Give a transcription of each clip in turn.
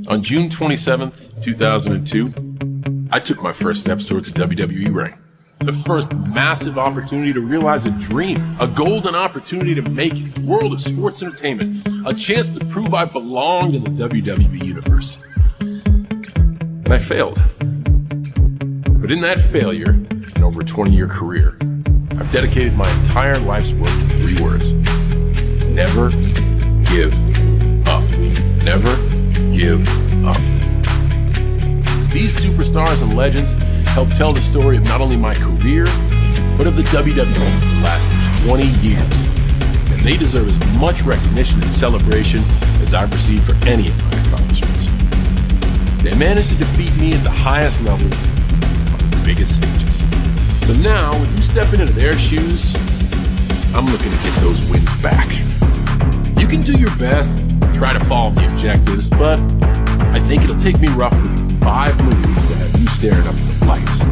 On June 27th, 2002, I took my first steps towards a WWE ring. The first massive opportunity to realize a dream, a golden opportunity to make it, the world of sports entertainment, a chance to prove I belonged in the WWE universe. And I failed. But in that failure, and over a 20-year career, I've dedicated my entire life's work to 3 words. Never give up. Never give up. These superstars and legends help tell the story of not only my career, but of the WWE for the last 20 years. And they deserve as much recognition and celebration as I've received for any of my accomplishments. They managed to defeat me at the highest levels on the biggest stages. So now, when you step into their shoes, I'm looking to get those wins back. You can do your best, try to follow the objectives, but I think it'll take me roughly 5 moves to have you staring up at the lights.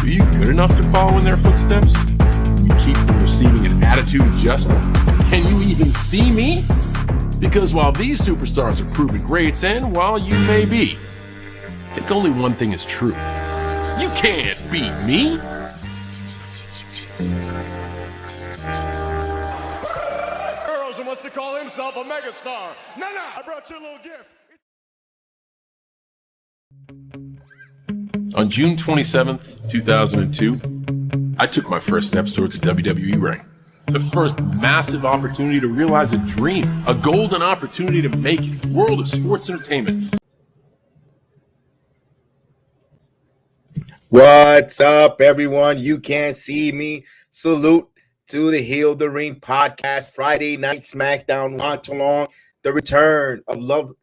Are you good enough to follow in their footsteps? Can you keep from receiving an attitude adjustment? Can you even see me? Because while these superstars are proven greats, and while you may be, I think only one thing is true. You can't beat me! Girls and wants to call himself a megastar. Nah, I brought you a little gift. On June 27th, 2002, I took my first steps towards a WWE ring. The first massive opportunity to realize a dream, a golden opportunity to make it, the world of sports entertainment. What's up, everyone? You can't see me. Salute to the Heal the Ring podcast, Friday night Smackdown watch along. The return of love,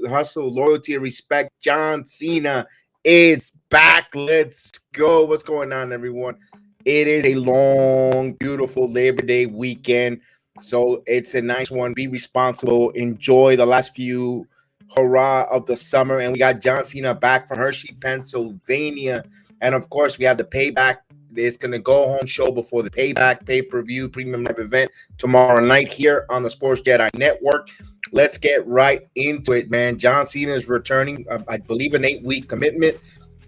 hustle, loyalty, and respect. John Cena is back. Let's go. What's going on, everyone? It is a long, beautiful Labor Day weekend, so it's a nice one. Be responsible. Enjoy the last few hurrah of the summer, and we got John Cena back from Hershey, Pennsylvania. And of course, we have the Payback. It's going to go home show before the Payback pay-per-view premium live event tomorrow night here on the Sports JEDI Network. Let's get right into it, man. John Cena is returning, I believe, an 8-week commitment,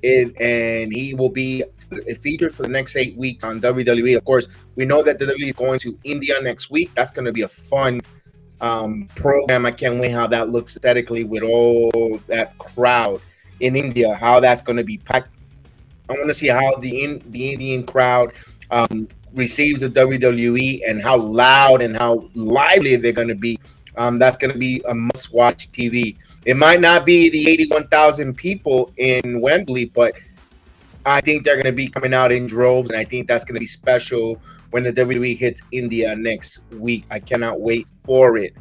and he will be featured for the next 8 weeks on WWE. Of course, we know that the WWE is going to India next week. That's going to be a fun program. I can't wait how that looks aesthetically with all that crowd in India, how that's going to be packed. I want to see how the Indian crowd receives the WWE and how loud and how lively they're going to be. That's going to be a must-watch TV. It might not be the 81,000 people in Wembley, but I think they're going to be coming out in droves, and I think that's going to be special when the WWE hits India next week. I cannot wait for it.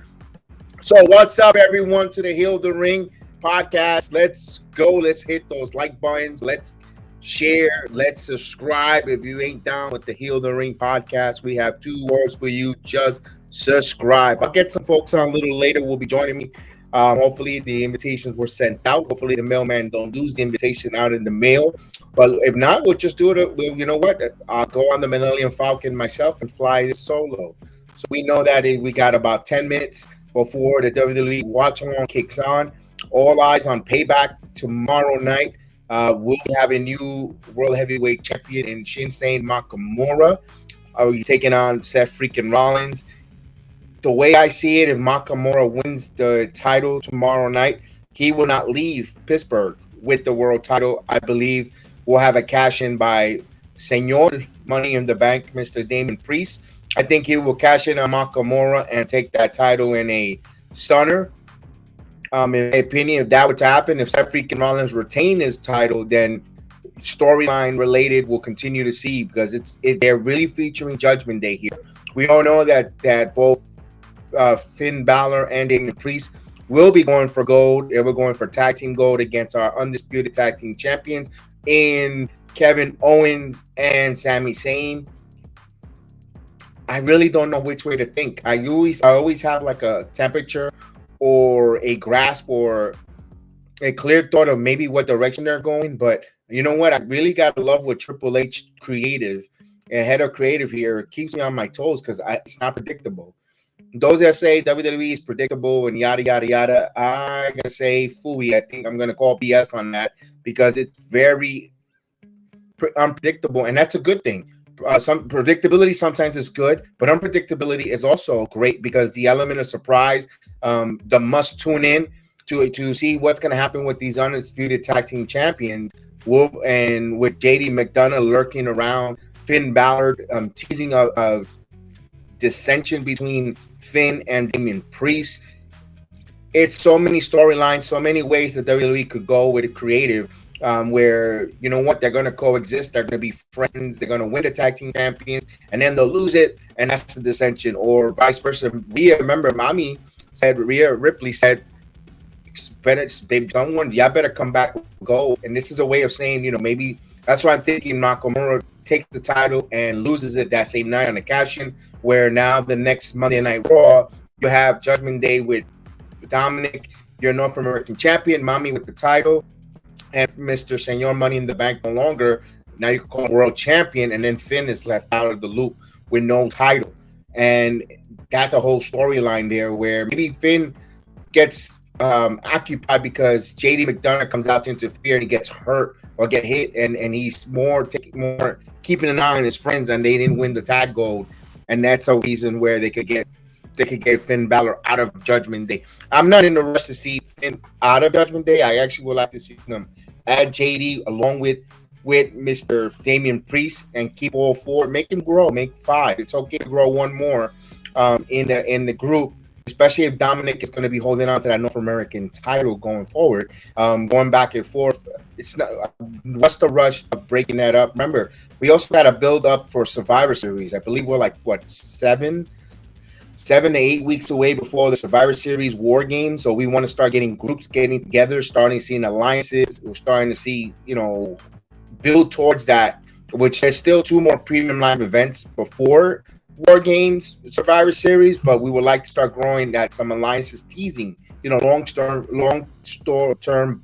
So what's up, everyone, to the Heal the Ring podcast. Let's go. Let's hit those like buttons. Let's share. Let's subscribe. If you ain't down with the Heal the Ring podcast, we have 2 words for you. Just subscribe. I'll get some folks on a little later. Will be joining me. Hopefully the invitations were sent out. Hopefully the mailman don't lose the invitation out in the mail. But if not, we'll just do it. You know what? I'll go on the Millennium Falcon myself and fly this solo. So we know that we got about 10 minutes before the WWE watch along kicks on. All eyes on Payback tomorrow night. We'll have a new World Heavyweight Champion in Shinsuke Nakamura. He's taking on Seth freaking Rollins. The way I see it, if Nakamura wins the title tomorrow night, he will not leave Pittsburgh with the world title. I believe we'll have a cash-in by Senor Money in the Bank, Mr. Damon Priest. I think he will cash in on Nakamura and take that title in a stunner. In my opinion, if that were to happen, if Seth freaking Rollins retain his title, then storyline related we'll continue to see, because they're really featuring Judgment Day here. We all know that both Finn Balor and Damien Priest will be going for gold. They were going for tag team gold against our undisputed tag team champions in Kevin Owens and Sami Zayn. I really don't know which way to think. I always have like a temperature or a grasp or a clear thought of maybe what direction they're going. But you know what? I really got to love what Triple H creative and head of creative here keeps me on my toes, because it's not predictable. those that say WWE is predictable and yada yada yada, I'm gonna say fooey. I think I'm gonna call BS on that because it's very unpredictable, and that's a good thing. Some predictability sometimes is good, but unpredictability is also great because the element of surprise, the must tune in to see what's going to happen with these undisputed tag team champions. And with JD McDonough lurking around, Finn Balor teasing a dissension between Finn and Damian Priest. It's so many storylines, so many ways that WWE could go with a creative. Where you know what, they're going to coexist, they're going to be friends, they're going to win the tag team champions, and then they'll lose it, and that's the dissension, or vice versa. Remember, Rhea Ripley said, someone, y'all better come back, go. And this is a way of saying, maybe that's why I'm thinking Nakamura takes the title and loses it that same night on the cash-in, where now the next Monday Night Raw, you have Judgment Day with Dominic, your North American champion, Mommy with the title, and Mr. Senor Money in the Bank no longer. Now you can call him world champion, and then Finn is left out of the loop with no title. And that's a whole storyline there where maybe Finn gets occupied because JD McDonough comes out to interfere and he gets hurt or get hit, and he's more keeping an eye on his friends, and they didn't win the tag gold. And that's a reason where they could get Finn Balor out of Judgment Day. I'm not in the rush to see Finn out of Judgment Day. I actually would like to see them add JD along with Mr. Damian Priest and keep all four. Make him grow. Make 5. It's okay to grow one more in the group, especially if Dominic is going to be holding on to that North American title going forward. Going back and forth. It's not. What's the rush of breaking that up? Remember, we also got to build up for Survivor Series. I believe we're like 7 to 8 weeks away before the Survivor Series War Games. So we want to start getting groups getting together, starting seeing alliances. We're starting to see, build towards that, which there's still 2 more premium live events before War Games Survivor Series, but we would like to start growing that some alliances teasing, long-term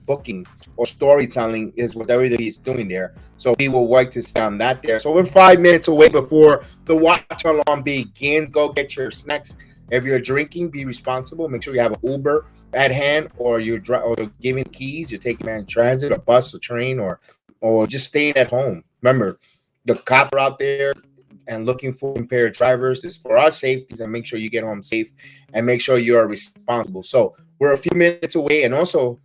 booking or storytelling is what WWE is doing there. So we will work to sound that there. So we're 5 minutes away before the watch along begins. Go get your snacks. If you're drinking, be responsible. Make sure you have an Uber at hand, or you're giving keys. You're taking man transit, a bus, a train, or just staying at home. Remember, the cops are out there and looking for impaired drivers. Is for our safety, and make sure you get home safe and make sure you are responsible. So we're a few minutes away, and also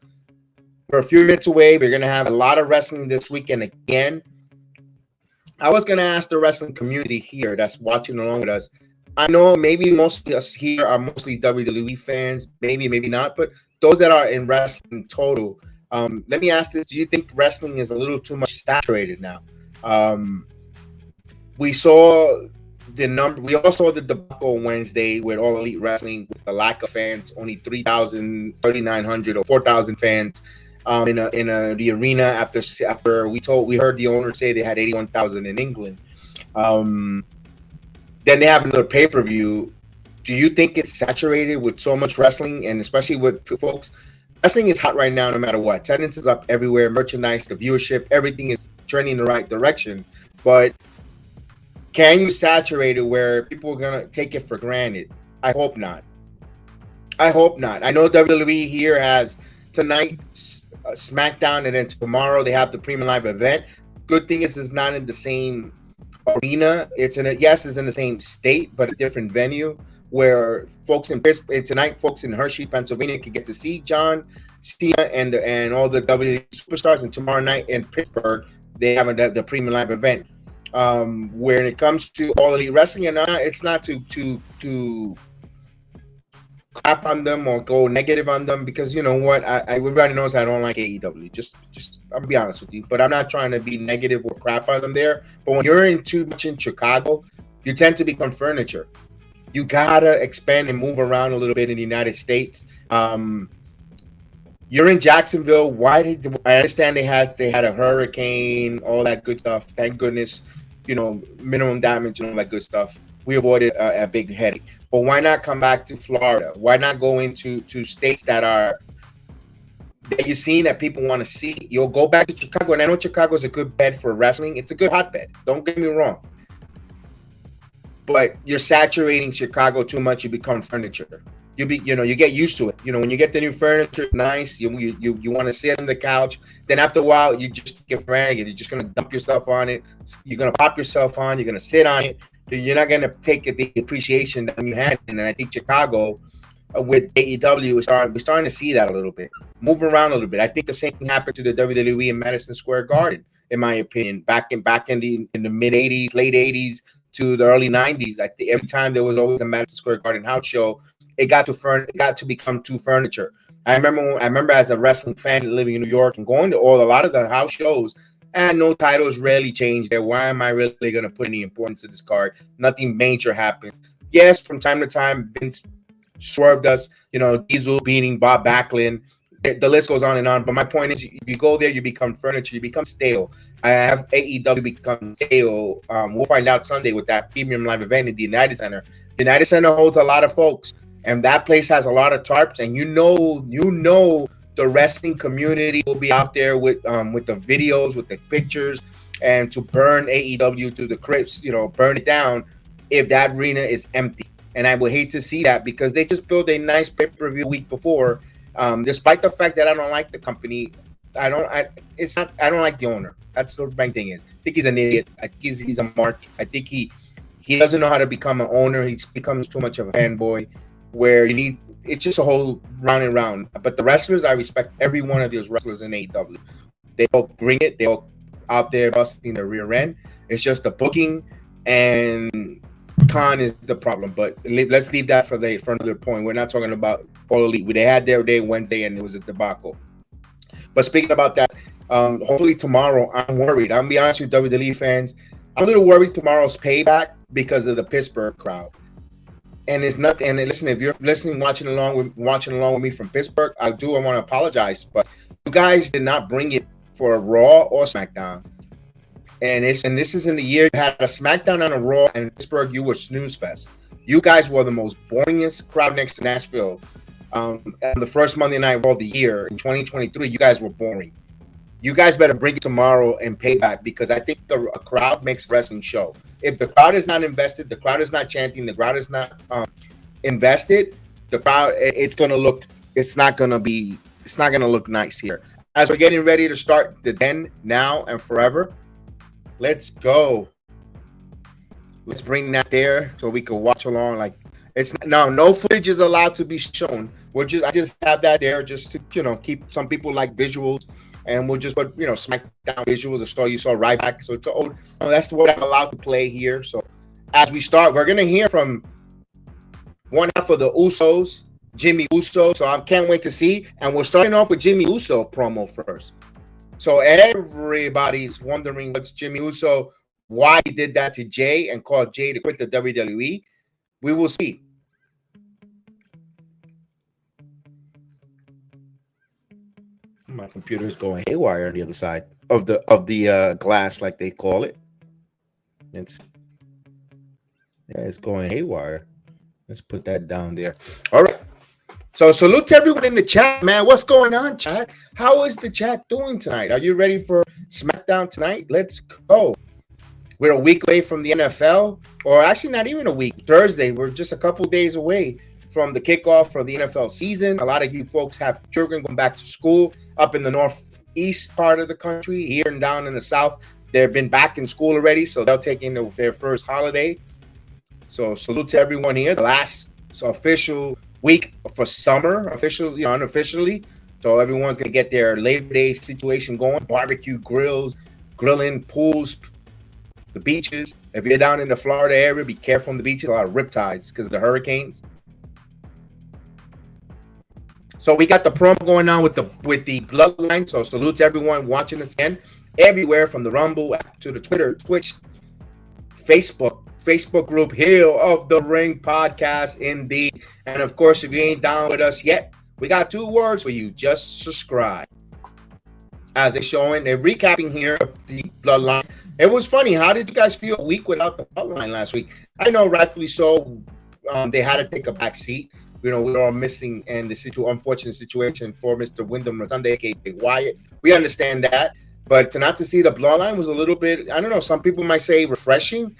we're a few minutes away. We're going to have a lot of wrestling this weekend again. I was going to ask the wrestling community here that's watching along with us. I know maybe most of us here are mostly WWE fans, maybe not, but those that are in wrestling total, let me ask this. Do you think wrestling is a little too much saturated now? We saw the number. We all saw the debacle Wednesday with All Elite Wrestling with the lack of fans, only 3,000, 3,900, or 4,000 fans in the arena after we heard the owner say they had 81,000 in England. Then they have another pay-per-view. Do you think it's saturated with so much wrestling, and especially with folks? Wrestling is hot right now, no matter what. Attendance is up everywhere. Merchandise, the viewership, everything is trending in the right direction. But can you saturate it where people are gonna take it for granted? I hope not. I know WWE here has tonight Smackdown, and then tomorrow they have the premium live event. Good thing is it's not in the same arena. It's in the same state, but a different venue where folks in tonight, folks in Hershey, Pennsylvania, can get to see John Cena and all the WWE superstars. And tomorrow night in Pittsburgh, they have the premium live event. When it comes to All Elite Wrestling, and it's not to crap on them or go negative on them, because you know what, everybody knows I don't like AEW. Just I'll be honest with you, but I'm not trying to be negative or crap on them there. But when you're in too much in Chicago, you tend to become furniture. You gotta expand and move around a little bit in the United States. You're in Jacksonville. I understand they had a hurricane, all that good stuff. Thank goodness, minimum damage and all that good stuff. We avoided a big headache. But why not come back to Florida? Why not go into states that you've seen that people want to see? You'll go back to Chicago, and I know Chicago is a good bed for wrestling. It's a good hotbed. Don't get me wrong. but you're saturating Chicago too much. You become furniture. You get used to it. When you get the new furniture, nice. You want to sit on the couch. Then after a while, you just get frantic. You're just gonna dump yourself on it. You're gonna pop yourself on. You're gonna sit on it. You're not gonna take the appreciation that you had. And I think Chicago, with AEW, we're starting to see that a little bit. Move around a little bit. I think the same thing happened to the WWE in Madison Square Garden, in my opinion. Back in the mid '80s, late '80s to the early '90s, I think every time there was always a Madison Square Garden house show, it got to become too furniture. I remember as a wrestling fan living in New York and going to a lot of the house shows, and no titles rarely changed there. Why am I really going to put any importance to this card? Nothing major happens. Yes, from time to time, Vince swerved us. Diesel beating Bob Backlund. The list goes on and on. But my point is, you go there, you become furniture, you become stale. I have AEW become stale. We'll find out Sunday with that premium live event in the United Center. The United Center holds a lot of folks. And that place has a lot of tarps, and the wrestling community will be out there with the videos, with the pictures, and to burn AEW to the crypts, burn it down if that arena is empty. And I would hate to see that because they just built a nice pay-per-view week before. Despite the fact that I don't like the company, I don't like the owner. That's the main thing is. I think he's an idiot. I think he's a mark. I think he doesn't know how to become an owner. He becomes too much of a fanboy. Where it's just a whole round and round. But the wrestlers, I respect every one of those wrestlers in AEW. They all bring it. They all out there busting their rear end. It's just the booking, and Khan is the problem. But let's leave that for another point. We're not talking about All Elite. They had their day Wednesday, and it was a debacle. But speaking about that, hopefully tomorrow, I'm worried. I'm gonna be honest with WWE fans. I'm a little worried tomorrow's Payback because of the Pittsburgh crowd. And it's not. And listen, if you're listening, watching along with me from Pittsburgh, I want to apologize, but you guys did not bring it for a Raw or SmackDown. And this is in the year you had a SmackDown and a Raw, and in Pittsburgh you were snooze fest. You guys were the most boringest crowd next to Nashville. On the first Monday Night Raw of the year in 2023, you guys were boring. You guys better bring it tomorrow and Payback, because I think a crowd makes wrestling show. If the crowd is not invested, the crowd is not chanting, the crowd is not invested, the crowd, it's not gonna look nice here. As we're getting ready to start the then, now, and forever, let's go. Let's bring that there so we can watch along. Like no footage is allowed to be shown. I just have that there just to keep some people like visuals. And we'll just put, SmackDown visuals of you saw Ryback. So it's old. That's what I'm allowed to play here. So as we start, we're going to hear from one half of the Usos, Jimmy Uso. So I can't wait to see. And we're starting off with Jimmy Uso promo first. So everybody's wondering what's Jimmy Uso, why he did that to Jay and called Jay to quit the WWE. We will see. My computer is going haywire on the other side of the glass, like they call it. It's going haywire. Let's put that down there. All right. So salute to everyone in the chat, man. What's going on, chat? How is the chat doing tonight? Are you ready for SmackDown tonight? Let's go. We're a week away from the NFL, or actually not even a week. Thursday. We're just a couple days away from the kickoff for the NFL season. A lot of you folks have children going back to school up in the northeast part of the country. Here and down in the south, they've been back in school already, so they're taking their first holiday. So salute to everyone here. The last official week for summer, unofficially. So everyone's gonna get their Labor Day situation going. Barbecue grills, grilling, pools, the beaches. If you're down in the Florida area, be careful on the beaches. A lot of riptides because of the hurricanes. So we got the promo going on with the bloodline. So salute to everyone watching us again, everywhere from the Rumble to the Twitter, Twitch, Facebook group, Hill of the Ring Podcast, indeed. And of course, if you ain't down with us yet, we got 2 words for you: just subscribe. As they're recapping here the bloodline. It was funny. How did you guys feel a week without the bloodline last week? I know, rightfully so. They had to take a back seat. We were all missing, and the unfortunate situation for Mr. Wyndham Sunday, aka Wyatt. We understand that, but not to see the bloodline was a little bit, I don't know, some people might say refreshing.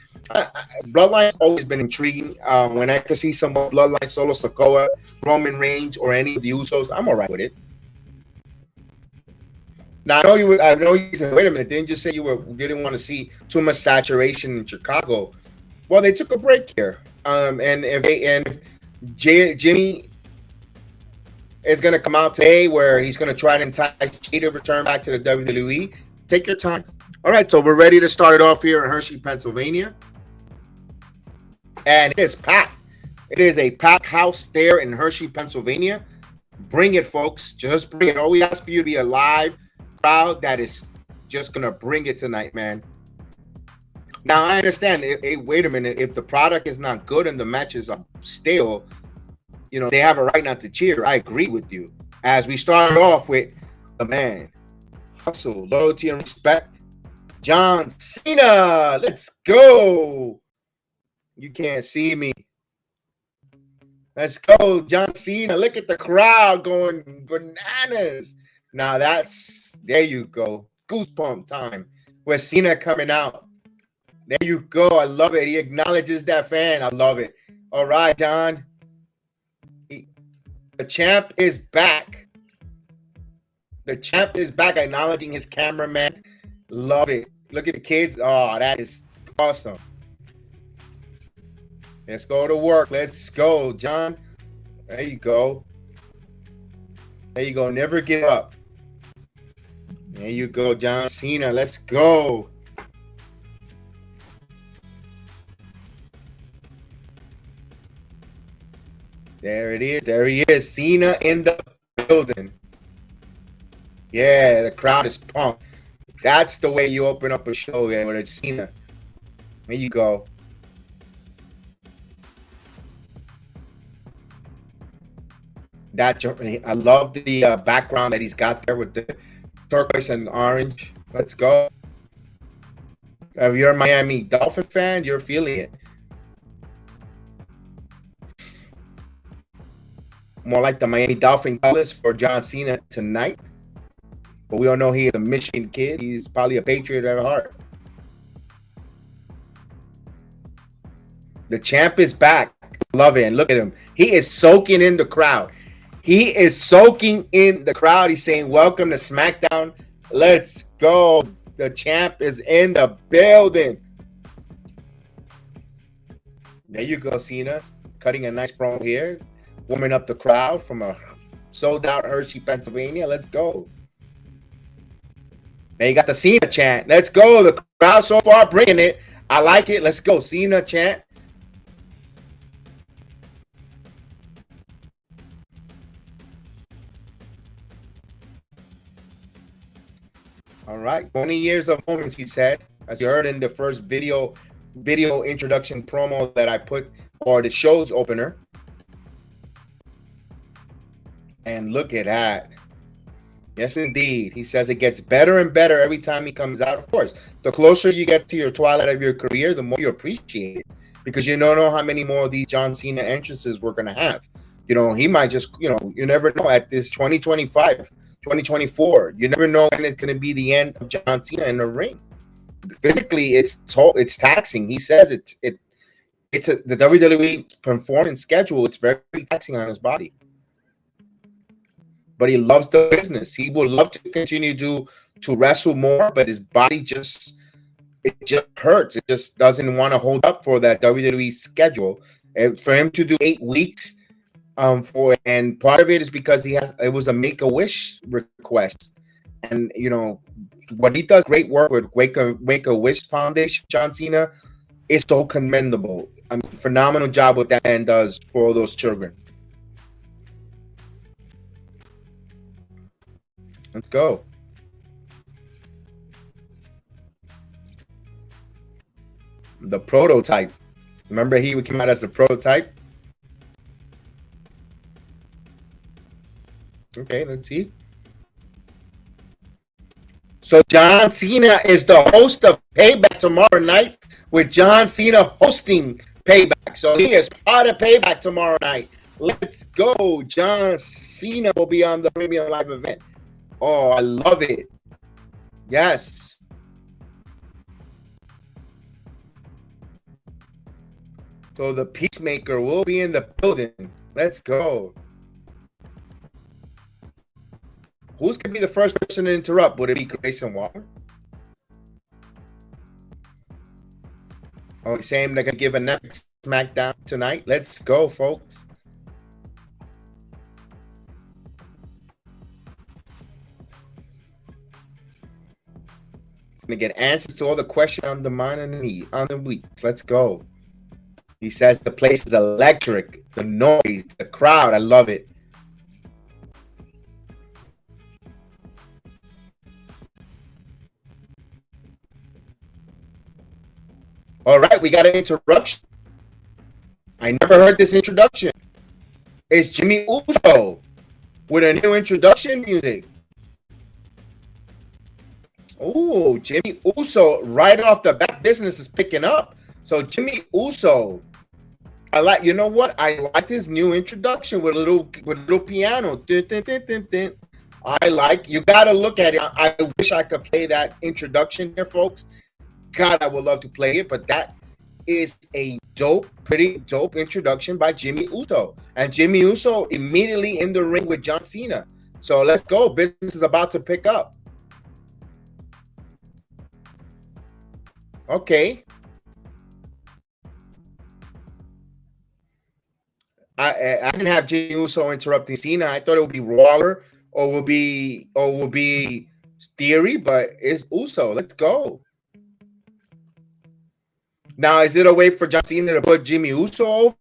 Bloodline's always been intriguing. When I could see some Bloodline solo Sakoa, Roman Reigns, or any of the Usos, I'm all right with it. Now I know you said, wait a minute, didn't you say you didn't want to see too much saturation in Chicago? Well, they took a break here. And if Jimmy is going to come out today where he's going to try to entice JEDI to return back to the WWE, take your time. All right, so we're ready to start it off here in Hershey, Pennsylvania. And it is packed. It is a packed house there in Hershey, Pennsylvania. Bring it, folks. Just bring it. All we ask for you to be a live crowd that is just going to bring it tonight, man. Now, I understand. Wait a minute. If the product is not good and the matches are stale, you know, they have a right not to cheer. I agree with you. As we started off with the man, hustle, loyalty, and respect, John Cena. Let's go. You can't see me. Let's go, John Cena. Look at the crowd going bananas. Now there you go. Goosebump time with Cena coming out. There you go. I love it. He acknowledges that fan. I love it. All right, John. The champ is back. The champ is back, acknowledging his cameraman. Love it. Look at the kids. Oh, that is awesome. Let's go to work. Let's go, John. There you go. There you go. Never give up. There you go, John Cena. Let's go. There it is. There he is. Cena in the building. Yeah, the crowd is pumped. That's the way you open up a show there with Cena. There you go. I love the background that he's got there with the turquoise and orange. Let's go. If you're a Miami Dolphin fan, you're feeling it. More like the Miami Dolphin colors for John Cena tonight. But we all know he is a Michigan kid. He's probably a Patriot at heart. The champ is back. Love it. And look at him. He is soaking in the crowd. He is soaking in the crowd. He's saying, welcome to Smackdown. Let's go. The champ is in the building. There you go, Cena. Cutting a nice promo here. Warming up the crowd from a sold-out Hershey, Pennsylvania. Let's go. Now you got the Cena chant. Let's go. The crowd so far bringing it. I like it. Let's go. Cena chant. All right, 20 years of moments, he said, as you heard in the first video introduction promo that I put, or the show's opener. And look at that. Yes, indeed. He says it gets better and better every time he comes out. Of course, the closer you get to your twilight of your career, the more you appreciate it, because you don't know how many more of these John Cena entrances we're going to have. You know, he might just, you know, you never know at this 2025. 2024. You never know when it's going to be the end of John Cena in the ring. Physically, it's taxing. He says the WWE performance schedule is very taxing on his body. But he loves the business. He would love to continue to wrestle more, but his body just hurts. It just doesn't want to hold up for that WWE schedule. And for him to do 8 weeks. And part of it is because it was a Make-A-Wish request, and you know what he does great work with Make-A-Wish Foundation. John Cena is so commendable. I mean, phenomenal job what that man does for those children. Let's go. The prototype. Remember, he came out as the prototype. Okay, let's see. So John Cena is the host of Payback tomorrow night, with John Cena hosting Payback. So he is part of Payback tomorrow night. Let's go. John Cena will be on the premium live event. Oh, I love it. Yes. So the Peacemaker will be in the building. Let's go. Who's going to be the first person to interrupt? Would it be Grayson Waller? Oh, saying they're going to give a next Smackdown tonight. Let's go, folks. It's going to get answers to all the questions on the mind and the weeks. Let's go. He says the place is electric. The noise, the crowd. I love it. All right, we got an interruption. I never heard this introduction. It's Jimmy Uso with a new introduction music. Oh, Jimmy Uso right off the bat, business is picking up. So Jimmy Uso, I like. You know what? I like this new introduction with a little piano. Dun, dun, dun, dun, dun. I like. You got to look at it. I wish I could play that introduction here, folks. God, I would love to play it, but that is a pretty dope introduction by Jimmy Uso. And Jimmy Uso immediately in the ring with John Cena. So let's go. Business is about to pick up. Okay. I didn't have Jimmy Uso interrupting Cena. I thought it would be Waller or would be Theory, but it's Uso. Let's go. Now, is it a way for John Cena to put Jimmy Uso over?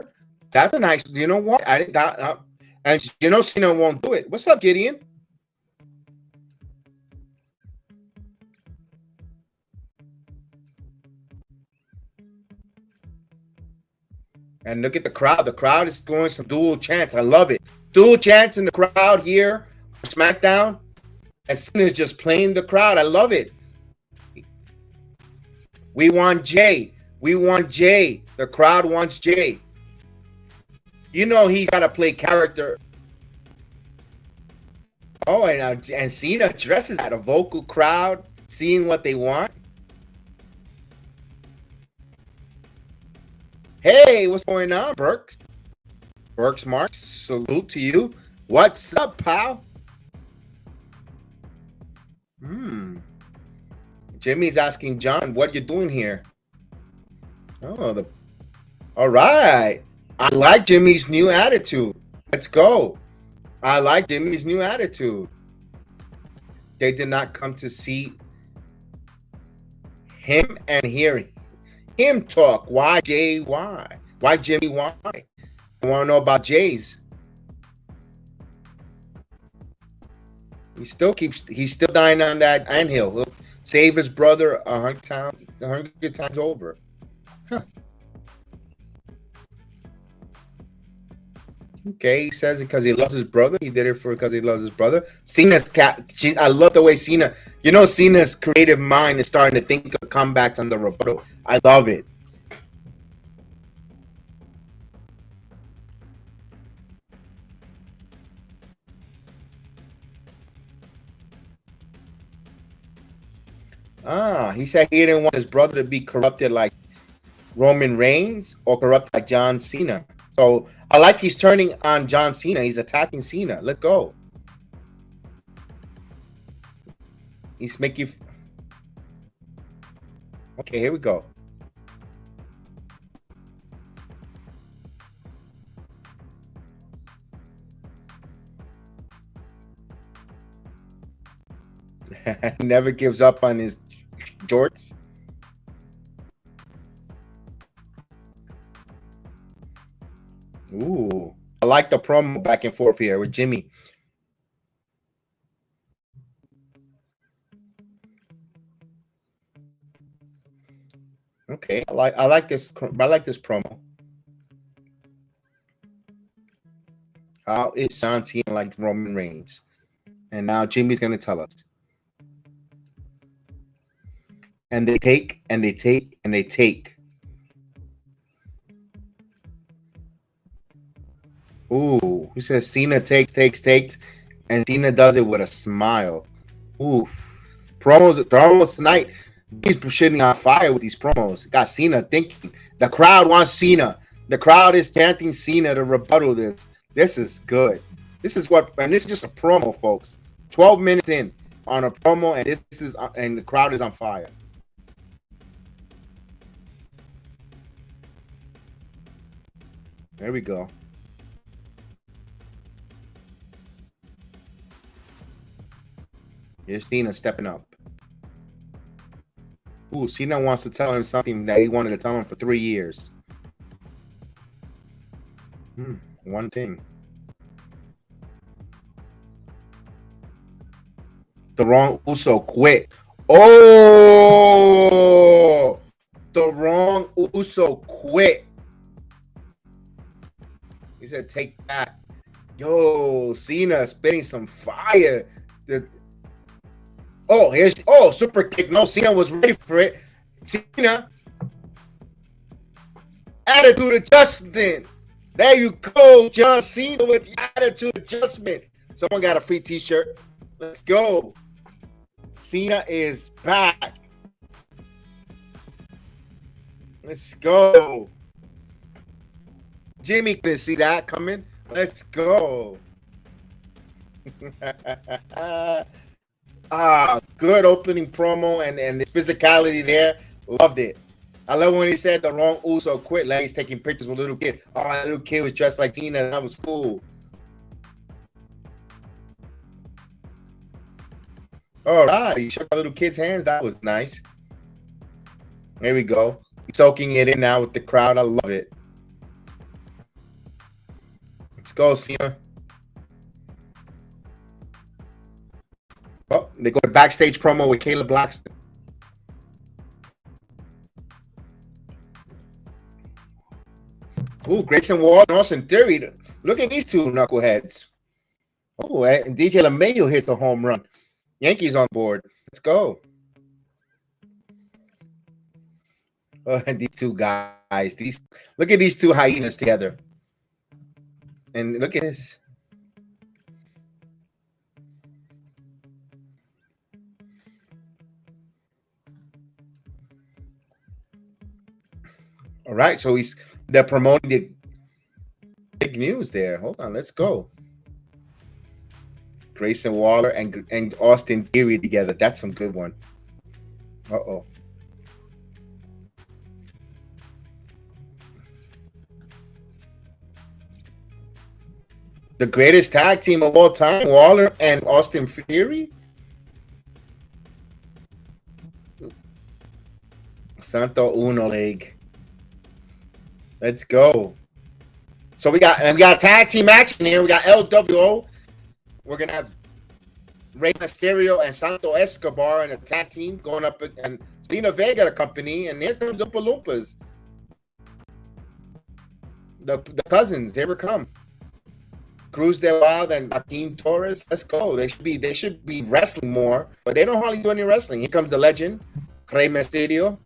That's a nice. You know what? I didn't that. And you know Cena won't do it. What's up, Gideon? And look at the crowd. The crowd is going some dual chants. I love it. Dual chants in the crowd here for SmackDown. And Cena is just playing the crowd. I love it. We want Jay. We want Jay. The crowd wants Jay. You know he's got to play character. Oh, and Cena dresses at a vocal crowd, seeing what they want. Hey, what's going on, Burks? Burks Marks, salute to you. What's up, pal? Jimmy's asking John, what you doing here? Oh, all right. I like Jimmy's new attitude. Let's go. I like Jimmy's new attitude. They did not come to see him and hear him talk. Why, Jay? Why? Why, Jimmy? Why? I want to know about Jay's. He's still dying on that anthill. He'll save his brother 100 times over. Huh. Okay, he says it because he loves his brother. He did it because he loves his brother. Cena's I love the way Cena, Cena's creative mind is starting to think of comebacks on the rebuttal. I love it. He said he didn't want his brother to be corrupted like Roman Reigns or corrupt like John Cena. So I like he's turning on John Cena. He's attacking Cena. Let's go. He's making. Okay, here we go. Never gives up on his jorts. Ooh, I like the promo back and forth here with Jimmy. Okay, I like this promo. How is John Cena like Roman Reigns? And now Jimmy's gonna tell us. And they take and they take and they take. Ooh, he says Cena takes, and Cena does it with a smile. Ooh, promos tonight. He's shitting on fire with these promos. Got Cena thinking. The crowd wants Cena. The crowd is chanting Cena to rebuttal this. This is good. This is what, and this is just a promo, folks. 12 minutes in on a promo, and this is, and the crowd is on fire. There we go. Here's Cena stepping up. Ooh, Cena wants to tell him something that he wanted to tell him for 3 years. One thing. The wrong Uso quit. Oh! The wrong Uso quit. He said, take that. Yo, Cena spitting some fire. Super kick. No, Cena was ready for it. Cena. Attitude adjustment. There you go, John Cena with the attitude adjustment. Someone got a free t-shirt. Let's go. Cena is back. Let's go. Jimmy couldn't see that coming. Let's go. Good opening promo and the physicality there. Loved it. I love when he said the wrong Uso quit. Like he's taking pictures with a little kid. Oh, that little kid was dressed like Cena. That was cool. All right. He shook a little kid's hands. That was nice. There we go. Soaking it in now with the crowd. I love it. Let's go, Cena. Oh, they go to backstage promo with Caleb Blackson. Ooh, Grayson Waller and Austin Theory. Look at these two knuckleheads. Oh, and DJ LeMayo hit the home run. Yankees on board. Let's go. Oh, and these two guys. Look at these two hyenas together. And look at this. All right, so they're promoting the big news there. Hold on, let's go. Grayson Waller and Austin Theory together. That's some good one. Uh-oh. The greatest tag team of all time, Waller and Austin Theory. Santo Uno leg. Let's go. So we got tag team action here. We got LWO. We're gonna have Rey Mysterio and Santo Escobar in a tag team going up, and Zelina Vega company. And here comes the Oompa Loompas, the cousins. Here we come. Cruz Del Wild and Joaquin Torres. Let's go. They should be wrestling more, but they don't hardly do any wrestling. Here comes the legend, Rey Mysterio.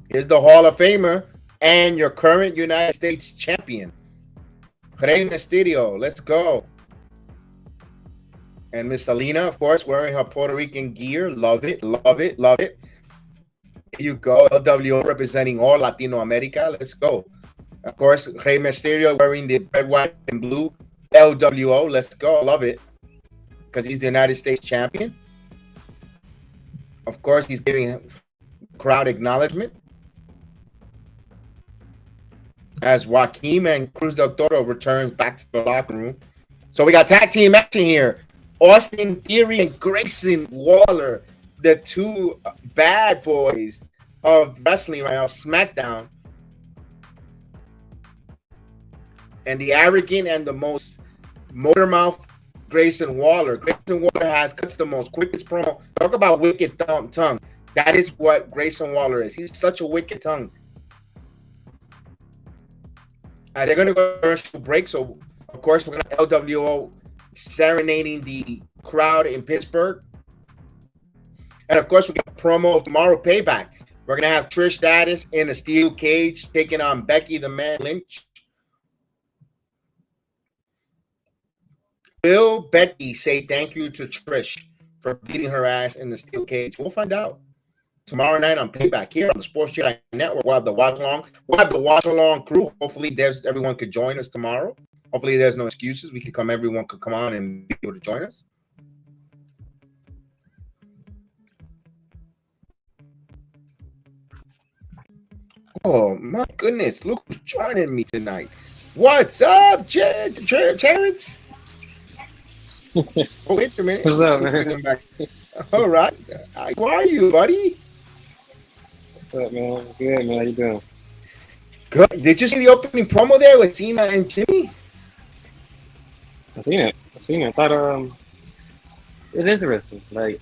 Here's the Hall of Famer and your current United States champion, Rey Mysterio. Let's go. And Miss Selena, of course, wearing her Puerto Rican gear. Love it, love it, love it. Here you go. LWO representing all Latino America. Let's go. Of course, Rey Mysterio wearing the red, white, and blue LWO. Let's go. Love it. Because he's the United States champion. Of course, he's giving crowd acknowledgement. As Joaquin and Cruz del Toro returns back to the locker room. So we got tag team action here. Austin Theory and Grayson Waller, the two bad boys of wrestling right now, SmackDown. And the arrogant and the most motor mouth Grayson Waller. Grayson Waller cuts the most quickest promo. Talk about wicked tongue. That is what Grayson Waller is. He's such a wicked tongue. They're going to go to commercial break. So, of course, we're going to LWO serenading the crowd in Pittsburgh. And, of course, we got a promo tomorrow, Payback. We're going to have Trish Stratus in a steel cage taking on Becky the Man Lynch. Will Becky say thank you to Trish for beating her ass in the steel cage? We'll find out. tomorrow night on Payback here on the Sports JEDI Network. We'll have the watch along. We'll have the watch along crew. Hopefully, everyone could join us tomorrow. Hopefully, there's no excuses. Everyone could come on and be able to join us. Oh my goodness! Look who's joining me tonight. What's up, Terrence? Oh, wait a minute. What's up, man? All right. How are you, buddy? What's up, man? Good, man. How you doing? Good. Did you see the opening promo there with Cena and Jimmy? I seen it. I thought it was interesting. Like,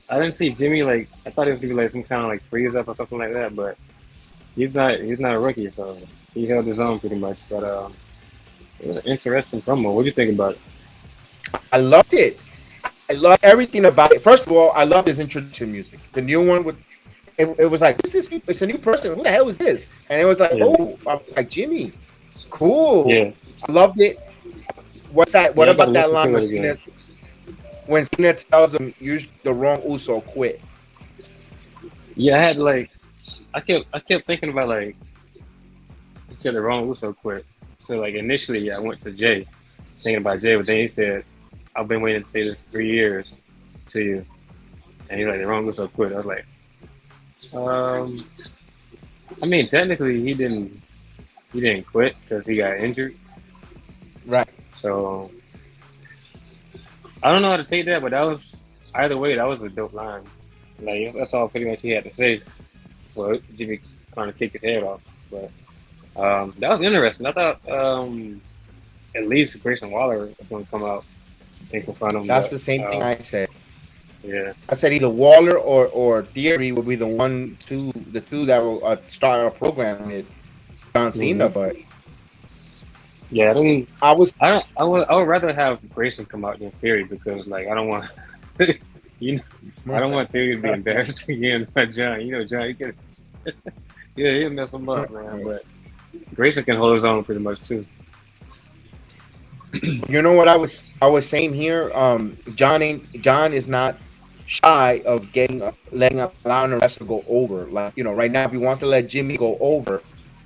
I didn't see Jimmy like. I thought it was gonna be like some kind of like freeze up or something like that, but he's not a rookie, so he held his own pretty much. But it was an interesting promo. What do you think about it? I loved it. I love everything about it. First of all, I love his introduction music. The new one with it was like, who's this? It's a new person. Who the hell is this? And it was like, Yeah. oh, I was like, Jimmy, cool. Yeah. I loved it. What's that? What Yeah, I about gotta that line listen to when Cena tells him use the wrong Uso, quit? Yeah, I had like, I kept thinking about like, he said the wrong Uso quit. So like initially I went to Jay, thinking about Jay, but then he said, I've been waiting to say this 3 years to you, and he's like the wrong Uso quit. I was like, I mean technically he didn't quit because he got injured. Right. So I don't know how to take that, but that was either way that was a dope line. Like that's all pretty much he had to say. Well, Jimmy kind of kicked his head off, but that was interesting. I thought at least Grayson Waller was going to come out and confront him. That's but, the same thing I said. Yeah, I said either Waller or Theory would be the two that will start our program with John Cena. But yeah, I would rather have Grayson come out than Theory because like I don't want I don't want Theory to be embarrassed again by John. You know, John, he can he'll mess him up, man. But Grayson can hold his own pretty much too. You know what I was saying here? John is not shy of allowing the wrestler to go over. Like, you know, right now if he wants to let Jimmy go over,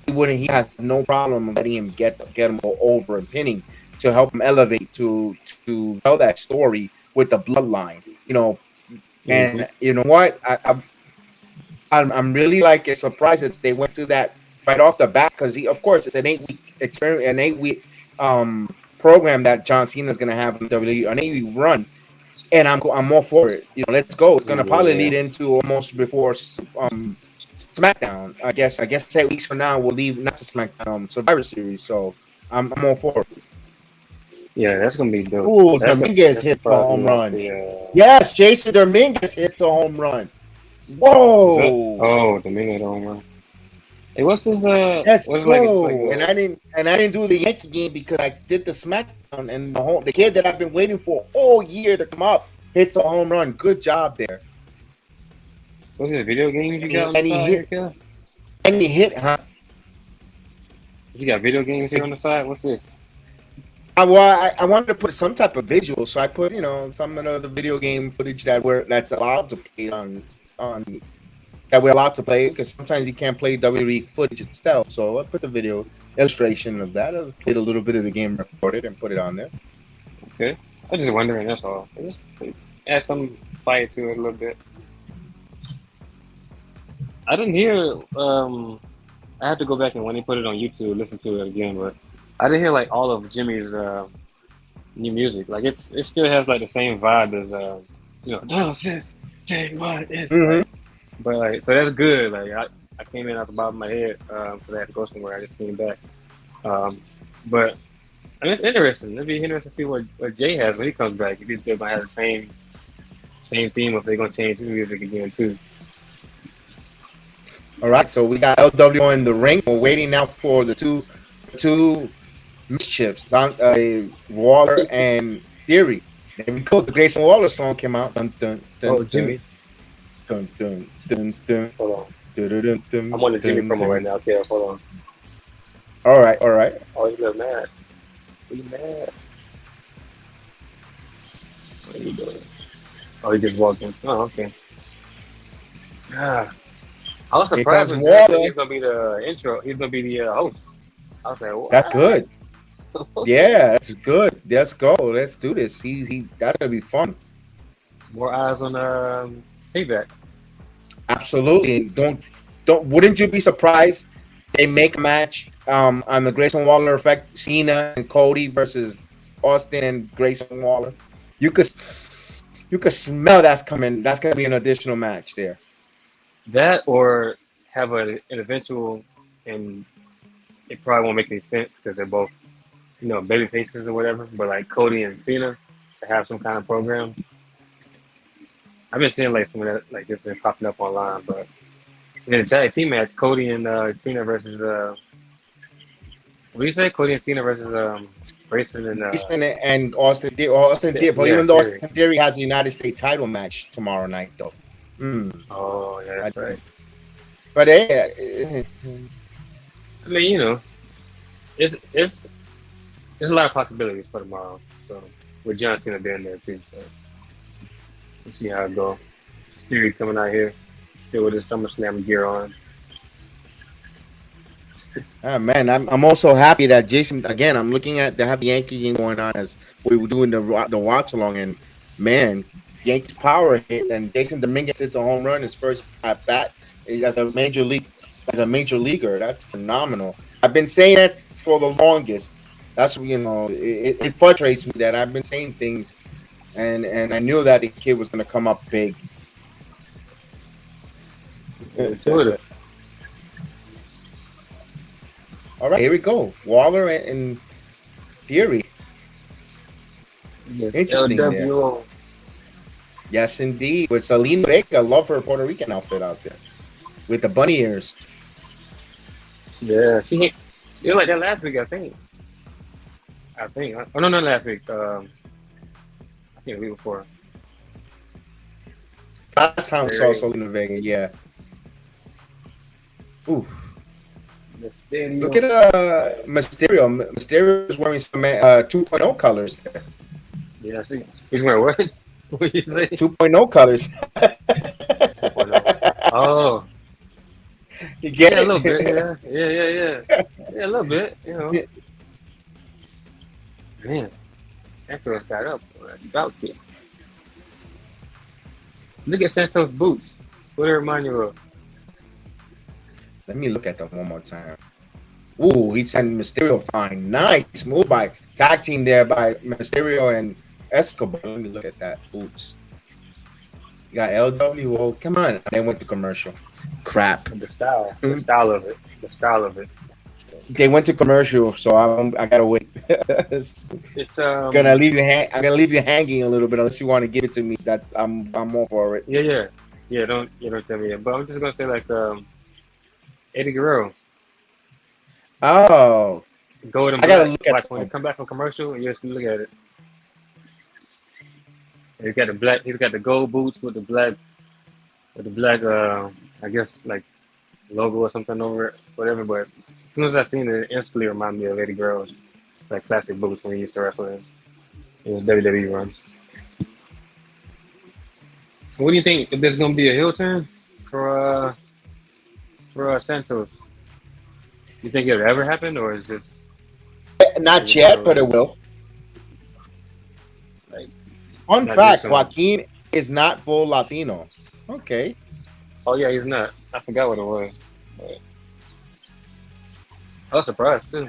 he has no problem letting him get him go over and pinning to help him elevate to tell that story with the bloodline. You know, and you know what? I'm really like surprised that they went to that right off the bat because of course it's an 8 week program that John Cena is going to have in WWE, an 8 week run, and I'm all for it. You know, let's go. It's going to probably lead into almost before SmackDown. I guess 8 weeks from now we'll leave not to SmackDown Survivor Series. So I'm all for it. Yeah, that's gonna be dope. Ooh, Dominguez hits a home run. Yes, Jason Dominguez hits a home run. Whoa! Oh, Dominguez home run. Hey, what's his That's what's cool. like And I didn't do the Yankee game because I did the SmackDown and the kid that I've been waiting for all year to come up hits a home run. Good job there. what's his video games you got on And the he side hit- here, Kel? And he hit, huh? You got video games here on the side? What's this? I wanted to put some type of visual, so I put some of the video game footage that's allowed to play on that we're allowed to play because sometimes you can't play WWE footage itself. So I put the video illustration of that. I played a little bit of the game recorded and put it on there. Okay. I was just wondering, that's all. Just add some fire to it a little bit. I didn't hear I had to go back and when they put it on YouTube listen to it again, but I didn't hear like all of Jimmy's new music. Like it still has like the same vibe as Down sis, Jay, what is but like so that's good. Like I came in out the bottom of my head for that to go somewhere. I just came back. But I mean, it's interesting. It'd be interesting to see what Jay has when he comes back. If he's still gonna have the same theme, if they're gonna change his music again too. All right, so we got LW in the ring. We're waiting now for the two mischiefs, Waller and Theory. There we go. The Grayson Waller song came out. Dun, dun, dun, Oh, Jimmy. Dun, dun, dun, dun, Hold on. dun, dun, dun, dun, I'm on the Jimmy dun, promo dun. right now. Okay, hold on. All right. Oh, you look mad. You mad? What are you doing? Oh, he just walked in. Oh, okay. I was surprised when John said he's gonna be the intro. He's gonna be the host. I was like, what? That's good. Yeah, that's good. Let's go. Let's do this. That's gonna be fun. More eyes on Payback. Absolutely. Don't. Wouldn't you be surprised they make a match on the Grayson Waller effect? Cena and Cody versus Austin and Grayson Waller. You could smell that's coming. That's gonna be an additional match there. That or have an eventual, and it probably won't make any sense because they're both, baby faces or whatever. But like Cody and Cena to have some kind of program. I've been seeing like some of that, like this been popping up online. But in the tag team match, Cody and Cena versus what do you say? Cody and Cena versus Grayson and Austin Theory. Austin Theory, but even though Theory. Austin Theory has a United States title match tomorrow night, though. Oh yeah, that's right. But I mean, it's a lot of possibilities for tomorrow. So with John Cena being there too, so we'll see how it goes. Theory coming out here, still with his SummerSlam gear on. Oh, man, I'm also happy that Jason. Again, I'm looking at they have the Yankee game going on as we were doing the watch along, and man, Yankees power hit, and Jason Dominguez hits a home run his first at bat as a major leaguer. That's phenomenal. I've been saying that for the longest. That's it frustrates me that I've been saying things, and I knew that the kid was going to come up big. All right, here we go. Waller and Theory. Yes, Interesting there. Yes, indeed. With Selena Vega, I love her Puerto Rican outfit out there with the bunny ears. Yeah, she was like that last week, I think. Oh no, not last week. I think the week before. Last time I saw Selena Vega, yeah. Ooh. Look at Mysterio. Mysterio is wearing some 2.0 colors there. Yeah, see. He's wearing what? What you say? 2.0 colors. 2.0. Oh. You get it? A little bit, yeah. Yeah, a little bit, Man, Santos got up. About kick. Look at Santos' boots. What do it remind you of? Let me look at them one more time. Ooh, he sent Mysterio fine. Nice move by tag team there by Mysterio and Escobar. Let me look at that. Boots. You got LW. Oh, come on. They went to commercial. Crap. The style of it. They went to commercial, so I gotta wait. It's gonna leave you. I'm gonna leave you hanging a little bit unless you want to give it to me. I'm all for it. Yeah. Don't tell me that. But I'm just gonna say like Eddie Guerrero. Oh. Go to watch when you come back from commercial and you just look at it. He's got the gold boots with the black I guess like logo or something over it, whatever. But as soon as I seen it, it instantly reminded me of Eddie Guerrero's like classic boots when he used to wrestle in his WWE run. What do you think? If there's gonna be a heel turn for Santos? You think it'll ever happen, or is it not yet, but it will? Like, fun fact: Joaquin is not full Latino. Okay. Oh yeah, he's not. I forgot what it was. But I was surprised too.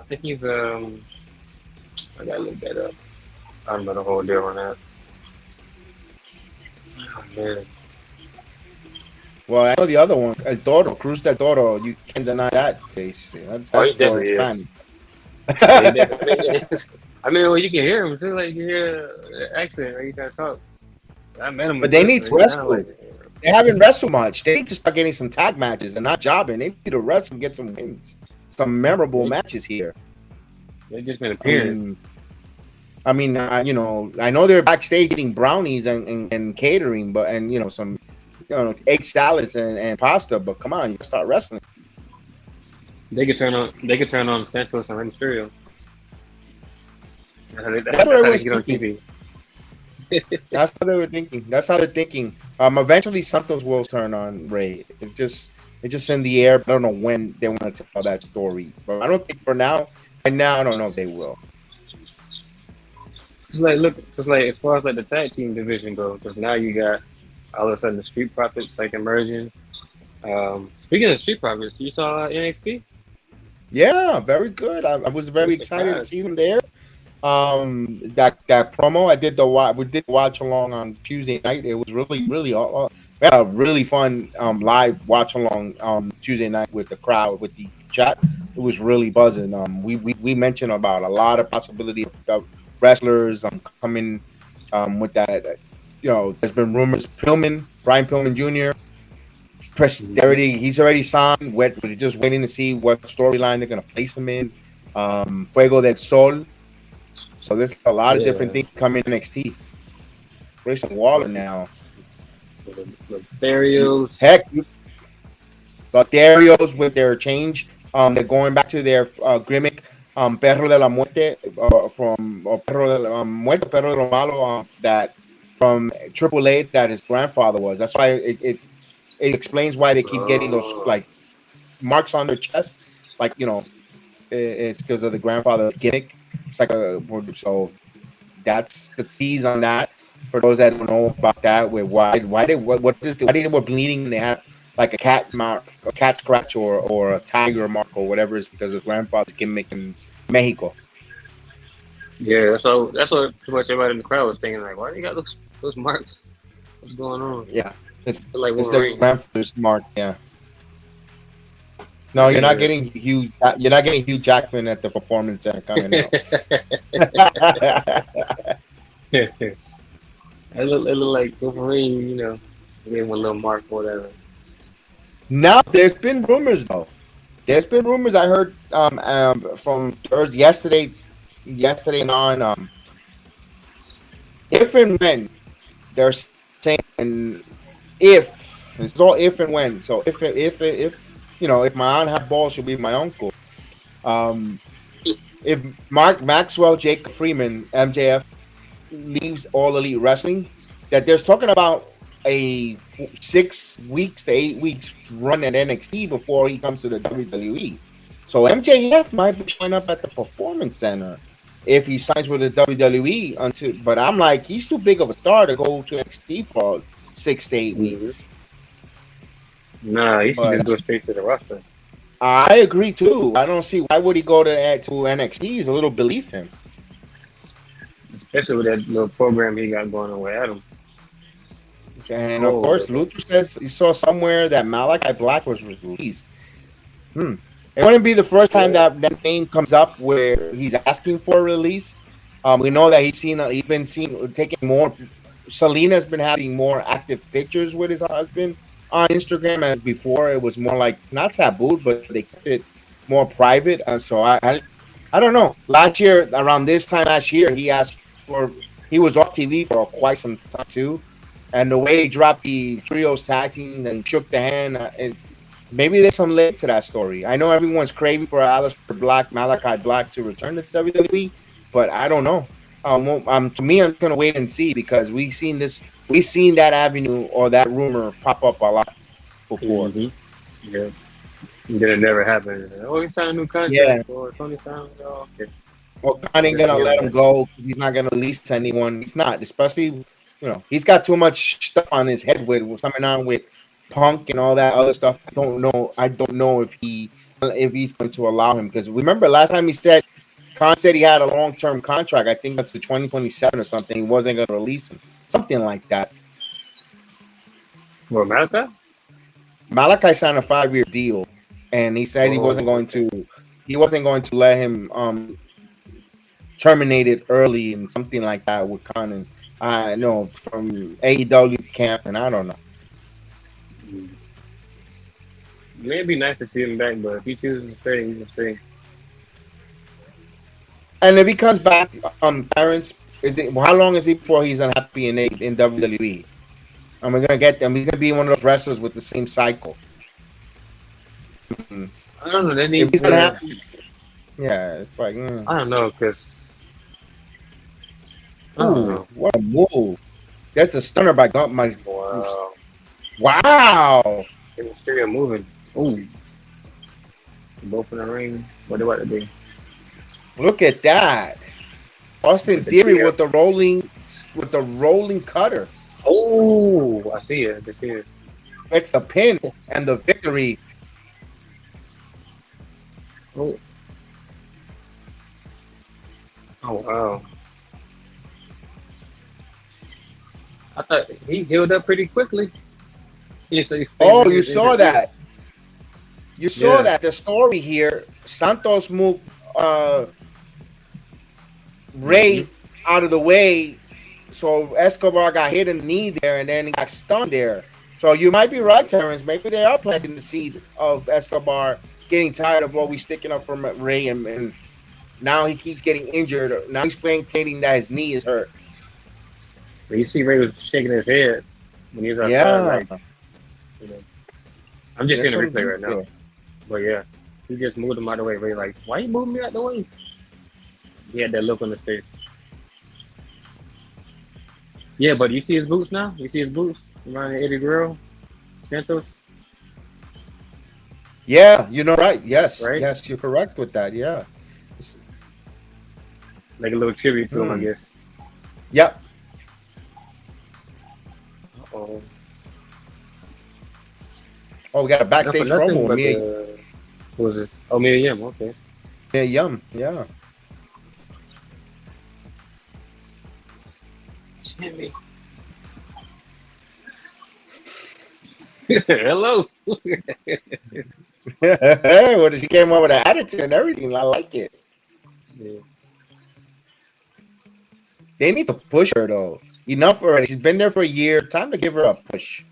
I think he's I gotta look that up. I don't know the whole deal on that. Oh man. Well, I know the other one, El Toro, Cruz del Toro. You can't deny that face. That's he definitely is. I mean, well, you can hear him too. Like you can hear the accent when you gotta talk. I met him, but they need to wrestle. They haven't wrestled much. They need to start getting some tag matches. They're not jobbing. They need to wrestle and get some wins, some memorable matches here. They've just been appearing. I mean, I know they're backstage eating brownies and catering, but some. Egg salads and pasta, but come on, you can start wrestling. They could turn on Santos and Mysterio. That's how they get on TV. That's how they were thinking. That's how they're thinking. Eventually Santos will turn on Ray. It's just in the air. But I don't know when they want to tell that story. But I don't think for now. Right now, I don't know if they will. It's like look, it's like as far as like the tag team division goes, because now you got all of a sudden the Street Profits like emerging. Speaking of Street Profits, you saw NXT? Yeah, very good. I was I very was excited to surprised. see them there. That promo I did we did watch along on Tuesday night. It was really we had a really fun live watch along Tuesday night with the crowd with the chat. It was really buzzing. We mentioned about a lot of possibility of wrestlers coming with that. There's been rumors Brian Pillman Jr. Mhm. He's already signed. We're just waiting to see what storyline they're gonna place him in. Fuego del Sol. So there's a lot of different Yeah, things coming in NXT. Grayson Waller now. the Therios. Heck, you got Darios with their change. They're going back to their gimmick. Perro de la Muerte from Perro de la Muerte, Perro de lo Malo that from Triple A that his grandfather was. That's why it explains why they keep getting those Oh, like marks on their chest. Like it's because of the grandfather's gimmick. It's like so that's the tease on that. For those that don't know about that, why they what is why they were bleeding and they have like a cat mark, a cat scratch, or a tiger mark or whatever is because of grandfather's gimmick in Mexico. yeah. That's what pretty much everybody in the crowd was thinking. Like, why they got those marks? What's going on? Yeah, it's Feel like it's their Wolverine. grandfather's mark. Yeah. No, Yeah. You're not getting Hugh Jackman at the Performance Center coming out. It look like Wolverine, you know, gave him a little mark or whatever. Now there's been rumors though. There's been rumors I heard from Thursday, yesterday and on if and when they're saying if it's all if and when. So if if my aunt had balls, she'll be my uncle. Um, if Mark Maxwell, Jacob Freeman, MJF leaves All Elite Wrestling, that there's talking about a 6 weeks to 8 weeks run at NXT before he comes to the WWE. So MJF might be showing up at the Performance Center if he signs with the WWE. But I'm like, he's too big of a star to go to NXT for 6 to 8 weeks. Hmm. Nah, he should But just go straight to the roster, I agree too. I don't see why would he go to NXT. He's a little beneath him. especially with that little program he got going on with Adam. And of Oh, course, Luther says he saw somewhere that Malachi Black was released. Hmm. It wouldn't be the first time yeah. that name comes up where he's asking for a release. We know that he's been seen taking more. Selena's been having more active pictures with his husband on Instagram, and before it was more like not taboo, but they kept it more private. So I don't know. Last year, around this time last year, he was off TV for quite some time too, and the way they dropped the trio tag team and shook the hand, maybe there's some leg to that story. I know everyone's craving for Aleister Black, Malachi Black to return to WWE, but I don't know. To me, I'm gonna wait and see because we've seen that avenue or that rumor pop up a lot before. Hmm. Yeah. And then it never happened. Oh, he signed a new Yeah, contract for Tony Khan. Oh, okay. well, Khan ain't Never gonna hear let him about it. go. He's not gonna release anyone. He's not, especially he's got too much stuff on his head with what's coming on with Punk and all that other stuff. I don't know. I don't know if he's going to allow him because remember last time Khan said he had a long term contract. I think up to 2027 or something. He wasn't gonna release him. Something like that. For America? Malachi signed a 5-year deal, and he said Oh, okay. he wasn't going to let him terminate it early and something like that with Khan. And I know from AEW camp, and I don't know. Mm. It'd be nice to see him back, but if he chooses to stay, he can stay. And if he comes back, parents, is it how long is he before he's unhappy in WWE? And we're gonna get them. He's gonna be one of those wrestlers with the same cycle. Mm. I don't know. They If need he's to. unhappy, yeah, it's like I don't know, cause Ooh, what a move! That's a stunner by my. Wow. Wow! They were still moving. Ooh. Both in the ring. What do I do? Look at that. Austin With the Theory chair. with the rolling cutter. Oh, I see it. I see it. It's the pin and the victory. Oh. Oh, wow. I thought he healed up pretty quickly. Oh, you saw that. You saw Yeah. that. The story here, Santos moved Ray out of the way. So Escobar got hit in the knee there, and then he got stunned there. So you might be right, Terrence. Maybe they are planting the seed of Escobar getting tired of what we sticking up for Ray, and now he keeps getting injured. Now he's planting that his knee is hurt. But you see Ray was shaking his head when he was outside. Yeah. Like, you know, I'm just seeing the There's replay some right now. there. But yeah, he just moved him out of the way. Ray like, why you moving me out the way? He had that look on his face. Yeah, but you see his boots now? You see his boots around Eddie Guerrero, Santos? Yeah, you know, right? Yes, Right? yes, you're correct with that. Yeah. Like a little tribute to him, I guess. Yep. Uh-oh. Oh, we got a backstage Not for nothing, promo. but Mia, who was this? Oh, Mia Yim, okay. Mia Yum. Yeah. Jimmy. Hello. Well, she came up with an attitude and everything. I like it. Yeah. They need to push her though. Enough already. She's been there for a year. Time to give her a push.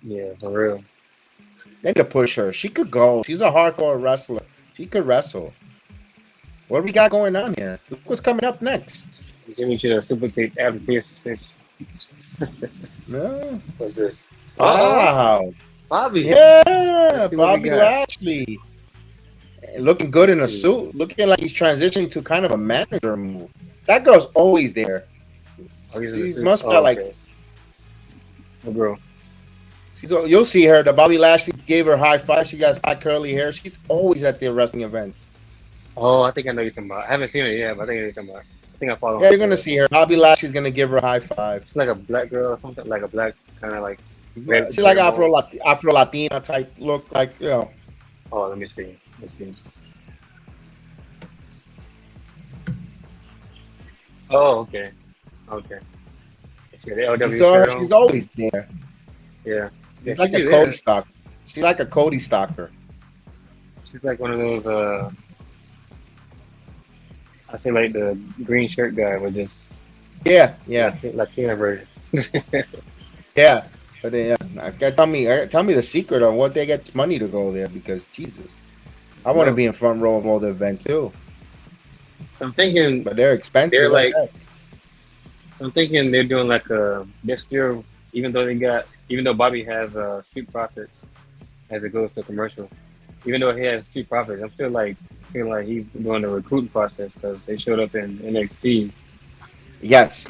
Yeah, for real. They need to push her. She could go. She's a hardcore wrestler. She could wrestle. What do we got going on here? Look what's coming up next. Jimmy should have super kicked after being suspended. No. What's this? Wow. Bobby. Yeah, Let's see what we Bobby got. Lashley. Looking good in a suit. Looking like he's transitioning to kind of a manager move. That girl's always there. Oh, he's in She the suit? must Oh, got like okay. Oh, girl. you'll see her. The Bobby Lashley gave her high five. She got high curly hair. She's always at the wrestling events. Oh, I think I know you're talking about. I haven't seen it yet, but I think I know you're talking about. I think I follow. Yeah, you're gonna see her. Bobby Lashley's gonna give her a high five. She's like a black girl or something, like a black kind of like. She's like Afro Latina type look, like, you know. Oh, let me see. Let's see. Oh, okay. Okay. She got the LW You saw her. shirt on. She's always there. Yeah. She's Yeah, like she a do Cody that. stalker. She's like a Cody stalker. She's like one of those. I say like the green shirt guy with just Yeah. Latina version. Yeah. But tell me the secret on what they get money to go there, because Jesus, I want to be in front row of all the events too. So I'm thinking, But they're expensive. They're like- as heck. so I'm thinking they're doing like they're still, even though Bobby has Street Profits as it goes to commercial, even though he has Street Profits, I'm still like feeling like he's doing the recruiting process because they showed up in NXT, Yes.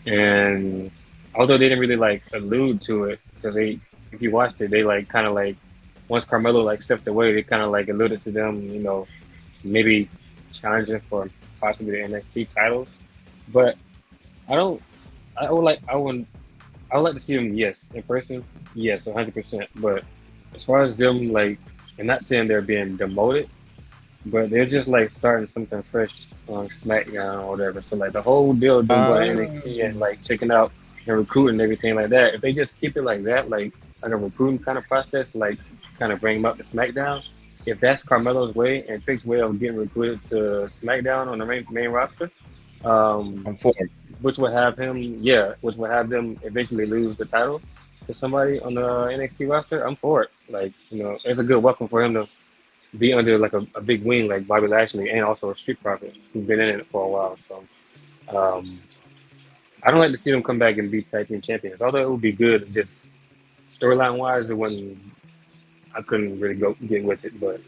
and although they didn't really like allude to it, because if you watched it, they like kind of like once Carmelo like stepped away, they kind of like alluded to them, you know, maybe challenging for possibly the NXT titles. But I would like to see them, yes, in person, yes, 100%. But as far as them, like, I'm not saying they're being demoted, but they're just like starting something fresh on SmackDown or whatever. So like the whole deal of them going to NXT and like checking out and recruiting and everything like that, if they just keep it like that, like a recruiting kind of process, like kind of bring them up to SmackDown, if that's Carmelo's way and Trick's way of getting recruited to SmackDown on the main roster, I'm for it. which would have them eventually lose the title to somebody on the NXT roster, I'm for it. Like, you know, it's a good weapon for him to be under like a big wing like Bobby Lashley and also a Street Profit who's been in it for a while. So I don't like to see them come back and be tag team champions. Although it would be good, just storyline wise, I couldn't really get with it. But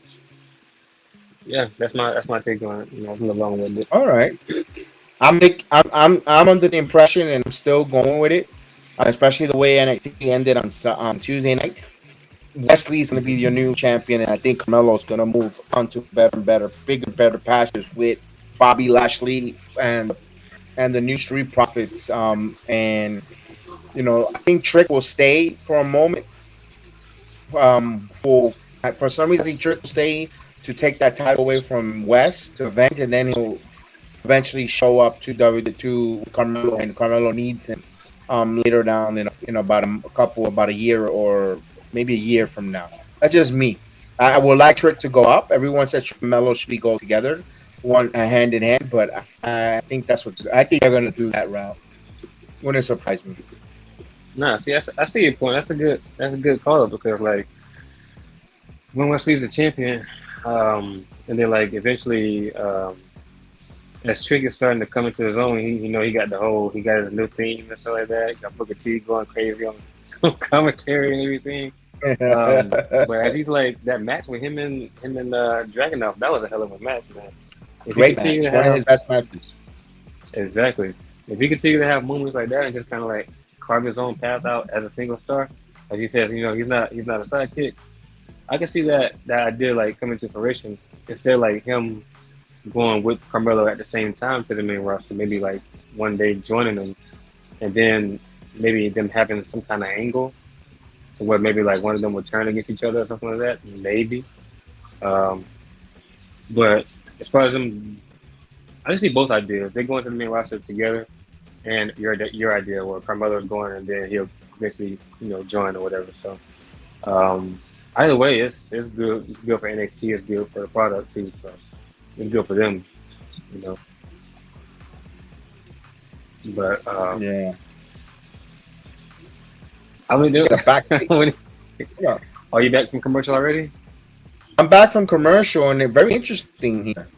yeah, that's my take on it. You know, I'm along with it. All right. I'm under the impression, and I'm still going with it, especially the way NXT ended on Tuesday night. Wesley's going to be your new champion, and I think Carmelo's going to move on to better and better, bigger, better pastures with Bobby Lashley and the new Street Profits. And I think Trick will stay for a moment. For some reason, I think Trick will stay to take that title away from West to avenge, and then he'll eventually show up to Carmelo, and Carmelo needs him later down in about a year or maybe a year from now. That's just me. I would like Trick to go up. Everyone says Carmelo should go together, one hand in hand, but I think I think they're gonna do that route. Wouldn't surprise me. Nah, see, I see your point. That's a good call because like when Wesley's a champion, and then like eventually, as Trick is starting to come into his own, he got his new theme and stuff like that. He got Booker T going crazy on commentary and everything. But as he's like that match with him and Dragunov, that was a hell of a match, man. Great match, one of his best matches. Exactly. If he continue to have moments like that and just kind of like carve his own path out as a single star, as he says, he's not a sidekick. I can see that idea like coming to fruition. Instead, like him going with Carmelo at the same time to the main roster, maybe like one day joining them, and then maybe them having some kind of angle to where maybe like one of them would turn against each other or something like that. Maybe. But as far as them, I can see both ideas. They go into the main roster together, and your idea where Carmelo's going and then he'll eventually join or whatever. So either way, it's good. It's good for NXT. It's good for the product too. So it's good for them, But yeah. I mean, back. Yeah. Are you back from commercial already? I'm back from commercial, and it's very interesting here.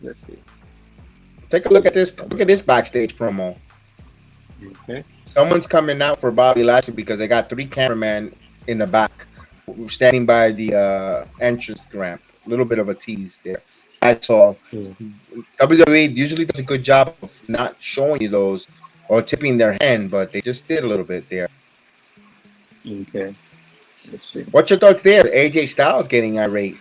Let's see. Take a look at this. Look at this backstage promo. Okay. Someone's coming out for Bobby Lashley because they got 3 cameramen in the back standing by the entrance ramp. A little bit of a tease there. That's all. WWE usually does a good job of not showing you those or tipping their hand, but they just did a little bit there. Okay. Let's see. What's your thoughts there? AJ Styles getting irate.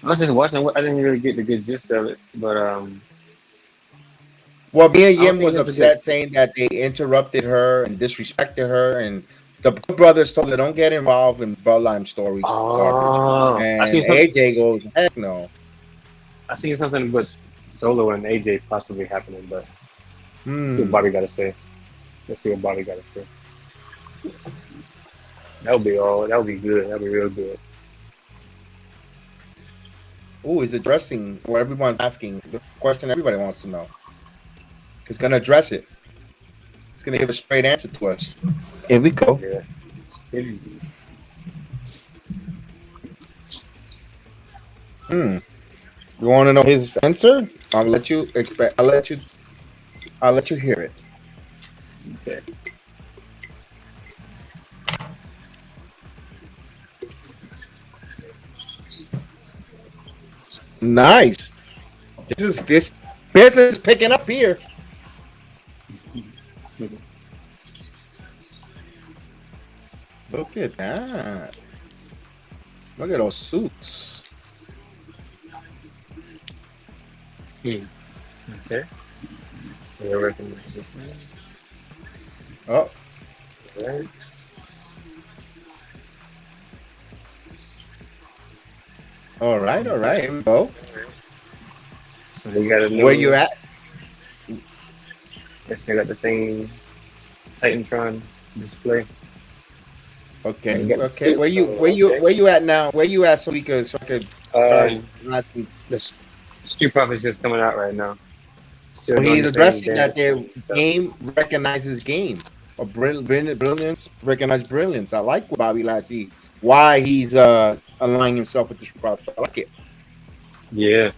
I was just watching. I didn't really get the good gist of it, but well, Mia Yim was upset, saying that they interrupted her and disrespected her, and the brothers told her don't get involved in Bloodline story garbage. And AJ goes, heck no. I seen something with Solo and AJ possibly happening, but see what Bobby got to say. Let's see what Bobby got to say. That'll be good. That'll be real good. Oh, is addressing what everyone's asking, the question everybody wants to know. He's going to address it. He's going to give a straight answer to us. Here we go. Yeah. You want to know his answer? I'll let you hear it. Okay. Nice. This business is picking up here. Look at that. Look at those suits. Okay. Oh. Right. All right. Here we go. We got where you at? Yes, they got the same Titantron display. Okay. Where you at now? Where you at so we could start? The Street Profits just coming out right now. So he's addressing that their game recognizes game, or brilliance recognizes brilliance. I like Bobby Lashley. Why he's aligning himself with the Street Profits. I like it. Yeah.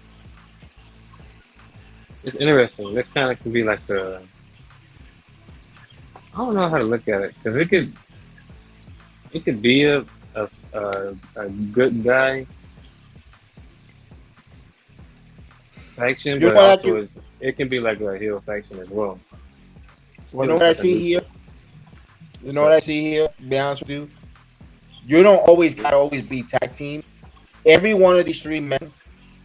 It's interesting. This kind of could be like I don't know how to look at it, because it could be a good guy, faction, You but know what also it can be like a heel faction as well. you know what I see here? You know what I see here? To be honest with you, you don't always gotta always be tag team. Every one of these three men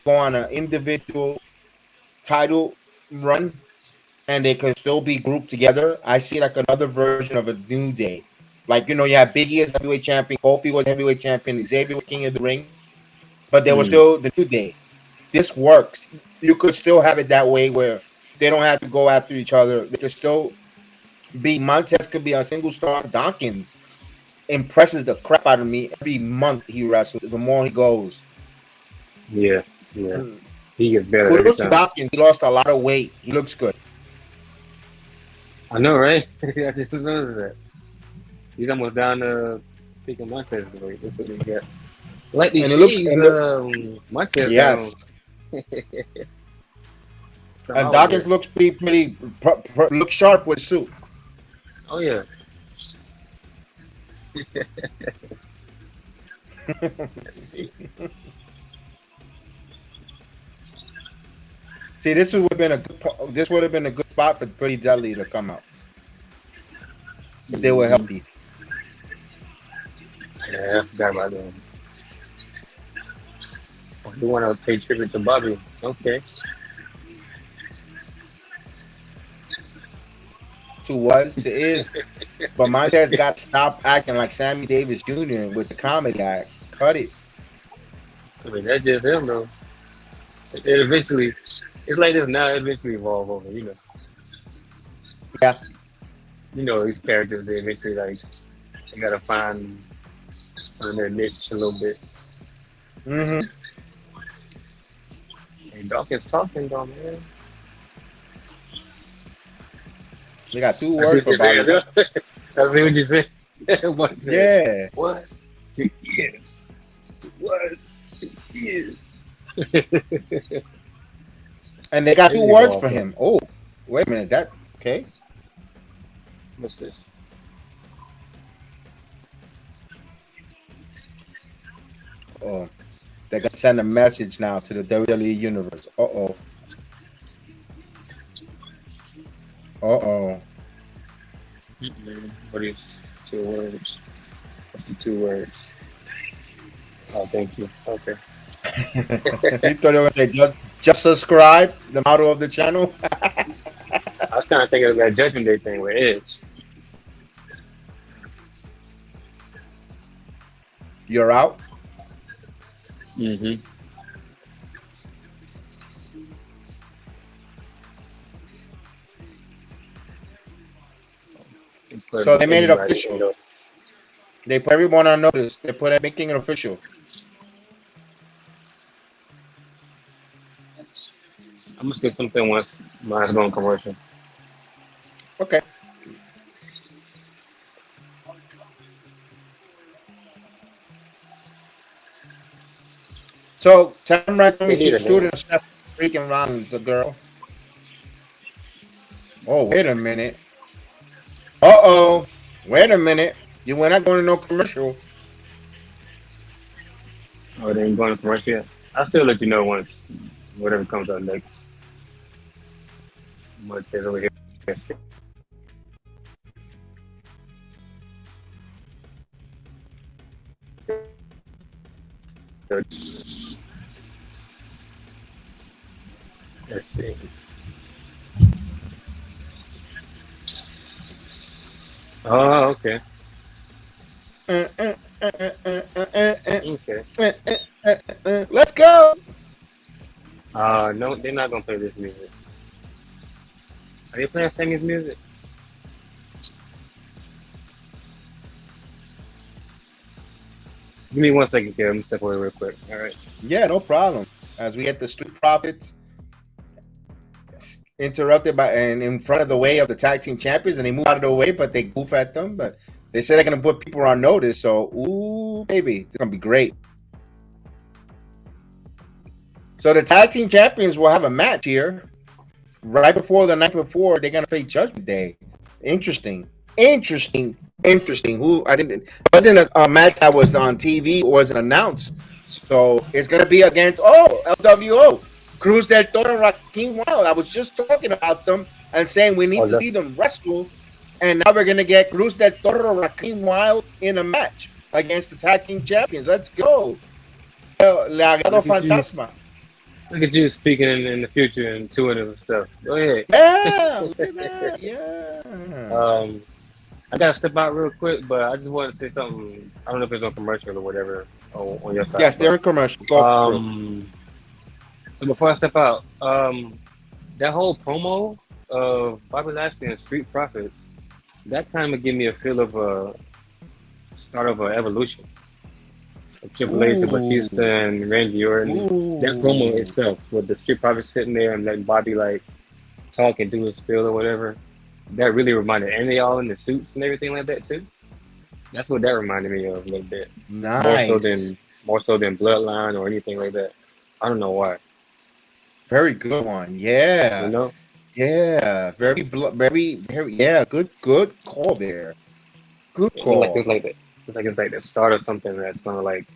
go on an individual title run, and they could still be grouped together. I see like another version of a New Day. Like, you know, you have Biggie as heavyweight champion, Kofi was heavyweight champion, Xavier was king of the ring, but they were still the New Day. This works. You could still have it that way where they don't have to go after each other. They could still be Montez could be a single star. Dawkins impresses the crap out of me every month he wrestles. The more he goes, Yeah, he gets better every kudos to time. Dawkins. He lost a lot of weight. He looks good. I know, right? I just noticed that. He's almost down to picking Montez weight. That's what he got. Like these And it looks shades, Montez yes. down. And Dawkins looks pretty look sharp with suit. Oh yeah. See, this would have been a good spot for Pretty Deadly to come out if they were healthy. Yeah, I forgot about them. You want to pay tribute to Bobby? Okay. To was to is, but Montez got to stop acting like Sammy Davis Jr. with the comedy act. Cut it. I mean, that's just him, though. It eventually, it's like this now. It eventually evolve over, you know. Yeah. You know, these characters, they eventually like they gotta find their niche a little bit. Mm-hmm. Hey, Dawkins talking, though, man. We got two words for Bobby. That's what you said. Yeah. Was to is. Was to is. And they got two words for him. Oh, wait a minute. That okay? What's this? Oh, they're gonna send a message now to the WWE universe. Uh-oh. What is 2 words? What's the 2 words? Oh, thank you. Okay. You thought they were gonna say just subscribe, the motto of the channel. I was kind of thinking of that Judgment Day thing with Edge. You're out. Mm-hmm. So they made it official. They put everyone on notice. They put making it official. I'm gonna say something once mine's going commercial. Okay. So Tam right now she's student chef freaking Rollins, the girl. Oh, wait a minute. Uh-oh. Wait a minute. You were not going to no commercial. Oh, they ain't going to commercial yet? I'll still let you know once whatever comes out next. Much is over here. Let's see. Oh, okay. Okay. Let's go. No, they're not gonna play this music. Are they playing Sammy's music? Give me 1 second, Kev. Let me step away real quick. All right. Yeah, no problem. As we get the Street Profits interrupted by and in front of the way of the tag team champions, and they move out of the way, but they goof at them. But they say they're gonna put people on notice. So, ooh, baby, it's gonna be great. So the tag team champions will have a match here right before the night before. They're gonna face Judgment Day. Interesting. Who I didn't it wasn't a match that was on TV or wasn't announced. So it's gonna be against LWO. Cruz del Toro, Raheem Wild. I was just talking about them and saying we need to see them wrestle. And now we're going to get Cruz del Toro, Raheem Wild in a match against the tag team champions. Let's go. Legado Fantasma. Look at you speaking in the future and intuitive stuff. Go ahead. Yeah, look at that. Yeah. I gotta step out real quick, but I just want to say something. I don't know if it's on commercial or whatever on your side. Yes, they're in commercial. Go so before I step out, that whole promo of Bobby Lashley and Street Profits, that kind of gave me a feel of a start of an evolution. Triple H to Batista and Randy Orton. That promo itself, with the Street Profits sitting there and letting Bobby like talk and do his spiel or whatever, that really reminded. And they all in the suits and everything like that too. That's what that reminded me of a little bit. Nice. More so than Bloodline or anything like that. I don't know why. Very good one. Yeah. You know. Yeah. Very. Yeah. Good call there. Good call. It's like the start of something that's gonna like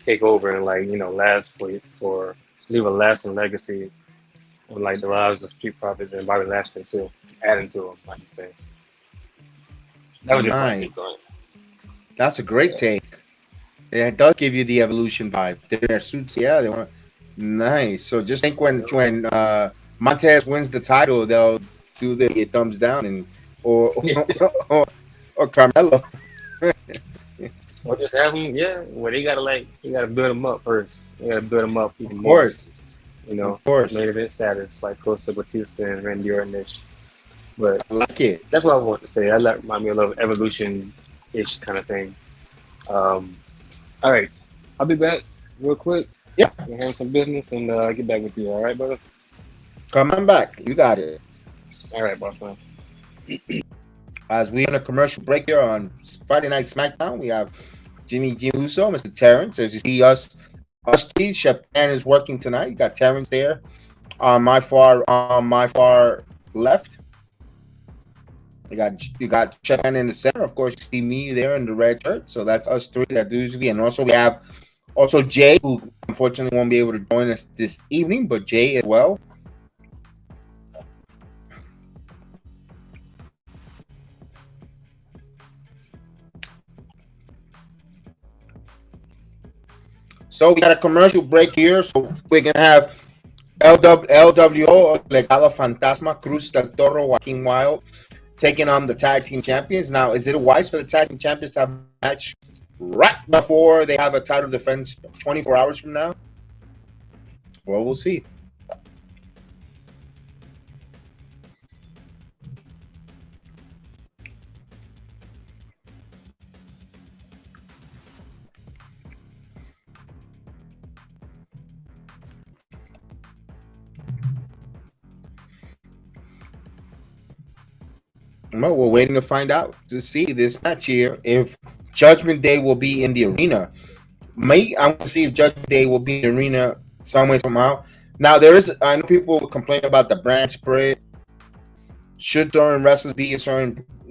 take over and like last for leave a lasting legacy on like the lives of Street Profits and Bobby Lashley too, adding to them, like you say. That was just my take on it. That's a great take. Yeah, it does give you the evolution vibe. Their suits, they want nice. So just think when Montez wins the title, they'll do the thumbs down and or Carmelo. Or just have them, well, you gotta build them up first. You gotta build them up even more. Of course. Main event status, like close to Batista and Randy Orton-ish. But I like it. That's what I want to say. That remind me of a little evolution-ish kind of thing. All right, I'll be back real quick. Yeah. We'll handle some business and get back with you. All right, brother? Come on back. You got it. All right, boss man. As we on a commercial break here on Friday Night SmackDown, we have Jimmy G. Uso, Mr. Terrence. As you see us three, Chef Dan is working tonight. You got Terrence there on my far left. You got Chef Dan in the center. Of course, you see me there in the red shirt. So that's us three that do usually. And also we have Jay, who unfortunately won't be able to join us this evening, but Jay as well. So we got a commercial break here. So we're going to have LWO, Legado Fantasma, Cruz del Toro, Joaquin Wild, taking on the tag team champions. Now, is it wise for the tag team champions to have a match right before they have a title defense 24 hours from now? Well, we'll see. Well, we're waiting to find out to see this match here if Judgment Day will be in the arena. I'm going to see if Judgment Day will be in the arena some way, somehow. Now, I know people complain about the brand spread. Should certain wrestlers be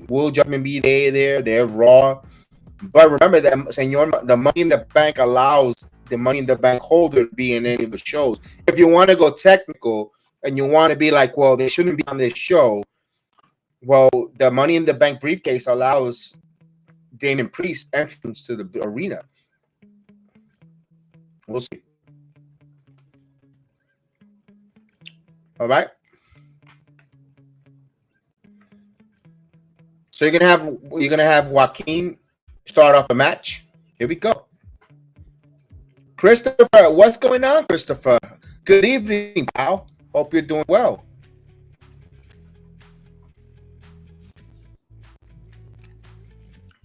will Judgment be there? They're Raw. But remember that, Senor, the Money in the Bank allows the Money in the Bank holder to be in any of the shows. If you want to go technical and you want to be like, well, they shouldn't be on this show, well, the Money in the Bank briefcase allows Damien Priest entrance to the arena. We'll see. All right. So you're gonna have Joaquin start off the match. Here we go. Christopher, what's going on, Christopher? Good evening, pal. Hope you're doing well.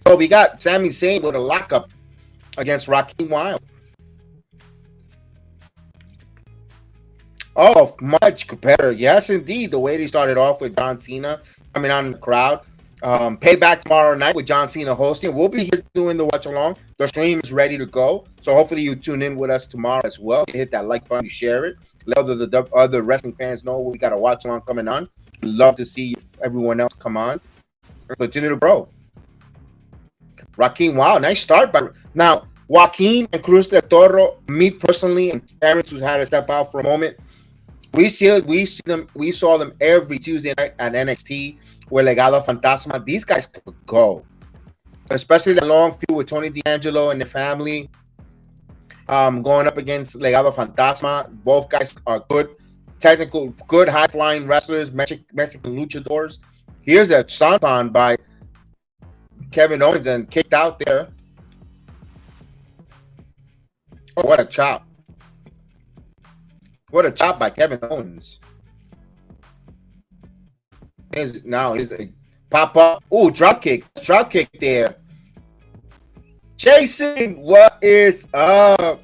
So we got Sami Zayn with a lockup against Joaquin Wild. Oh, much better. Yes, indeed. The way they started off with John Cena coming on in the crowd. Payback tomorrow night with John Cena hosting. We'll be here doing the watch along. The stream is ready to go. So hopefully you tune in with us tomorrow as well. You hit that like button, you share it. Let the other wrestling fans know we got a watch along coming on. We'd love to see everyone else come on. Continue to grow. Joaquin, wow, nice start. Now, Joaquin and Cruz del Toro, me personally, and Terrence, who's had to step out for a moment, We saw them every Tuesday night at NXT where Legado Fantasma. These guys could go, especially the long feud with Tony D'Angelo and the family. Going up against Legado Fantasma. Both guys are good, technical, good high flying wrestlers, Mexican luchadors. Here's a senton by Kevin Owens and kicked out there. Oh, what a chop! What a chop by Kevin Owens. Here's a pop up. Ooh, drop kick there. Jason, what is up?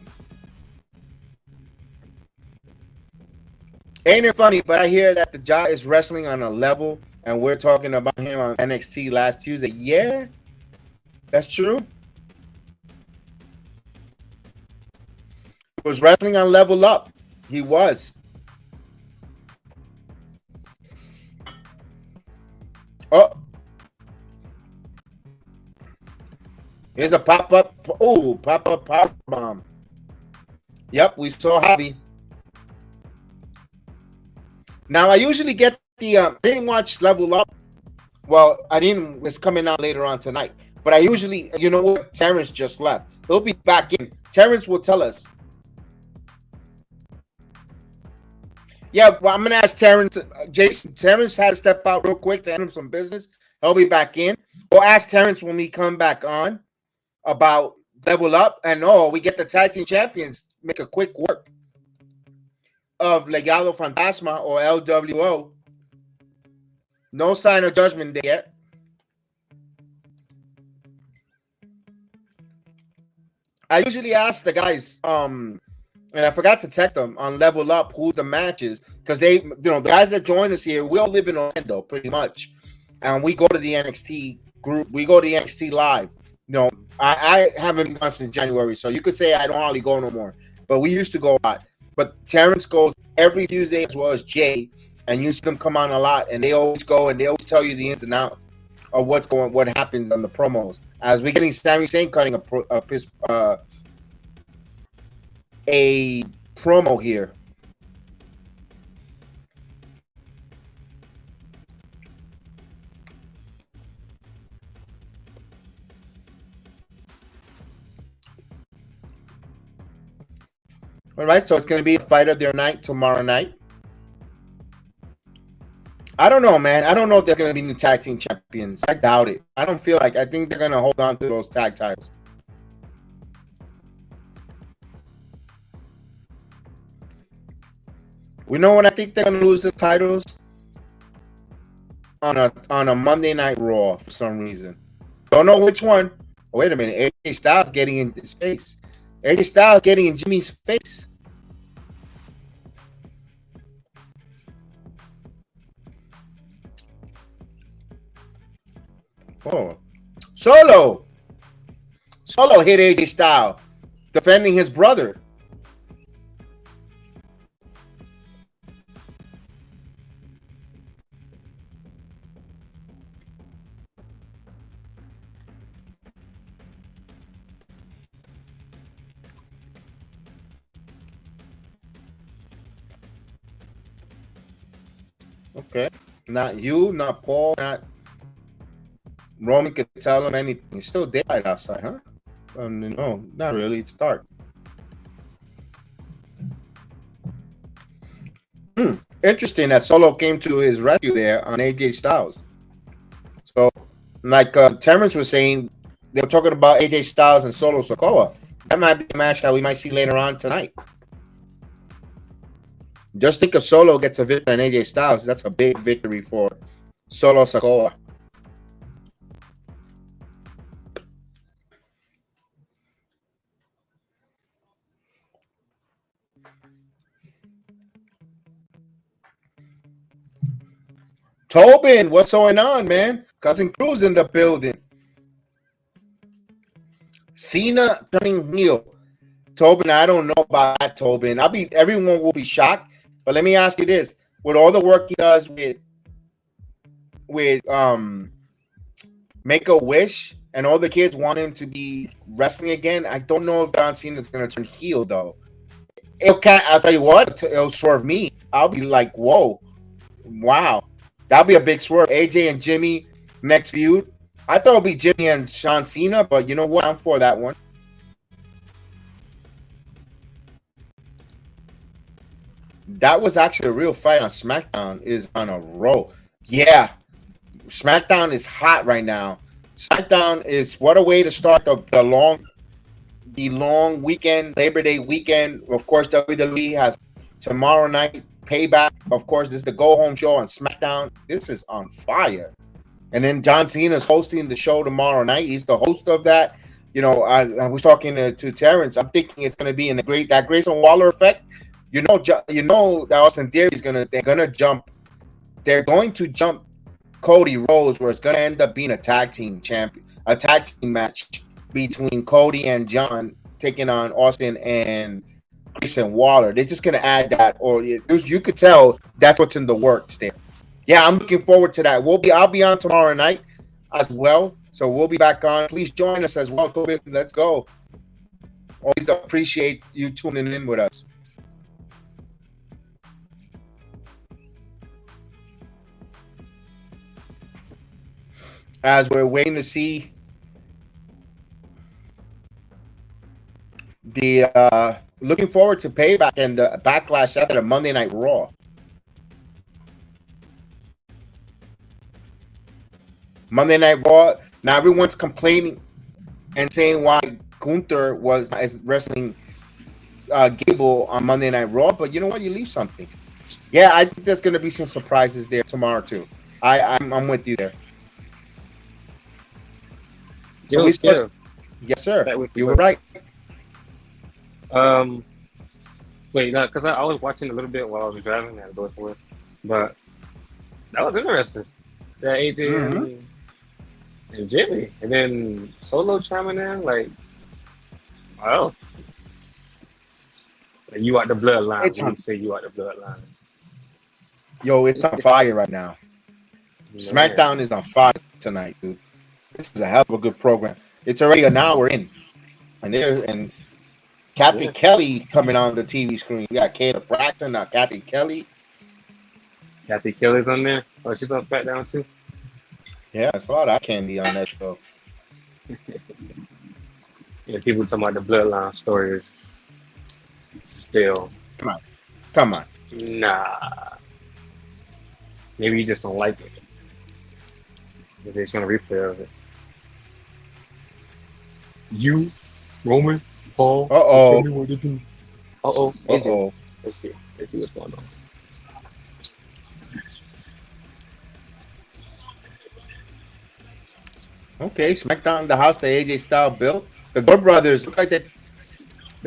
Ain't it funny? But I hear that the Jaw is wrestling on a level, and we're talking about him on NXT last Tuesday. Yeah, that's true. He was wrestling on Level Up. He was. Oh. Here's a pop-up. Oh, pop-up power bomb. Yep, we saw Javi. Now, I usually get the... I didn't watch Level Up. Well, I didn't... It's coming out later on tonight. But I usually... You know what? Terrence just left. He'll be back in. Terrence will tell us. Yeah, well, I'm going to ask Terrence. Jason, Terrence had to step out real quick to handle some business. He'll be back in. We'll ask Terrence when we come back on about Level Up. And, we get the tag team champions. Make a quick work of Legado Fantasma or LWO. No sign of judgment there yet. I usually ask the guys, and I forgot to text them on Level Up who the match is, because they, the guys that join us here, we all live in Orlando pretty much, and we go to the NXT group, we go to the NXT live. I haven't gone since January, so you could say I don't hardly go no more, but we used to go a lot. But Terrence goes every Tuesday as well as Jay, and you see them come on a lot, and they always go and they always tell you the ins and outs of what happens on the promos. As we're getting Sami Zayn cutting a promo here. All right, so it's going to be a fight of their night tomorrow night. I don't know, man. I don't know if they're going to be new tag team champions. I doubt it. I don't feel like. I think they're going to hold on to those tag titles. We know when I think they're going to lose the titles on a Monday Night Raw for some reason. Don't know which one. Oh, wait a minute. AJ Styles getting in his face. AJ Styles getting in Jimmy's face. Oh, Solo hit AJ Styles, defending his brother. Okay, not you, not Paul, not Roman could tell him anything. It's still daylight outside, huh? No, not really. It's dark. Interesting that Solo came to his rescue there on AJ Styles. So, like Terrence was saying, they were talking about AJ Styles and Solo Sakoa. That might be a match that we might see later on tonight. Just think if Solo gets a victory on AJ Styles, that's a big victory for Solo Sakoa. Tobin, what's going on, man? Cousin Cruz in the building. Cena turning heel. Tobin, I don't know about that, Tobin. Everyone will be shocked. But let me ask you this: with all the work he does with Make a Wish, and all the kids want him to be wrestling again, I don't know if John Cena is going to turn heel though. I'll tell you what, it'll swerve me. I'll be like, whoa, wow, that'll be a big swerve. AJ and Jimmy next feud. I thought it'd be Jimmy and John Cena, but you know what? I'm for that one. That was actually a real fight on SmackDown. Is on a roll. Yeah, SmackDown is hot right now. SmackDown is what a way to start the long weekend, Labor Day weekend. Of course, WWE has tomorrow night Payback. Of course, this is the go home show on SmackDown. This is on fire. And then John Cena is hosting the show tomorrow night. He's the host of that. You know, I was talking to Terrence. I'm thinking it's going to be in that Grayson Waller effect. You know that Austin Theory is they're going to jump Cody Rhodes, where it's going to end up being a tag team match between Cody and John taking on Austin and Grayson Waller. They're just going to add that, or you could tell that's what's in the works there. Yeah, I'm looking forward to that. I'll be on tomorrow night as well, so we'll be back on. Please join us as well, Tobin. Let's go. Always appreciate you tuning in with us. As we're waiting to see looking forward to Payback and the Backlash after the Monday Night Raw. Monday Night Raw. Now everyone's complaining and saying why Gunther is wrestling Gable on Monday Night Raw, but you know what? You leave something. Yeah, I think there's going to be some surprises there tomorrow too. I'm with you there. So yes, sir. You were right. Wait, no, because I was watching a little bit while I was driving. I had to go for it, but that was interesting. That AJ and Jimmy, and then Solo chiming in like, wow, like you out the bloodline. You say you out the bloodline. Yo, it's on fire right now. Man. SmackDown is on fire tonight, dude. This is a hell of a good program. It's already an hour in, and Kathy Kelly coming on the TV screen. You got Kayla Braxton, now Kathy Kelly. Kathy Kelly's on there. Oh, she's on SmackDown too. Yeah, it's a lot of candy on that show. Yeah, people talking about the bloodline stories. Still, come on. Nah, maybe you just don't like it. Maybe it's gonna replay of it. You, Roman, Paul. Tell me what to do. Let's see what's going on. Okay, SmackDown, the house that AJ Styles built. The Good Brothers look like they're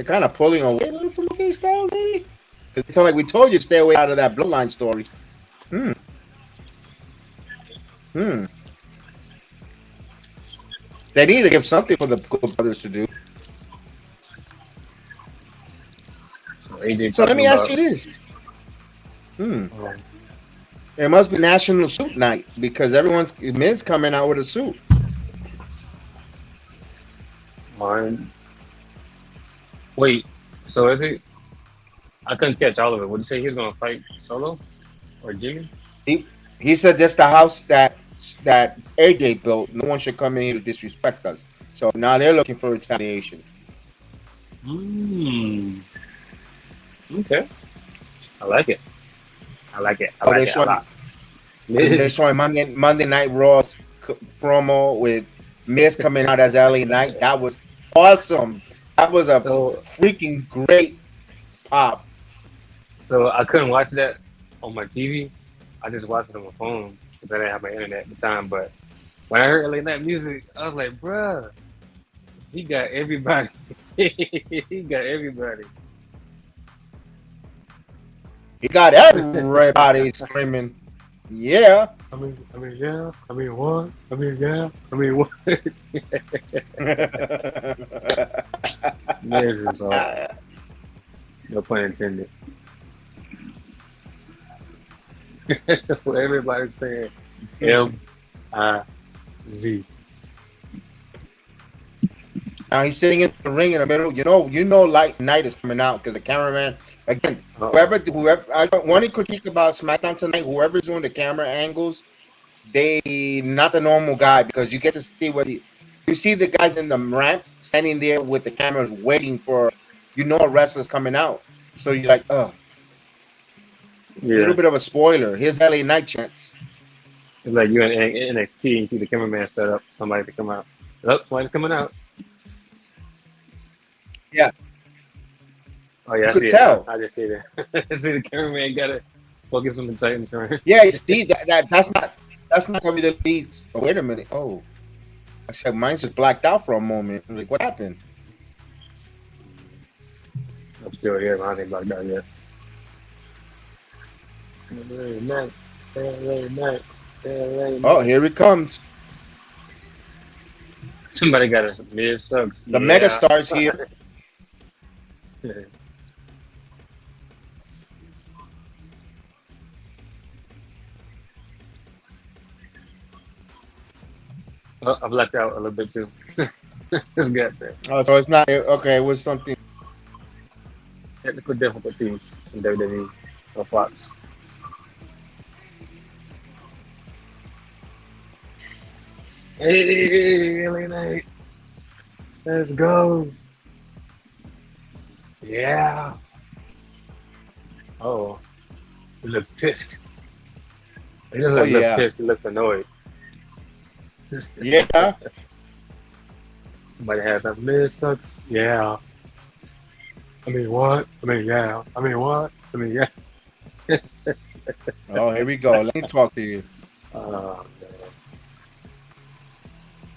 kind of pulling away a little from AJ Styles, maybe. Because it's like we told you, stay away out of that bloodline story. They need to give something for the Good Brothers to do. So let me ask you this. It must be National Suit Night because Miz coming out with a suit. Wait, so is it? I couldn't catch all of it. What did you say? He was going to fight Solo or Jimmy? He said that's the house that AJ built. No one should come in here to disrespect us. So now they're looking for retaliation. Okay. I like it. They're showing Monday Night Raw's promo with Miz coming out as LA Knight. That was awesome. That was a freaking great pop. So I couldn't watch that on my TV. I just watched it on my phone because I didn't have my internet at the time. But when I heard LA Knight music, I was like, bruh, he got everybody. He got everybody. He got everybody screaming, yeah. I mean, yeah. I mean, what? I mean, yeah. I mean, what? This is all. No pun intended. What everybody's saying, M-I-Z. Now he's sitting in the ring in the middle. Like night is coming out because the cameraman again. Uh-oh. Whoever. I got one critique about SmackDown tonight. Whoever's doing the camera angles, they not the normal guy because you get to see you see the guys in the ramp standing there with the cameras waiting for a wrestler's coming out. So you're like, a Yeah. little bit of a spoiler. Here's LA Knight chance. It's like you in NXT and you see the cameraman set up somebody to come out. Oh, somebody's coming out. Yeah. Oh yeah, I could see tell. it. I just see that. I see the cameraman got to focus on the Titans right? Yeah, you see that's not gonna be the lead. Oh, wait a minute. Oh, I said mine's just blacked out for a moment. I'm like, what happened? I'm still here, but I ain't blacked out yet. LA Knight. LA Knight. LA Knight. Oh, here it comes. Somebody got a mid sucks. The mega stars here. Oh, I blacked out a little bit too. It's good there. Oh, so it's not okay. It was something. Technical difficulties in WWE or Fox. Hey, LA Knight. Let's go. Yeah. Oh, he looks pissed. He doesn't look pissed. He looks annoyed. Yeah. Somebody has that mid sucks. Yeah. I mean what? I mean yeah. I mean what? I mean yeah. Oh, here we go. Let me talk to you. Oh,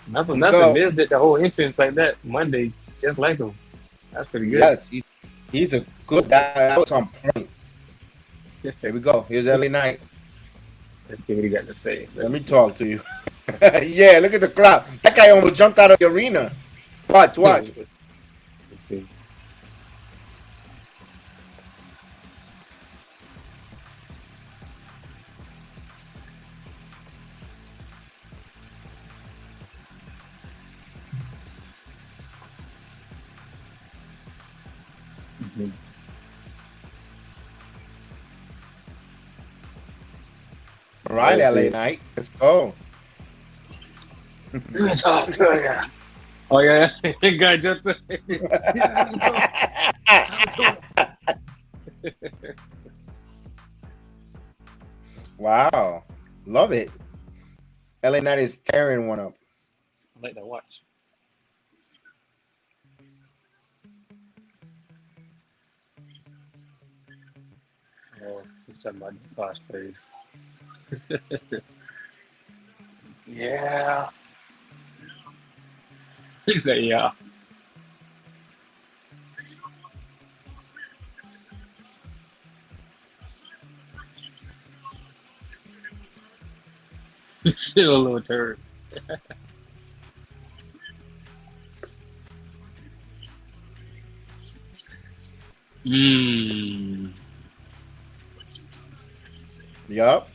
man. Nothing. Miz did the whole entrance like that Monday, just like him. That's pretty good. Yes, he's a good guy. That was on point. Here we go. Here's LA Knight. Let's see what he got to say. Let me talk to you. Yeah, look at the crowd. That guy almost jumped out of the arena. Watch. Let's see. Mm-hmm. All right, LA Knight. Let's go. Oh yeah, guy jumped. Wow. Love it. LA Knight is tearing one up. I like that watch. Oh, he's talking about the cosplays. Yeah. He said, yeah. Still a little turd. Yup.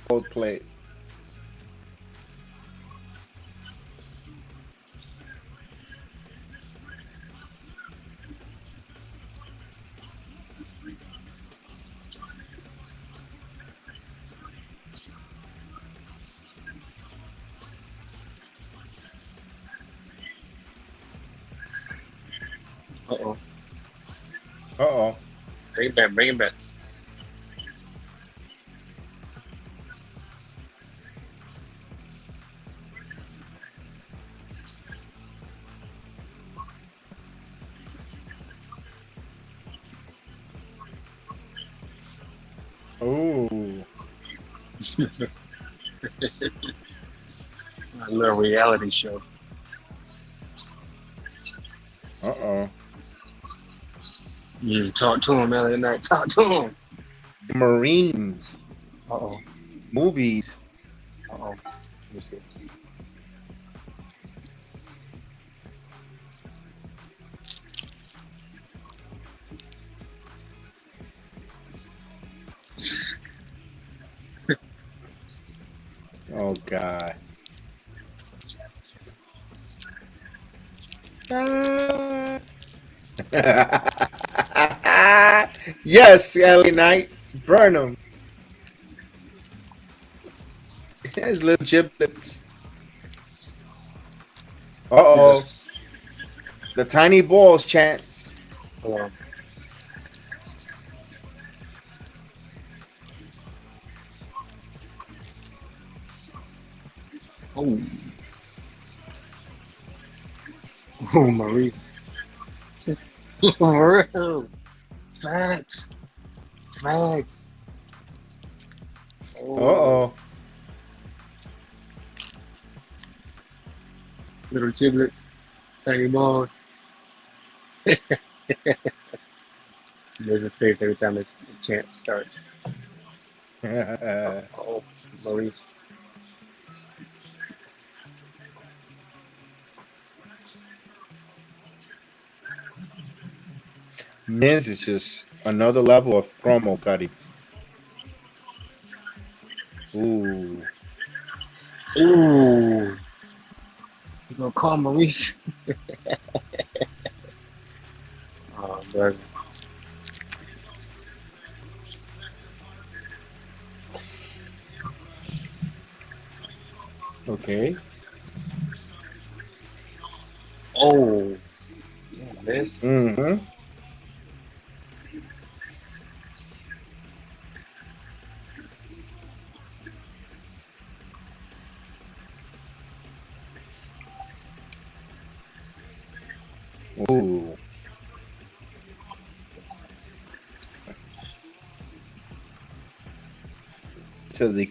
Cold plate. Uh-oh. Uh-oh. Bring it back, bring it back. Ooh. A little reality show. Uh-oh. Talk to him, LA Knight. Talk to him. Marines. Uh-oh. Movies. Uh-oh. Let me see. Oh, God. Yes, LA Knight. Burn him. His little giblets. Uh-oh. The tiny balls chance. Hold on. Oh. Oh, Maurice. For real. Facts. Facts. Oh. Uh-oh. Little giblets. Tiny balls. There's a space every time the chant starts. Oh, Maurice. Miz is just another level of promo, Cuddy. Ooh. Ooh. You gonna call Maurice? Oh, brother. Okay. Oh. Yeah, this. Mm-hmm. Ooh. Says he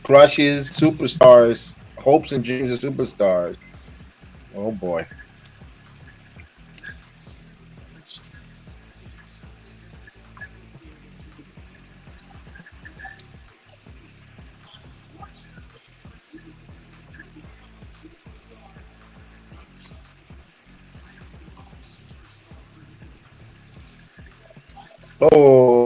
crushes superstars, hopes and dreams of superstars. Oh boy. Oh.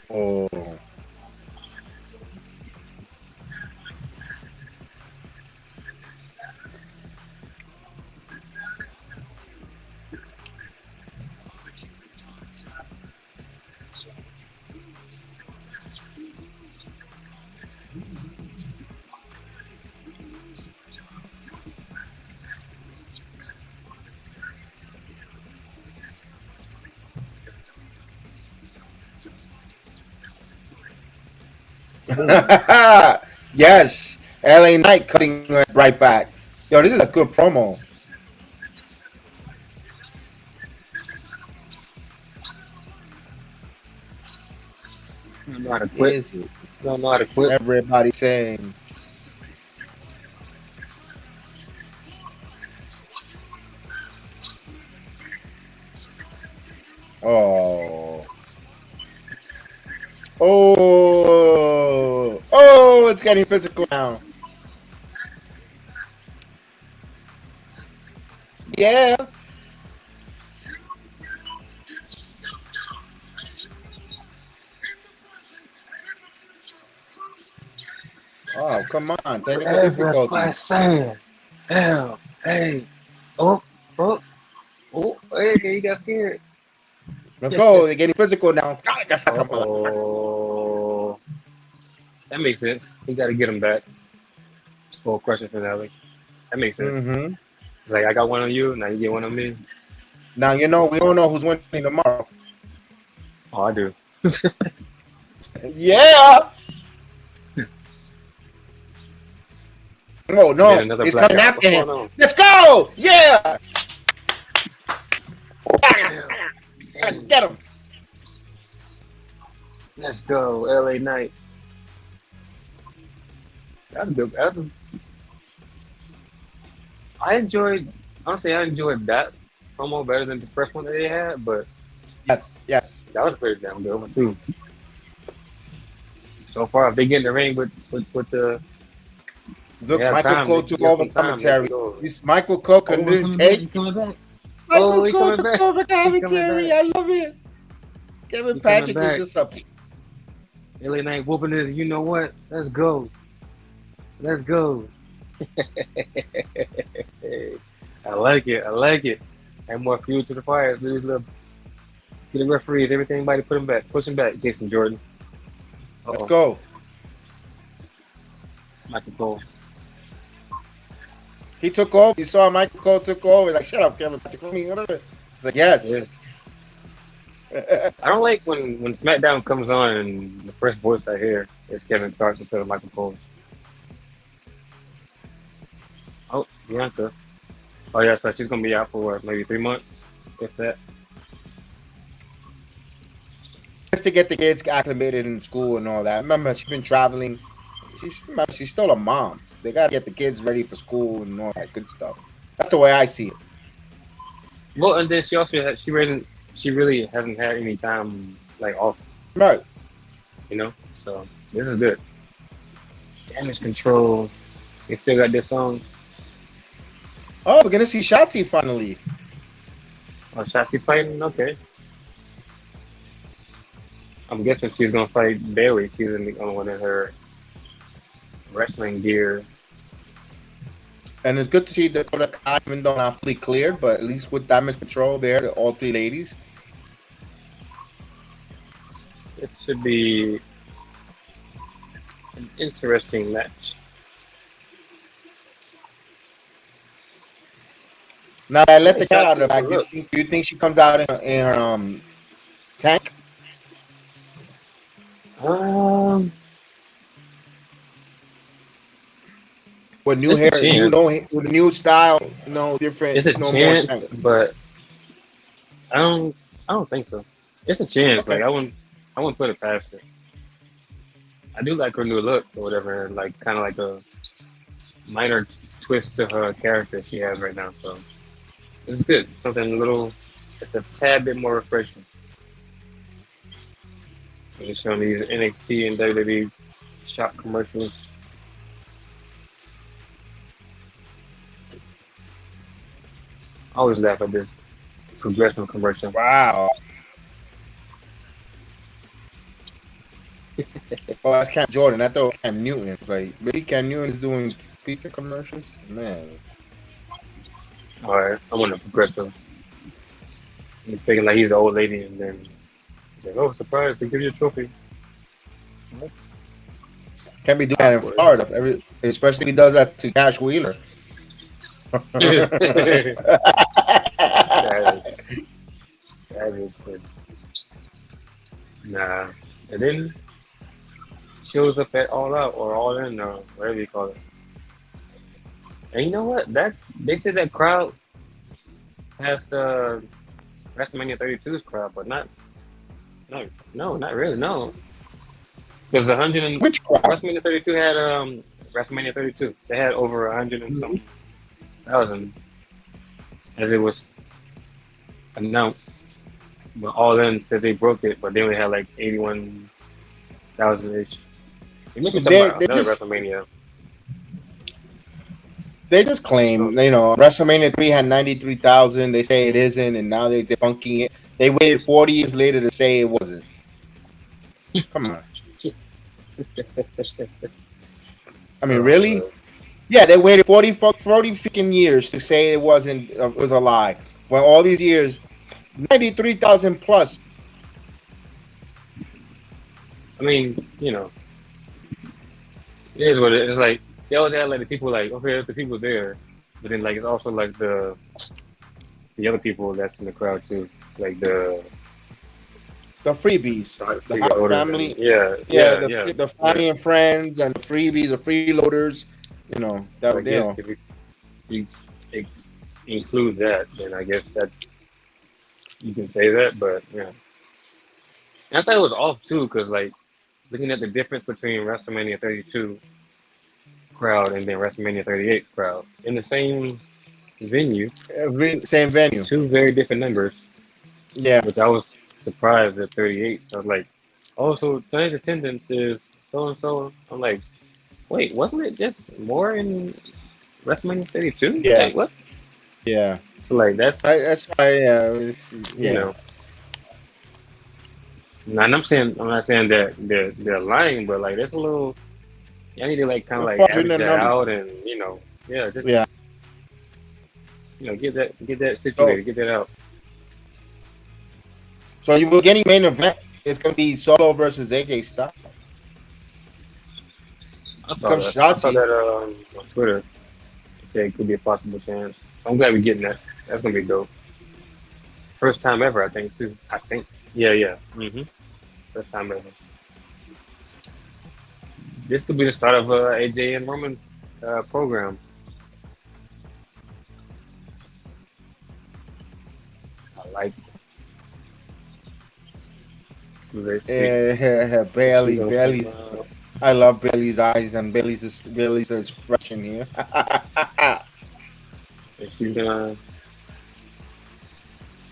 Yes, LA Knight cutting right back. Yo, this is a good promo. You don't know how to quit. Is it? You don't know how to quit. Everybody saying. Oh. Oh. Oh, it's getting physical now. Yeah. Oh, come on. Technical difficulty. Everybody saying, hell, hey, oh, oh, oh, hey, he got scared. Let's go. They're getting physical now. Oh, that makes sense. He got to get him back. Full question finale. That makes sense. Mm-hmm. It's like, I got one on you, now you get one on me. Now, you know, we don't know who's winning tomorrow. Oh, I do. Yeah. Oh, no. Another He's black coming guy. after What's him. going on? Let's go. Yeah. Get him. Let's go, LA Knight. That's good. I enjoyed that promo better than the first one that they had, but Yes. that was a pretty damn good one too. So far, if they get in the ring with the Look, yeah, Michael time, Cole they took got over some time, commentary. they can go. This Michael Cole can Oh, new take. coming back. Michael he Cole coming took back. over He coming commentary. back. I love it. Kevin He Patrick coming is just up. LA Knight whooping his. You know what? Let's go. Let's go. I like it. Add more fuel to the fire. Get the referees, everything, everybody put him back. Push him back, Jason Jordan. Let's Uh-oh, go. Michael Cole. He took over. You saw Michael Cole took over. Like, shut up, Kevin. It's like, yes. Yeah. I don't like when SmackDown comes on and the first voice I hear is Kevin Starks instead of Michael Cole. Oh, Bianca. Oh yeah, so she's gonna be out for maybe 3 months, if that. Just to get the kids acclimated in school and all that. Remember, she's been traveling. She's still a mom. They gotta get the kids ready for school and all that good stuff. That's the way I see it. Well, and then she also she really hasn't had any time like off, Right. you know. So this is good. Damage Control. They still got this song. Oh, we're gonna see Shotzi finally. Oh, Shotzi's fighting. Okay. I'm guessing she's gonna fight Bailey. She's in the one in her wrestling gear. And it's good to see Dakota Kai, even though not fully cleared, but at least with Damage Control there, all three ladies. This should be an interesting match. Now that I let the cat out of the Shotzi, bag, look. do you think she comes out in her tank? With new It's a hair, chance. with a new style, no different. It's a no chance, more tank. but I don't think so. It's a chance. Okay. Like I wouldn't put it past her. I do like her new look or whatever, and like kind of like a minor twist to her character she has right now. So it's good. Something a little, just a tad bit more refreshing. And just showing these NXT and WWE shop commercials. I always laugh at this progressive commercial. Wow. Oh, that's Cam Jordan. I thought Cam Newton. It's like, really, Cam Newton is doing pizza commercials? Man. All right, I want a progressive. He's thinking like he's the old lady, and then he's like, "Oh, surprise! They give you a trophy." Can't be doing that in Florida. Especially if he does that to Cash Wheeler. Savage, but nah. And then shows up at All Out or All In or whatever you call it. And you know what? That they said that crowd has the WrestleMania 32's crowd, but not really, no. Because Which crowd? WrestleMania 32 had WrestleMania 32. They had over 100 and something thousand as it was announced. But All In said they broke it, but they only had like 81,000 ish. You must be talking about another WrestleMania. They just claim, WrestleMania 3 had 93,000. They say it isn't, and now they're debunking it. They waited 40 years later to say it wasn't. Come on. I mean, really? Yeah, they waited 40 freaking years to say it wasn't. It was a lie. When all these years, 93,000 plus. I mean, it is what it is. It's like they always had like the people like, okay, there's the people there, but then like it's also like the other people that's in the crowd too, like the freebies, the Hart family, the family and friends, and the freebies, the freeloaders. That would if you include that, then I guess you can say that. But yeah, and I thought it was off too, because like looking at the difference between WrestleMania 32 crowd and then WrestleMania 38 crowd in the same venue, same venue, two very different numbers. Yeah, which I was surprised at 38. So I was like, oh, so tonight's attendance is so and so. I'm like, wait, wasn't it just more in WrestleMania 32? Yeah. Like, what? Yeah. So like that's why. And I'm not saying that they're lying, but like that's a little. I need to like kind of like average that out, and get that situated, get that out. So you will get any main event. It's gonna be Solo versus AJ Styles. I saw Comes that. I saw Shotzi. that on Twitter. It said it could be a possible chance. I'm glad we're getting that. That's gonna be dope. First time ever, I think. Too. I think. Yeah. First time ever. This could be the start of AJ and Roman program. I like it. Let's see. Yeah, Bailey's. I love Bailey's eyes, and Bailey's is fresh in here. If she's gonna.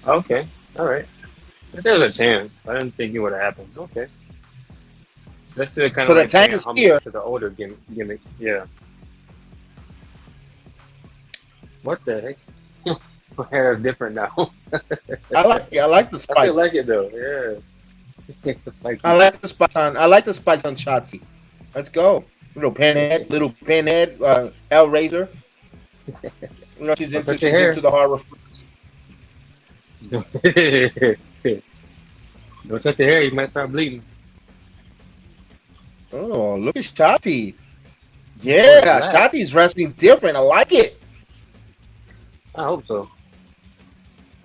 Okay. All right. If there was a chance, I didn't think it would have happened. Okay. That's still kind So of the like tank paying is homage here. to the older gimmick. Yeah. What the heck? My hair is different now. I like the I spikes. still like it though. Yeah. I like the spikes on Shotzi. Let's go. Little pinhead, Hellraiser. She's into the horror. Don't touch your hair, you might start bleeding. Oh, look at Shotzi. Yeah, Shotzi's wrestling different. I like it. I hope so.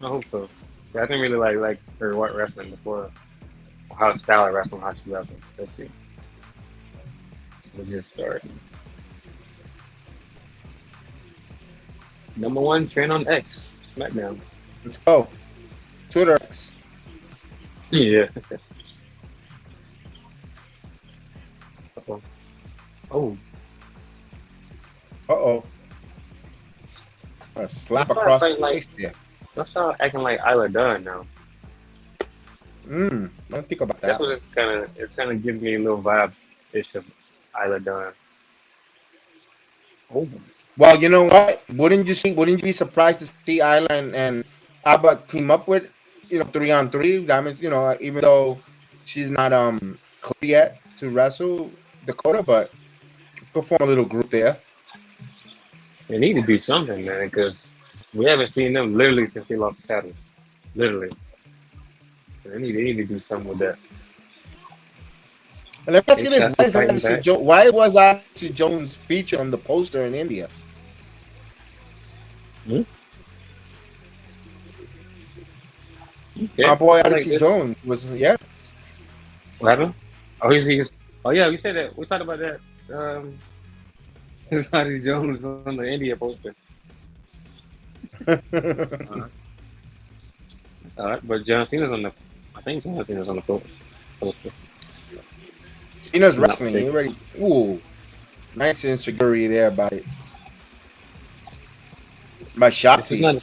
Yeah, I didn't really like her wrestling before. How style of wrestling, how she wrestles. Let's see. We'll just start. Number 1, train on X, Smackdown. Let's go. Twitter X. Yeah. Oh. A slap across the face there. Let's start acting like Isla Dunn now. I don't think about that. That's what it's kind of giving me a little vibe-ish of Isla Dunn. Oh. Well, you know what? Wouldn't you be surprised to see Isla and Abba team up with 3-on-3? That means, even though she's not clear yet to wrestle Dakota, but perform a little group there. They need to do something, man, because we haven't seen them literally since they lost the title. Literally. So they need to do something with that. And let me ask you this: why was Odyssey Jones featured on the poster in India? Okay. My boy Odyssey Jones was What happened? Oh, yeah, we said that. We talked about that. Odyssey Jones on the India poster. All right, but John Cena's on the. I think John Cena's on the poster. Cena's wrestling. He already. Ooh, nice insecurity there by Shotzi.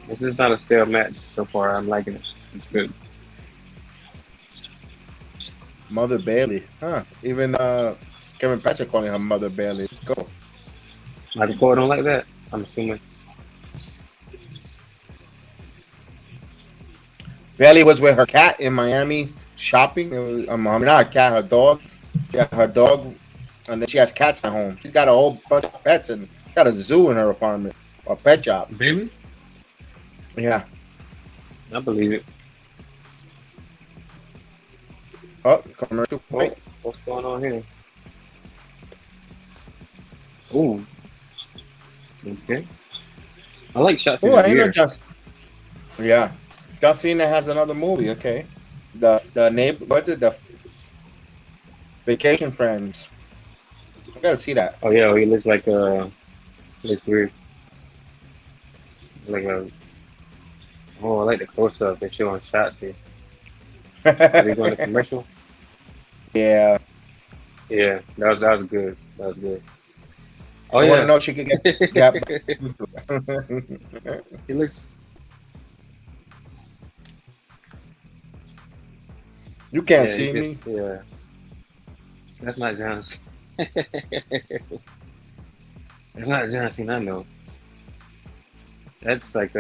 This is not a stale match so far. I'm liking it. It's good. Mother Bailey, huh? Even Kevin Patrick calling her Mother Bailey. Let's go. Michael Cole don't like that, I'm assuming. Bailey was with her cat in Miami shopping. It was, not her cat, her dog. Yeah, her dog, and then she has cats at home. She's got a whole bunch of pets and got a zoo in her apartment or pet shop. Baby? Yeah. I believe it. Oh, commercial point. What's going on here? Ooh. Okay. I like shots. Oh, I know just. Yeah. John Cena has another movie. Okay. The name. What's it? The Vacation Friends. I gotta see that. Oh yeah, he looks like looks weird. Like a. Oh, I like the close up. They're showing shots here. Are they going to commercial? Yeah. Yeah, that was good. That was good. Oh I yeah. want to know if she could get. He looks. You can't see me. Yeah. That's not John. That's not John Cena, I know. That's like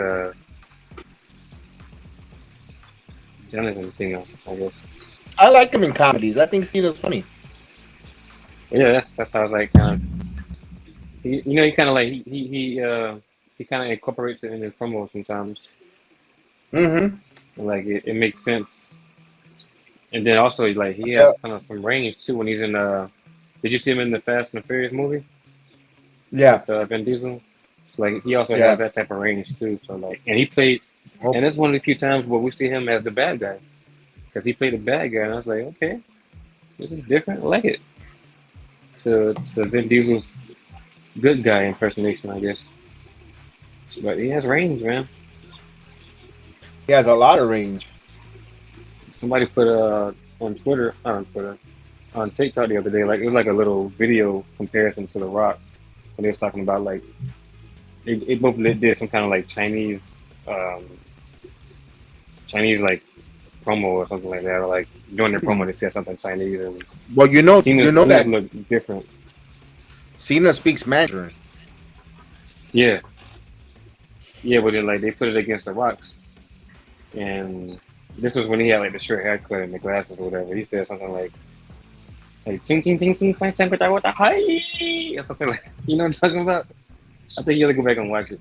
Jonathan Cena, I guess. I like him in comedies. I think Cena's funny. Yeah, that's how I was like kind of. He kind of like he he kind of incorporates it in his promos sometimes. Mm-hmm. And, like it makes sense. And then also like he Yeah. has kind of some range too when he's in did you see him in the Fast and the Furious movie Yeah. with Vin Diesel? So, like he also has Yeah. that type of range too. So like and he played Oh, and that's one of the few times where we see him as the bad guy. Because he played a bad guy and I was like, okay, this is different. I like it. So Vin Diesel's good guy impersonation, I guess. But he has range, man. he has a lot of range. Somebody put on Twitter, not on Twitter, on TikTok the other day, like it was like a little video comparison to The Rock when they was talking about like it both did some kind of like um, Chinese like promo or something like that, or like during their promo they said something Chinese and Well, you Cena's know that look different. Cena speaks Mandarin. Yeah, yeah, but then like they put it against The Rock's, and this was when he had like the short haircut and the glasses or whatever. He said something like ting ting ting ting ting ting what the hi or something like you know what I'm talking about. I think you gotta go back and watch it.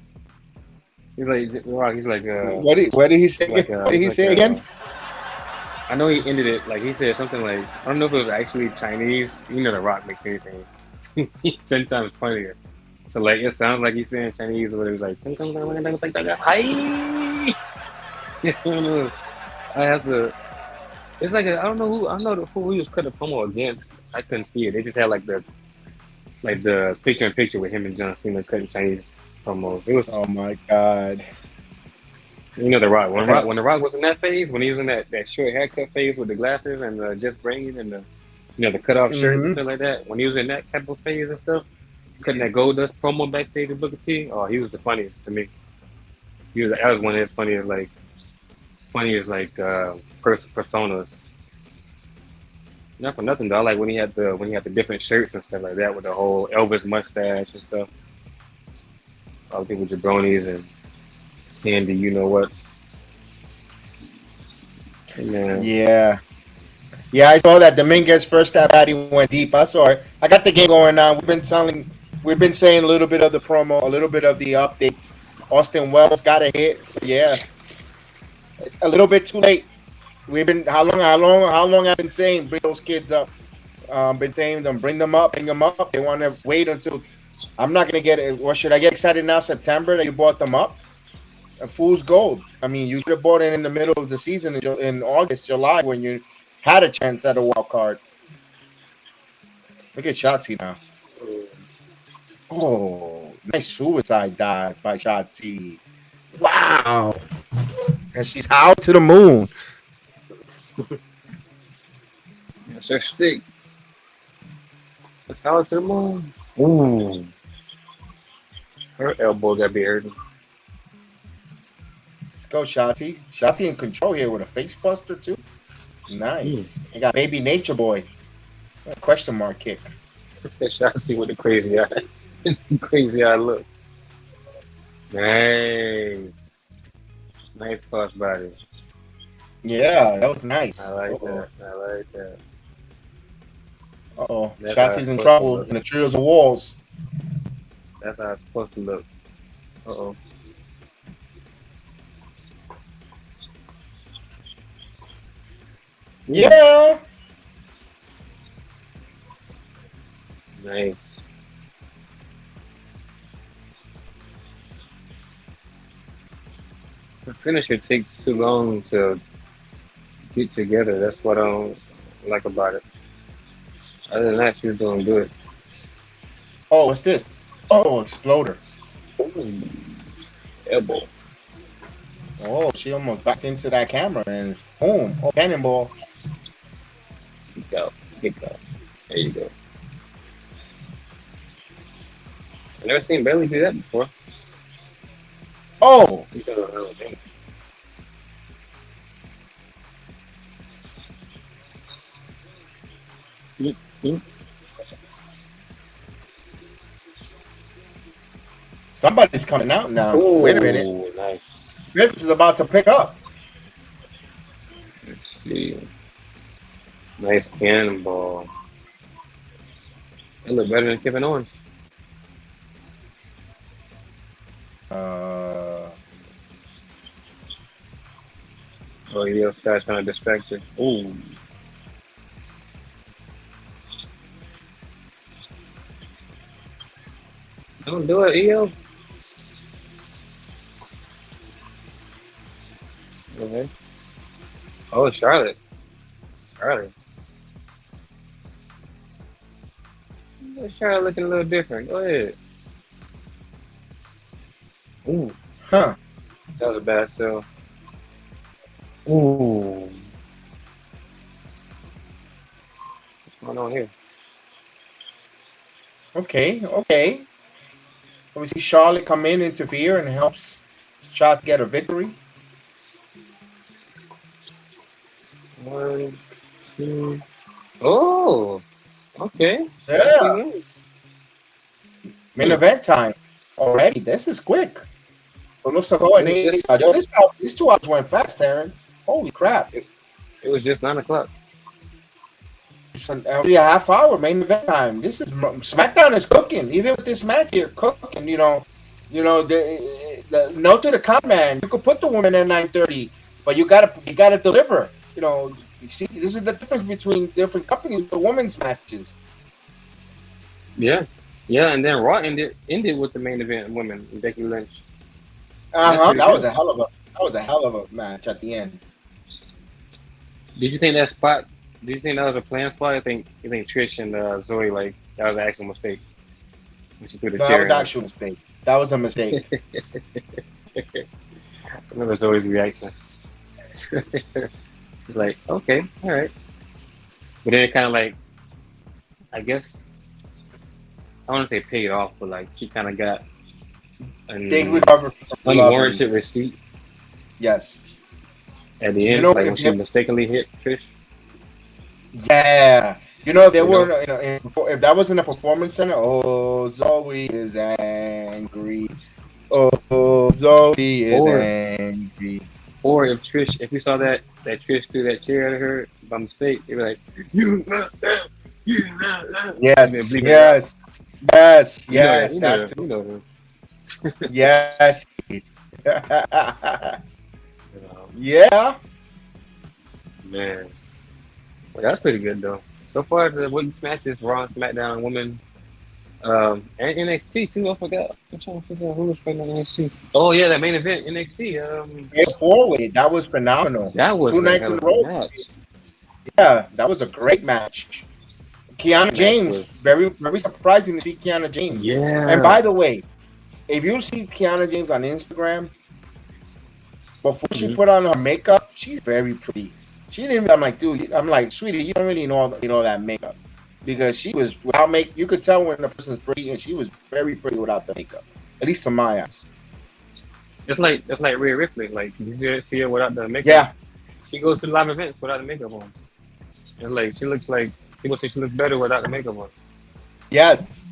He's like Rock. He's like What did he say? like What did he he's say like again? I know he ended it like he said something like I don't know if it was actually Chinese. You know, The Rock makes anything 10 times funnier. So like it sounds like he's saying Chinese, but it was like ting ting hi. I don't know. I have to. It's like I don't know who he was cutting the promo against. I couldn't see it. They just had like the picture in picture with him and John Cena cutting Chinese promos. It was Oh my God. you know The Rock when the Rock was in that phase when he was in that short haircut phase with the glasses and the just bringing and the the cut off shirts and stuff like that. When he was in that type of phase and stuff, cutting that Gold Dust promo backstage with Booker T. Oh, he was the funniest to me. That was one of his funniest personas. Not for nothing though. I like when he had the different shirts and stuff like that with the whole Elvis mustache and stuff. I think with jabronis and candy, you know what? Man, Yeah. Yeah, I saw that Dominguez first stab at him went deep. I saw it. I got the game going on. We've been saying a little bit of the promo, a little bit of the updates. Austin Wells got a hit. So yeah. A little bit too late. We've been how long I've been saying bring those kids up. Been saying them bring them up. They want to wait until I'm not gonna get it. What should I get excited now? September that you brought them up? A fool's gold. I mean, you should have bought it in the middle of the season in August, July when you had a chance at a wild card. Look at Shotzi now. Oh, nice suicide dive by Shotzi. Wow. And she's out to the moon. that's her stick. That's how to the moon. Ooh. Her elbow got be hurting. Let's go, Shotzi. Shotzi in control here with a face buster, too. Nice. They got baby Nature Boy. Question mark kick. That Shotzi with the crazy eyes. It's a crazy eye look. Nice. Nice cross body. Yeah, that was nice. I like that. I like that. Uh-oh. That's how Shotzi's it's in supposed trouble to look. in the trios of walls. That's how it's supposed to look. Uh-oh. Yeah. Nice. The finisher takes too long to get together. That's what I don't like about it. Other than that, she was doing good. Oh, what's this? Oh, exploder. Ooh. Elbow. Oh, she almost backed into that camera and boom. Oh, cannonball. Kick out. Kick out. There you go. I've never seen Bailey do that before. Oh, You said, oh, dang. somebody's coming out now. Ooh, Wait a minute. nice. This is about to pick up. Let's see. Nice cannonball. It looked better than Kevin Owens. Oh, yeah, Scott's trying to distract her. Ooh. Don't do it, EO. Okay. Oh, Charlotte. Charlotte. Charlotte looking a little different. Go ahead. Ooh, Huh. that was a bad sell. Ooh. What's going on here? Okay. Okay. So we see Charlotte come in, interfere, and helps Shot get a victory. One, two. Oh, okay. That's Yeah. nice. Main event time already. This is quick. So looks like oh, these 2 hours went fast, Taryn. Holy crap! It was just 9 o'clock. It's only a half hour main event time. This is SmackDown is cooking. Even with this match here, cooking. The note to the comment. You could put the woman at 9:30, but you gotta deliver. You see, this is the difference between different companies. The women's matches. Yeah, yeah, and then Raw ended with the main event women, Becky Lynch. That was a hell of a match at the end. Did you think that spot? Did you think that was a planned spot? You think Trish and Zoe like that was an actual mistake? When she threw the No, that chair was in. an actual mistake. That was a mistake. I remember Zoe's reaction. It's like, okay, all right. But then it kind of like, I guess, I want to say paid off, but like she kind of got an They recovered from unwarranted receipt Yes. at the end, You know, like when she mistakenly hit Trish. Yeah. They were if that wasn't a performance center, oh, Zoe is angry. Oh, Zoe is angry. Or if we saw that Trish threw that chair at her by mistake, they were like, you not that, you not that. Yes, yes. Yes. Yeah. Man. Well, that's pretty good though. So far, the women's matches, Raw, SmackDown, women, and NXT too. I forgot. I'm trying to figure out who was fighting on NXT. Oh yeah, that main event NXT. Four-way. That was phenomenal. That was 2 nights in a row. match. Yeah, that was a great match. Kiana James, very very surprising to see Kiana James. Yeah. And by the way, if you see Kiana James on Instagram, before she put on her makeup, she's very pretty. She didn't even, I'm like, dude, I'm like, sweetie, you don't really know that makeup. Because she was without make, you could tell when a person's pretty, and she was very pretty without the makeup. At least to my eyes. It's like Rhea Ripley. Like you see her without the makeup. Yeah. She goes to live events without the makeup on. And like she looks like people say she looks better without the makeup on. Yes.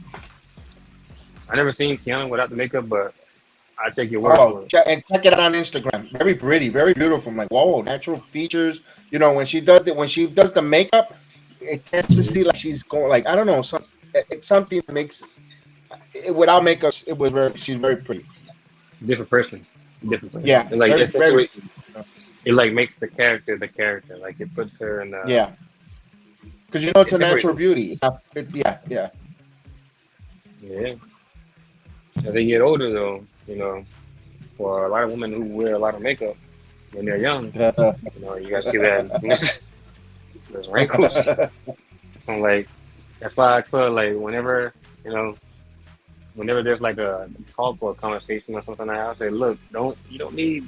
I never seen Kiana without the makeup, but I take your word for it. And check it out on Instagram. Very pretty, very beautiful. I'm like, whoa, natural features. When she does the makeup, it tends to see like she's going like I don't know, it's something that makes it, without makeup. She's very pretty. Different person. Yeah, like very, that situation. It like makes the character. Like it puts her in. Yeah. Because it's a natural beauty. It's not, yeah. Yeah. As they get older, though, for a lot of women who wear a lot of makeup when they're young, you gotta see that those wrinkles. I'm like, that's why I feel like whenever there's like a talk or a conversation or something like that, I say, look, you don't need.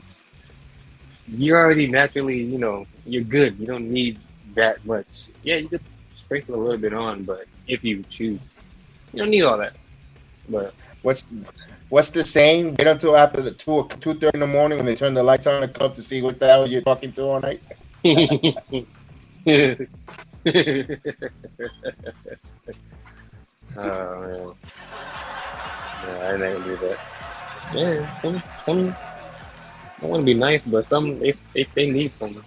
You're already naturally, you're good. You don't need that much. Yeah, you could sprinkle a little bit on, but if you choose, you don't need all that. But what's the saying? Wait until after the 2:30 in the morning when they turn the lights on in the club to see what the hell you're talking to all night. Oh man, I never do that. Yeah, some. I want to be nice, but some if they need some,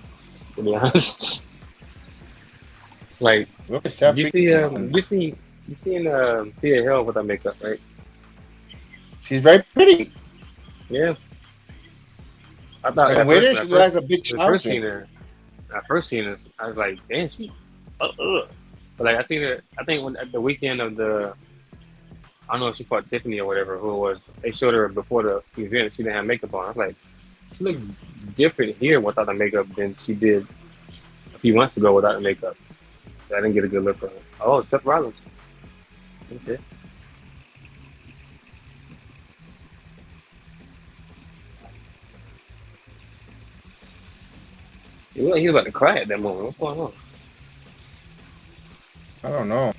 to be honest. Like you see in Thea Hill with her makeup, right? She's very pretty. Yeah. I thought And with her, she has a big when I first shout. seen her, I was like, damn, she, But like I seen her, I think when at the weekend of the, I don't know if she fought Tiffany or whatever, who it was. They showed her before the event. She didn't have makeup on. I was like, she looks different here without the makeup than she did a few months ago without the makeup. So I didn't get a good look at her. Oh, Seth Rollins. Okay. He looked like he was about to cry at that moment. What's going on? I don't know.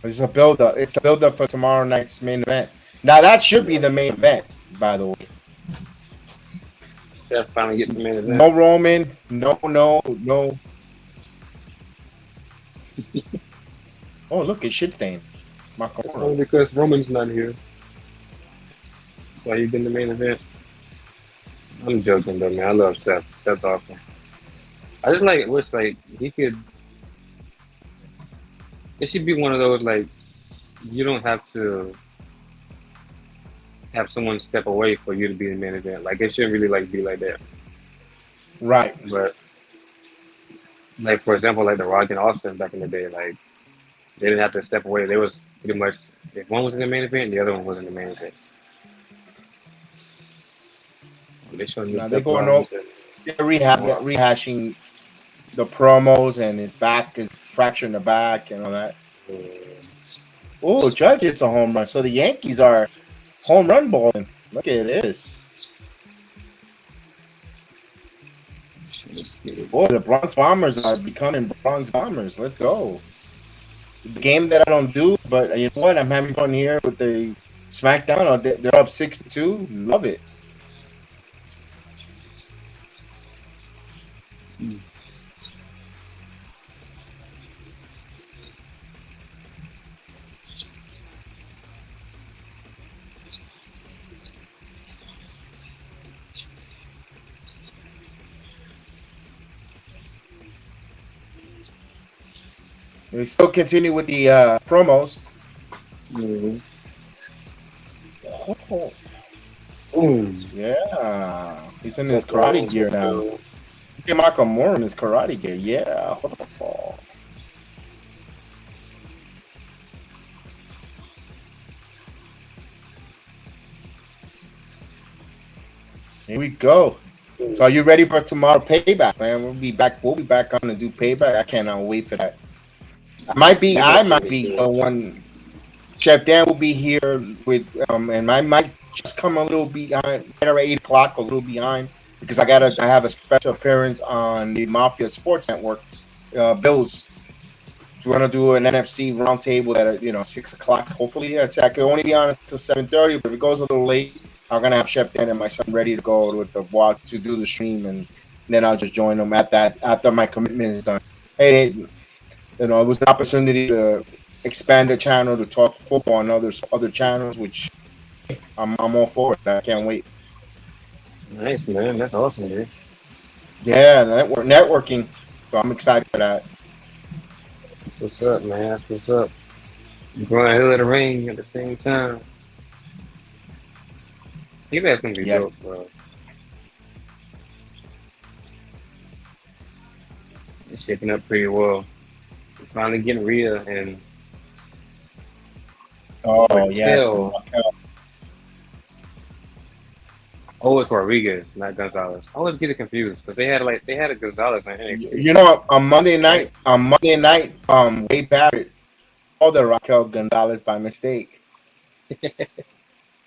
It's a build up. It's a build up for tomorrow night's main event. Now that should be the main event, by the way. Seth finally gets the main event. No Roman. No. Oh, look, it's shit stain. It's only because Roman's not here. That's why he's been the main event. I'm joking though, man. I love Seth. Seth's awesome. I just like wish like he could. It should be one of those like you don't have to have someone step away for you to be the main event. Like it shouldn't really like be like that. Right. But like for example, like the Rock and Austin back in the day, like they didn't have to step away. They was pretty much if one was in the main event, the other one was in the main event. They showing Now they're going over. They're rehashing the promos and his back is fractured in the back and all that. Oh, Judge hits a home run. So the Yankees are home run balling. Look at this. Boy, the Bronx Bombers are becoming Bronx Bombers. Let's go. The game that I don't do, but you know what? I'm having fun here with the Smackdown. They're up 6-2. Love it. We still continue with the promos. Mm-hmm. Oh, yeah. He's in his karate gear now. Look at Nakamura in his karate gear. Yeah. Here we go. So are you ready for tomorrow Payback, man? We'll be back on to do Payback. I cannot wait for that. I might be the one. Chef Dan will be here with and I might just come a little behind, at 8:00, a little behind, because I have a special appearance on the Mafia Sports Network. Bills, we want to do an NFC roundtable at 6:00. Hopefully, I can only be on until 7:30. But if it goes a little late, I'm gonna have Chef Dan and my son ready to go with the watch to do the stream, and then I'll just join them at that after my commitment is done. Hey, it was an opportunity to expand the channel to talk football on other channels, which I'm all for it. I can't wait. Nice, man. That's awesome, dude. Yeah, networking. So I'm excited for that. What's up, man? That's what's up. You're going hill of the ring at the same time. I think that's gonna be dope, bro. It's shaping up pretty well. It's finally getting Rhea and yes. Oh, it's Rodriguez, not Gonzalez. I always get it confused because they had a Gonzalez on NXT. You know, on Monday night, Wade Barrett called her Raquel Gonzalez by mistake.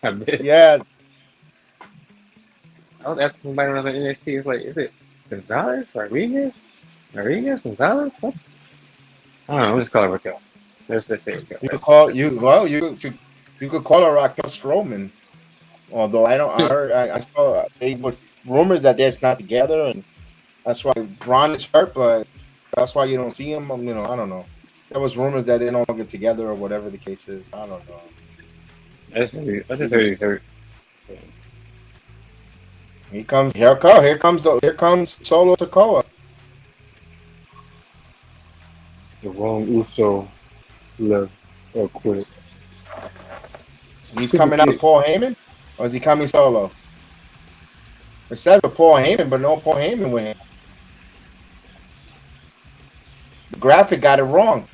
I bet. Yes. I was asking somebody when I was on NXT. It's like, is it Gonzalez, Rodriguez, Gonzalez? What? I don't know. Let's call her Raquel. Let's say Raquel. You could call her Raquel Strowman. Although I saw they were rumors that they're not together, and that's why Braun is hurt, but that's why you don't see him. I don't know. There was rumors that they're no longer together or whatever the case is. I don't know. I just heard he's hurt. Here comes Solo Sakoa. The wrong Uso left or quit. He's coming out with Paul Heyman, or is he coming solo? It says for Paul Heyman, but no Paul Heyman with him. The graphic got it wrong.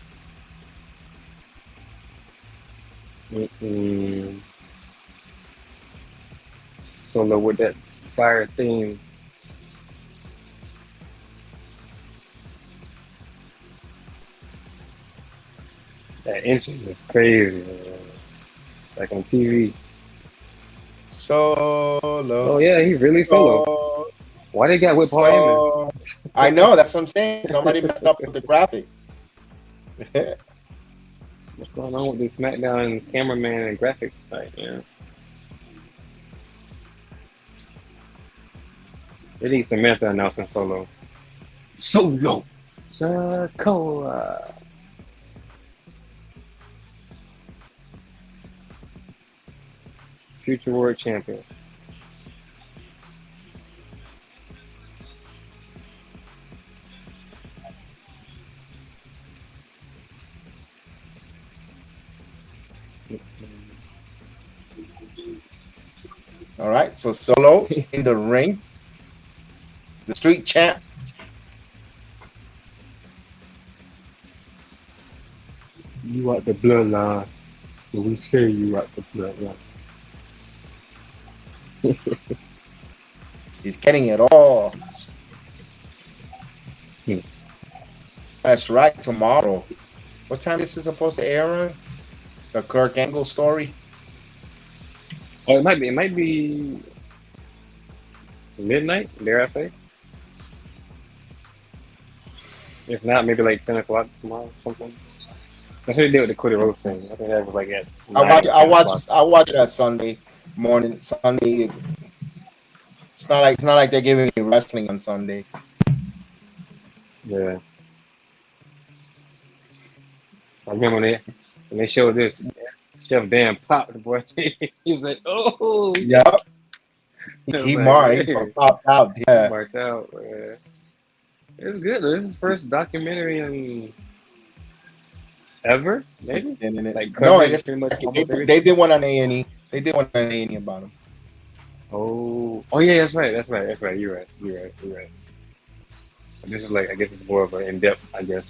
Solo with that fire theme. That entrance is crazy, man. Like on TV. Solo. Oh yeah, he's really solo. Why they got with Paul Heyman? I know, that's what I'm saying. Somebody messed up with the graphics. What's going on with the Smackdown cameraman and graphics site, man? They need Samantha announcing solo. Solo. Sakoa. Future World Champion. All right, so Solo in the ring. The street champ. You are the bloodline. We say you are the bloodline. He's getting it all. That's right, tomorrow. What time is this supposed to air on? The Kurt Angle story? Oh, it might be midnight, dare I say? If not, maybe like 10 o'clock tomorrow, something. That's what they did with the Cody Rhodes thing. I think that was like at I watch it at Sunday morning. Sunday. It's not like they're giving me wrestling on Sunday. Yeah. I remember when they showed this, Chef Dan popped, boy. He was like, oh. Yeah. He popped out. Yeah. Marked out, man. It was good. This is his first documentary in ever, maybe? Like No, they did one on A&E. They did one on A&E about him. Oh yeah, that's right. You're right. This is like, I guess it's more of an in-depth, I guess.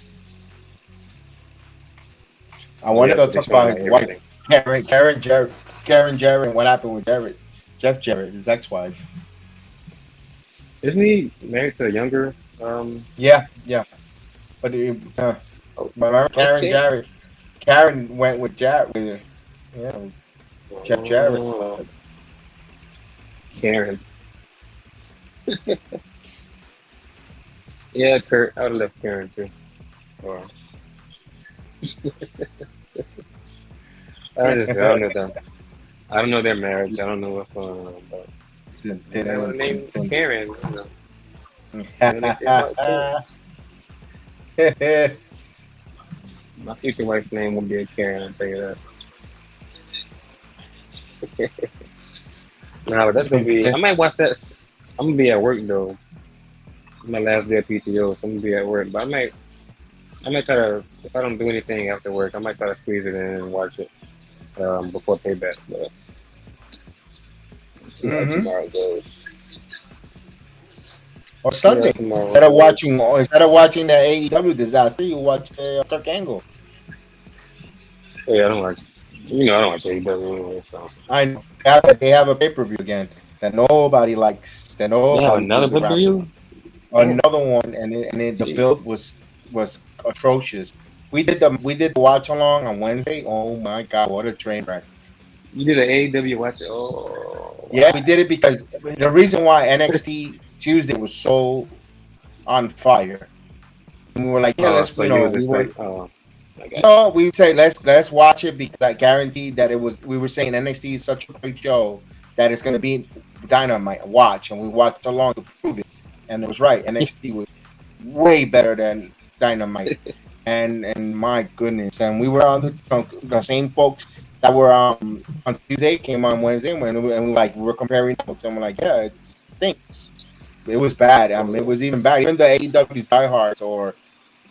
I wanted to talk about his wife, Karen Jarrett, and what happened with Jeff Jarrett, his ex-wife. Isn't he married to a younger? Yeah. But remember Karen Jarrett? Karen went with Jarrett. Jeff Jarrett. So. Karen. Yeah, Kurt. I would have left Karen too. Or I don't know them. I don't know their marriage. I don't know what's going on, but they have a name Karen. You know. My future wife's name will be a Karen. I'll tell you that. No, but that's gonna be. I might watch that. I'm gonna be at work though. It's my last day of PTO, so I'm gonna be at work. But I might try to. If I don't do anything after work, I might try to squeeze it in and watch it before Payback. But see how tomorrow goes. Or Sunday, instead of watching the AEW disaster, you watch Kurt Angle. Yeah, I don't watch. I don't watch AEW anyway. So I know they have a pay-per-view again that nobody likes. Another pay-per-view. Another one, and the build was atrocious. We did the watch along on Wednesday. Oh my god, what a train wreck! You did an AEW watch? Oh, yeah, we did it because the reason why NXT Tuesday was so on fire. And we were like, let's no, we say let's watch it because I guaranteed that it was. We were saying NXT is such a great show that it's going to be dynamite. Watch, and we watched along to prove it, and it was right. NXT was way better than Dynamite, and my goodness, and we were on the same folks that were on Tuesday came on Wednesday, and we were comparing notes, and we're like, yeah, it stinks. It was bad. I mean, it was even bad. Even the AEW diehards or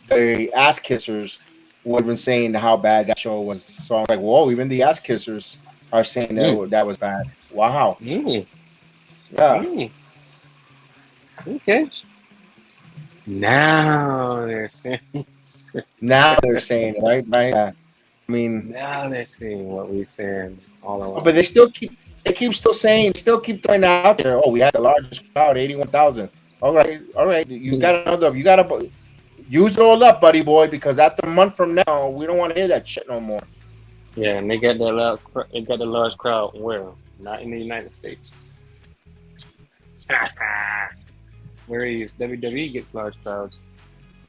the ass kissers would have been saying how bad that show was. So I'm like, whoa, even the ass kissers are saying that was bad. Wow. Mm. Yeah. Okay. Now they're saying. Now they're saying it, right? Yeah. I mean, Now they're saying what we're saying all along. but they keep still keep throwing that out there. Oh, we had the largest crowd, 81,000. All right. You gotta use it all up, buddy boy, because after a month from now, we don't want to hear that shit no more. Yeah, and they got that loud. They got the large crowd. Where? Not in the United States. Whereas WWE gets large crowds.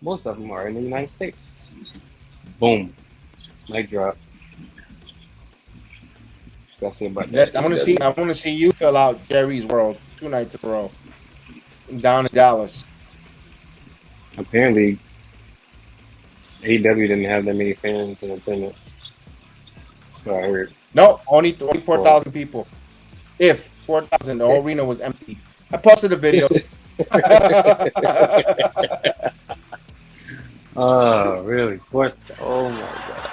Most of them are in the United States. Boom. Mic drop. That's it about that. I want to see you fill out Jerry's World 2 nights in a row down in Dallas. Apparently, AEW didn't have that many fans in attendance. So I heard. No, only 4,000 people. If 4,000, the whole arena was empty. I posted the videos. Oh, really? What? Oh my god.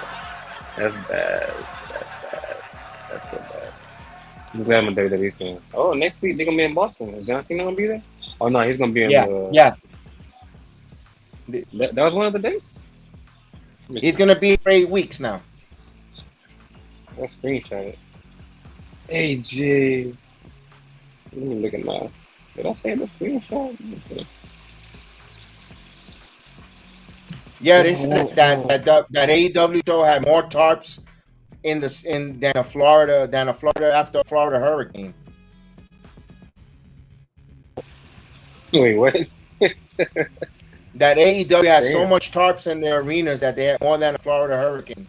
That's bad. That's so bad. I'm glad I'm a WWE fan. Oh, next week they're gonna be in Boston. Is John Cena gonna be there? Oh no, he's gonna be in Yeah. That was one of the days? He's gonna be for 8 weeks now. Let's screenshot it. AJ. Let me look at my. Did I say the screenshot? Yeah, they said that AEW show had more tarps than a Florida after a Florida hurricane. Wait, what? That AEW has so much tarps in their arenas that they had more than a Florida hurricane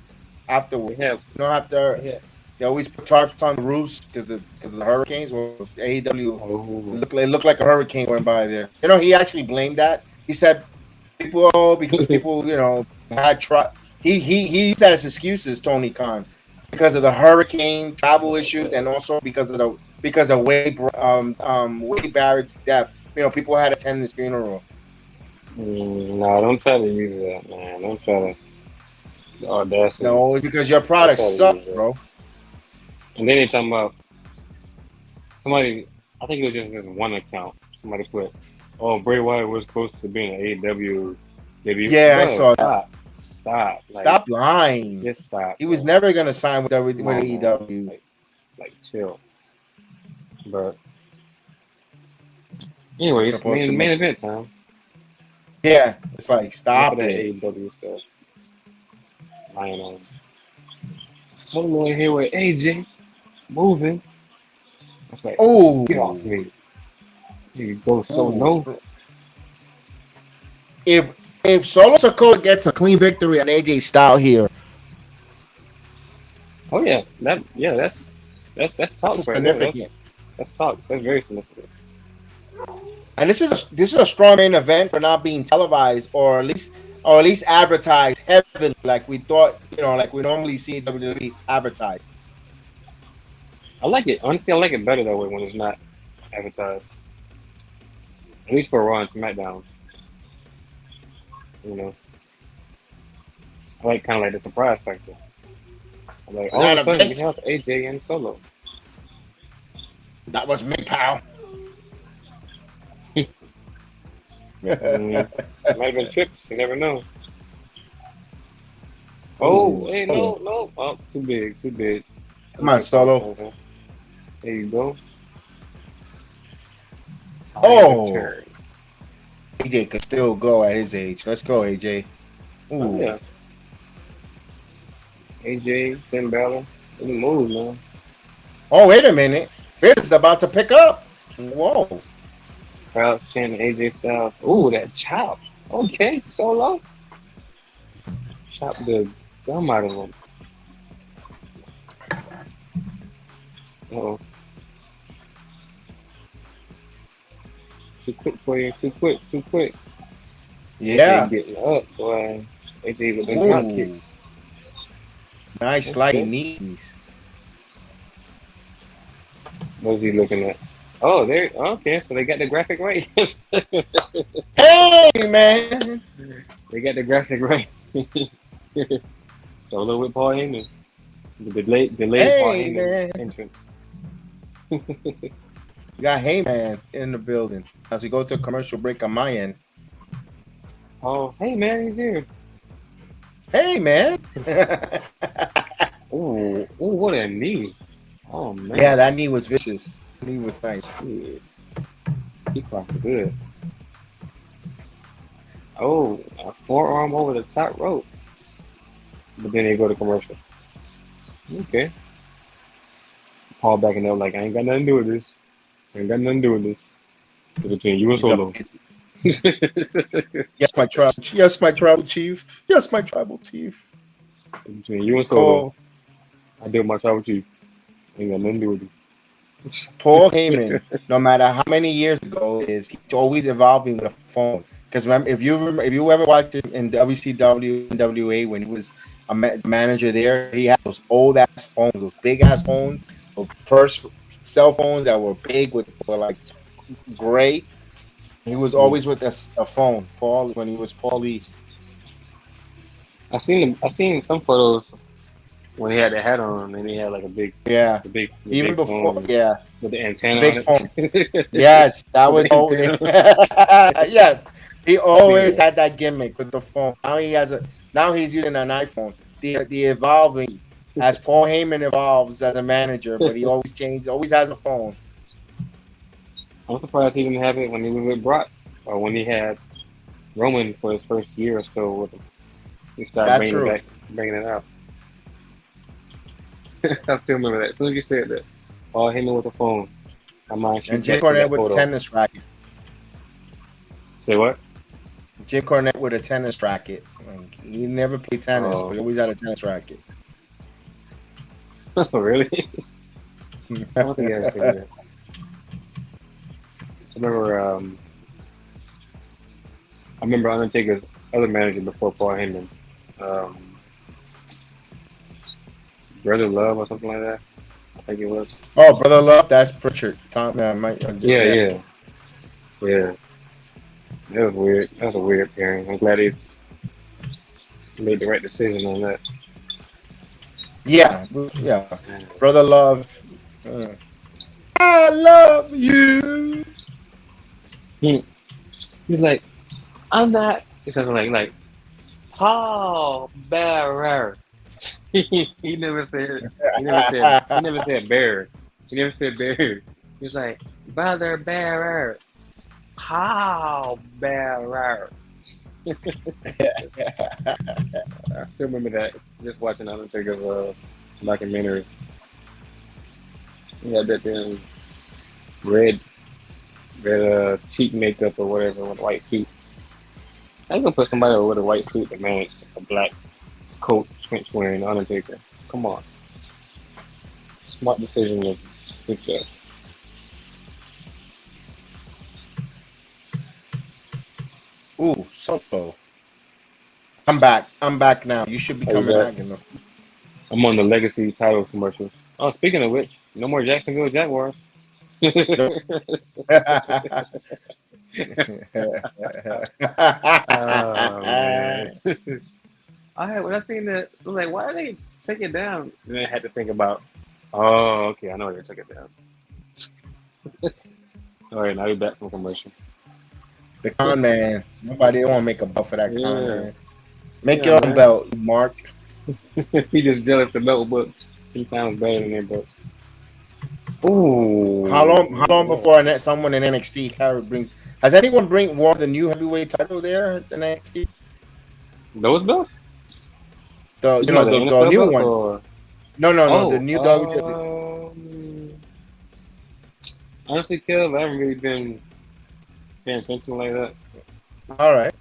afterwards. Yeah. You know, after they always put tarps on the roofs because of the hurricanes. Well, AEW looked like a hurricane went by there. You know, he actually blamed that. He said because people, you know, had he used that as excuses, Tony Khan, because of the hurricane travel issues and also because of Wade Barrett's death. You know, people had to attend his funeral. No, don't try to use that, man. Don't try to. Audacity. No, it's because your product sucks, bro. And then they're talking about somebody. I think it was just this one account. Somebody put, "Oh, Bray Wyatt was supposed to be in an AEW debut." Yeah, I saw that. Stop. Stop lying. Just stop. He was never gonna sign with AEW. Like chill. But anyways, main event time. Yeah, it's like stop it. AEW stuff. Lying on. Solo in here with AJ moving. I was like, oh, get off me. Here you go, Solo. If Solo Sakoa gets a clean victory on AJ Styles here. Oh yeah, that's talk. Significant. That's talk. That's very significant. And this is a strong main event for not being televised or at least advertised heavily like we thought, you know, like we normally see WWE advertised. I like it. Honestly, I like it better that way when it's not advertised. At least for Raw and SmackDown. You know, I like kind of like the surprise factor. I'm like, all of a sudden we have AJ and Solo. That was me, pal. Might have been trips. You never know. Oh, hey, no. Oh, too big. Come on, Solo. There you go. Oh. AJ could still go at his age. Let's go, AJ. Ooh. Oh, yeah. AJ, Finn Balor. Good move, man. Oh, wait a minute. It's about to pick up. Whoa. Crowd chanting AJ Styles. Ooh, that chop. Okay, Solo. Chop the gum out of him. Uh-oh. Too quick for you. Too quick. Yeah. AJ getting up, boy. AJ with the drop kicks. Nice sliding knees. What's he looking at? Oh, there. Okay, so they got the graphic right. Hey, man. They got the graphic right. Solo with Paul Heyman. The delayed Paul Heyman entrance. We got Heyman in the building as we go to a commercial break on my end. Oh, hey man, he's here. Hey, man. Oh, what a knee. Oh man. Yeah, that knee was vicious. Knee was nice. Yeah. He clocked good. Oh, a forearm over the top rope. But then they go to commercial. Okay. Paul backing up like, I ain't got nothing to do with this. Ain't got nothing to do with this. It's between you and Solo. Yes, my tribal. Yes, my tribal chief. Yes, my tribal chief. It's between you and Solo. I deal with my tribal chief. Ain't got nothing to do with it. Paul Heyman, no matter how many years ago, he's always evolving with a phone. Because remember, if you ever watched him in WCW and WA when he was a manager there, he had those old ass phones, those big ass phones, those first cell phones that were big were like gray. He was always with a phone, Paul, when he was Paulie. I seen some photos when he had the hat on and he had like a big, Yeah, the even big before, phone yeah, with the antenna big on phone. it. Yes, that was With always. the Yes, he always Yeah. had that gimmick with the phone. Now he's using an iPhone. The evolving as Paul Heyman evolves as a manager, but he always has a phone. I'm surprised he didn't have it when he was with Brock or when he had Roman for his first year or so with him. He started That's true. bringing it out. I still remember that. As soon as you said that, Paul Heyman with the phone, my mind And shoots Jim back to Cornette that with a photo. tennis racket. Say what? Jim Cornette with a tennis racket. Like, he never played tennis, Oh. but he always had a tennis racket. Oh, really? I don't think I ever seen that. I remember Undertaker's other manager before Paul Heyman, Brother Love or something like that. I think it was. Oh, Brother Love, that's Pritchard. Tom, Yeah. That was weird. That was a weird pairing. I'm glad he made the right decision on that. Yeah. Brother Love. I love you. He's like, I'm not. He sounds like Paul Bearer. He never said bear. He never said bear. He was like, Brother Bearer. Paul Bearer. I still remember that. Just watching Undertaker's documentary. He had that damn red cheek makeup or whatever with a white suit. I ain't gonna put somebody with a white suit to manage a black coat trench wearing Undertaker. Come on. Smart decision to switch up. Ooh, Solo. I'm back now. You should be coming back. I'm on the Legacy title commercial. Oh, speaking of which, no more Jacksonville Jaguars. Oh, man. When I seen that, I was like, why did they take it down? And then I had to think about, oh, okay, I know why they took it down. All right, now we're back from commercial. The con man. Nobody want to make a belt for that con man. Make Yeah, your own man. belt, Mark. He just jealous the belt book. 3 times better than their belts. Ooh. How long before someone in NXT brings? Has anyone worn the new heavyweight title there in NXT? Those belts? The NFL new belts one. or? No, the new WWE. Honestly, Kev, I haven't really been paying attention like that. All right.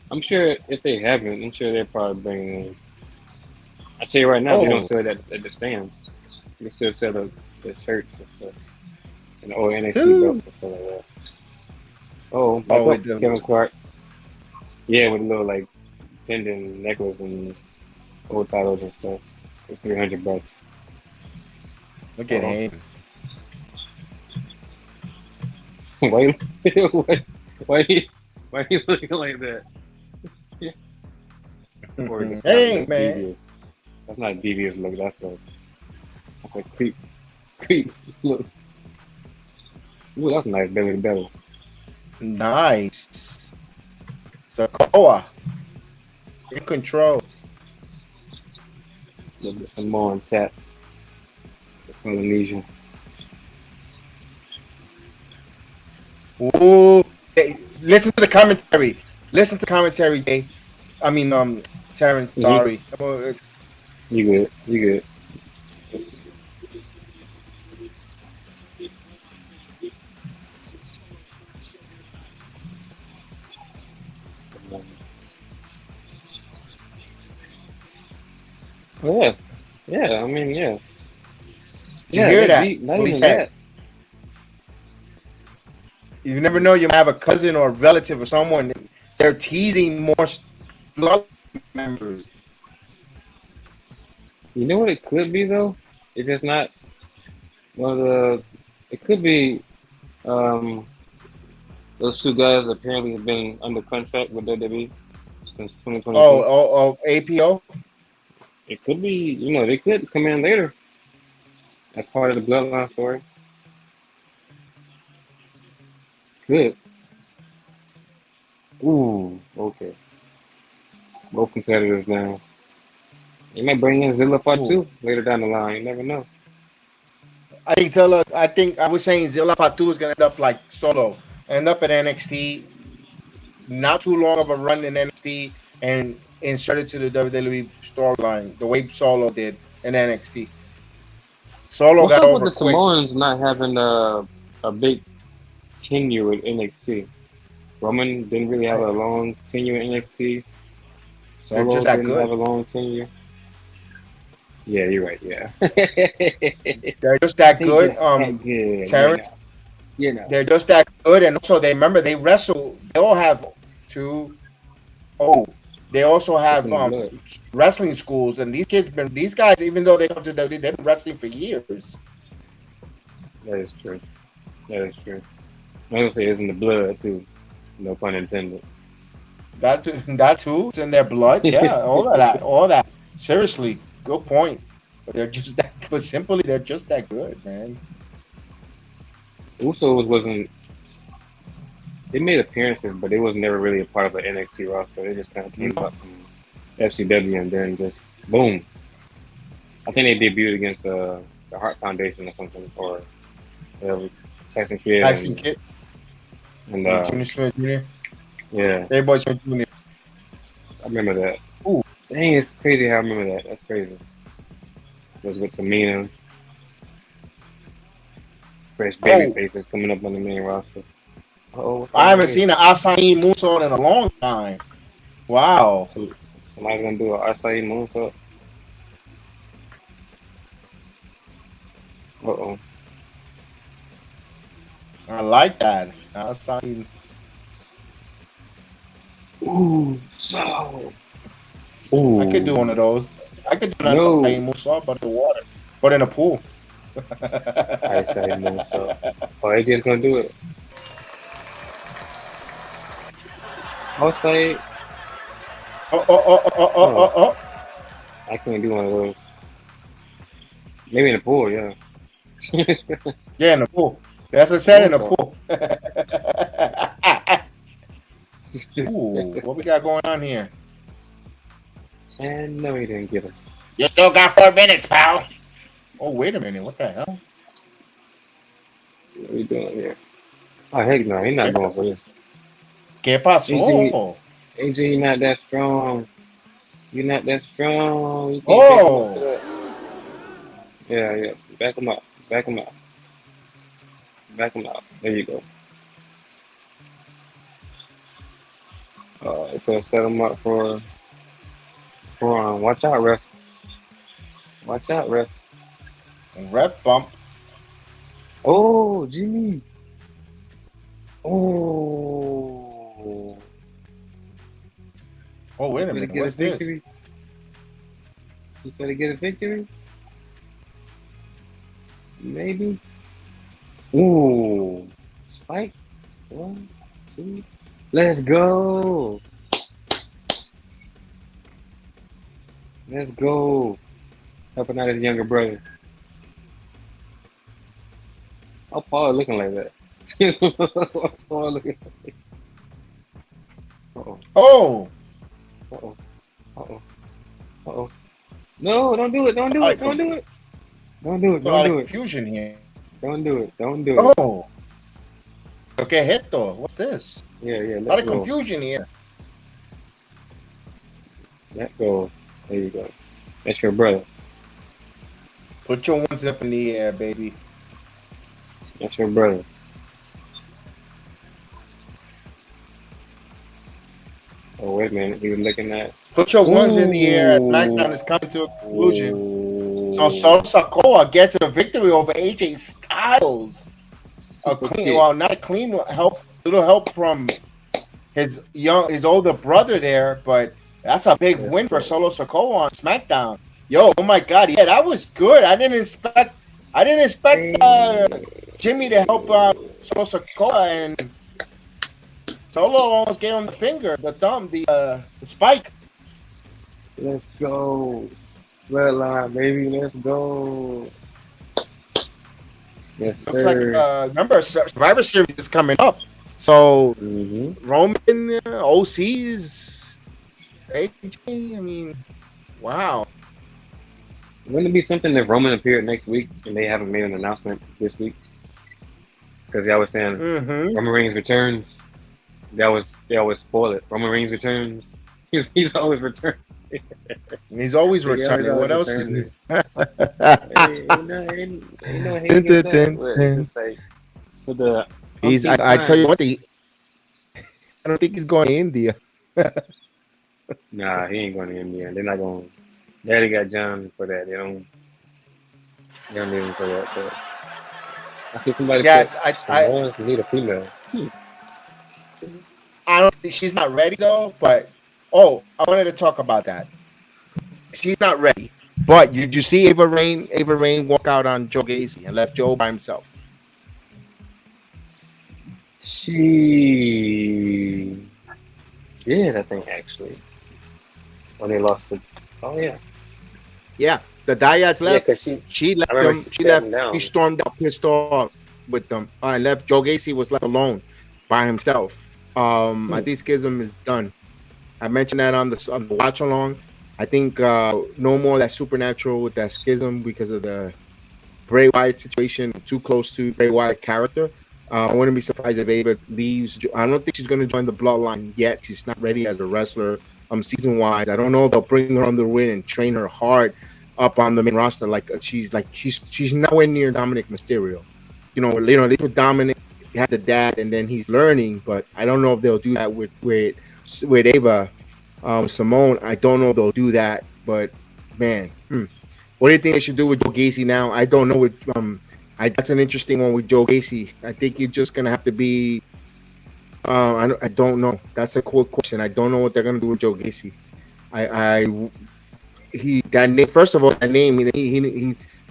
I'm sure if they haven't, I'm sure they're probably bringing in. I tell you right now, they don't sell that at the stands. They still sell the shirts and stuff, and or NXT belts and stuff like that. Oh, Kevin Clark. Yeah, with a little like pendant necklace and gold titles and stuff. For $300. Look at him. Why you looking like that? Hey, man. Devious. That's not a devious look. That's a creep look. Ooh, that's a nice belly to belly. Nice. Sakoa. In control. Look at some more on tap. Polynesia. Ooh. Hey, listen to the commentary. Listen to commentary, Jay. I mean, Terrence, sorry. You good. You good. Oh, yeah. Yeah, I mean, yeah. Did you hear that? Not What he even said. that. You never know. You might have a cousin or a relative or someone. They're teasing more blood members. You know what it could be, though? If it's not one of the... It could be those two guys apparently have been under contract with WWE since 2022. Oh, APO? It could be, you know, they could come in later as part of the bloodline story. Good. Ooh, okay. Both competitors now. You might bring in Zilla Part 2 later down the line. You never know. I think Zilla. I was saying Zilla Fatu is gonna end up like Solo, end up at NXT. Not too long of a run in NXT and inserted to the WWE storyline the way Solo did in NXT. Solo What's got up with over the quick. Samoans not having a big tenure with NXT? Roman didn't really have a long tenure in NXT. They're Solo just that didn't good. have a long tenure. Yeah, you're right. Yeah. They're just that They good. just that good, Terrence, you know. they're just that good, and also they remember they wrestle. They all have two. Oh, they also It's have in the blood. wrestling schools, and these guys, even though they come to WWE, they've been wrestling for years. That is true. That is true. I was gonna say it's in the blood too. No pun intended. That too, it's in their blood. Yeah, all that. Seriously, good point. But they're just that. But simply, they're just that good, man. Usos wasn't. They made appearances, but they was never really a part of the NXT roster. They just kind of came up from FCW and then just boom. I think they debuted against the Hart Foundation or something, or Tyson Kidd Tyson Kidd and Junior Smith Jr. yeah, They boys Smith Jr. I remember that. Ooh. Dang, it's crazy how I remember that. That's crazy. It was with Tamina. Fresh baby faces coming up on the main roster. I haven't seen an Asahi moonsault in a long time. Wow. Somebody's gonna do an Asahi moonsault. Uh-oh. I like that. Asahi. Ooh, so. Ooh. I could do one of those. I could do an Asahi moonsault, but in the water. But in a pool. Asahi moonsault. Oh, AJ's gonna do it. Outside. Oh. I can't do one of those. Maybe in the pool, yeah. Yeah, in the pool. That's what I said, in the pool. Ooh, what we got going on here? And no, he didn't get it. You still got 4 minutes, pal. Oh, wait a minute. What the hell? What are we doing here? Oh, heck no. He's not going for this. ¿Qué pasó? AJ, you're not that strong. You're not that strong. You Oh! Yeah. Back him up. Back him up. Back him up. There you go. It's gonna set him up for watch out, ref. Watch out, ref. Ref bump. Oh, Jimmy. Oh. Oh, wait a minute. What's this? He's gonna get a victory? Maybe. Ooh. Spike. 1, 2. Let's go. Let's go. Helping out his younger brother. How Paul looking like that? Look at- Uh-oh, Oh, uh-oh, uh-oh, uh-oh. No, don't do it. Don't do I it. Don't do it. Don't do it. a Don't lot of do it. confusion here. Don't do it. Don't do it. Oh, okay, Hito. What's this? Yeah, A yeah. lot Let of go. confusion here. Let go. There you go. That's your brother. Put your ones up in the air, baby. That's your brother. Oh, wait a minute. He was looking at. Put your ones in the air. SmackDown is coming to a conclusion. So Sakoa gets a victory over AJ Styles. A clean, well, not a clean help, little help from his older brother there, but that's a big win for Solo Sikoa on SmackDown. Yo, oh my God, yeah, that was good. I didn't expect Jimmy to help Solo Sikoa, and Solo almost gave him the finger, the thumb, the spike. Let's go. Bloodline, baby. Let's go. Yes, Looks sir. like remember Survivor Series is coming up, so Roman OCs, AJ. I mean, wow. Wouldn't it be something if Roman appeared next week and they haven't made an announcement this week? Because they always saying Roman Reigns returns. They always spoil it. Roman Reigns returns. He's always returned. He's always returning. What else is returning. it? Ain't no hating at that, but it's just like, for the I tell you what, I don't think he's going to India. Nah, he ain't going to India. They're not going. They already got John for that. They don't need him for that. But I see somebody. Yes, I need a female. I don't think she's not ready though. But I wanted to talk about that. She's not ready. But did you see Ava Rain walk out on Joe Gacy and left Joe by himself? She did, I think, actually, when they lost the. Oh yeah. Yeah, the Dyads left. Yeah, because She left them. She left. She stormed out, pissed off with them, and left. Joe Gacy was left alone by himself. I think Schism is done. I mentioned that on the watch along. I think no more that Supernatural with that Schism because of the Bray Wyatt situation. Too close to Bray Wyatt character. I wouldn't be surprised if Ava leaves. I don't think she's going to join the Bloodline yet. She's not ready as a wrestler. Season wise, I don't know if they'll bring her on the ring and train her hard up on the main roster. She's nowhere near Dominic Mysterio. You know, they put Dominic, he had the dad, and then he's learning. But I don't know if they'll do that with Ava Simone. I don't know if they'll do that. But man, what do you think they should do with Joe Gacy now? I don't know. That's an interesting one with Joe Gacy. I think you're just gonna have to be. I don't know. That's a cool question. I don't know what they're gonna do with Joe Gacy. First of all, that name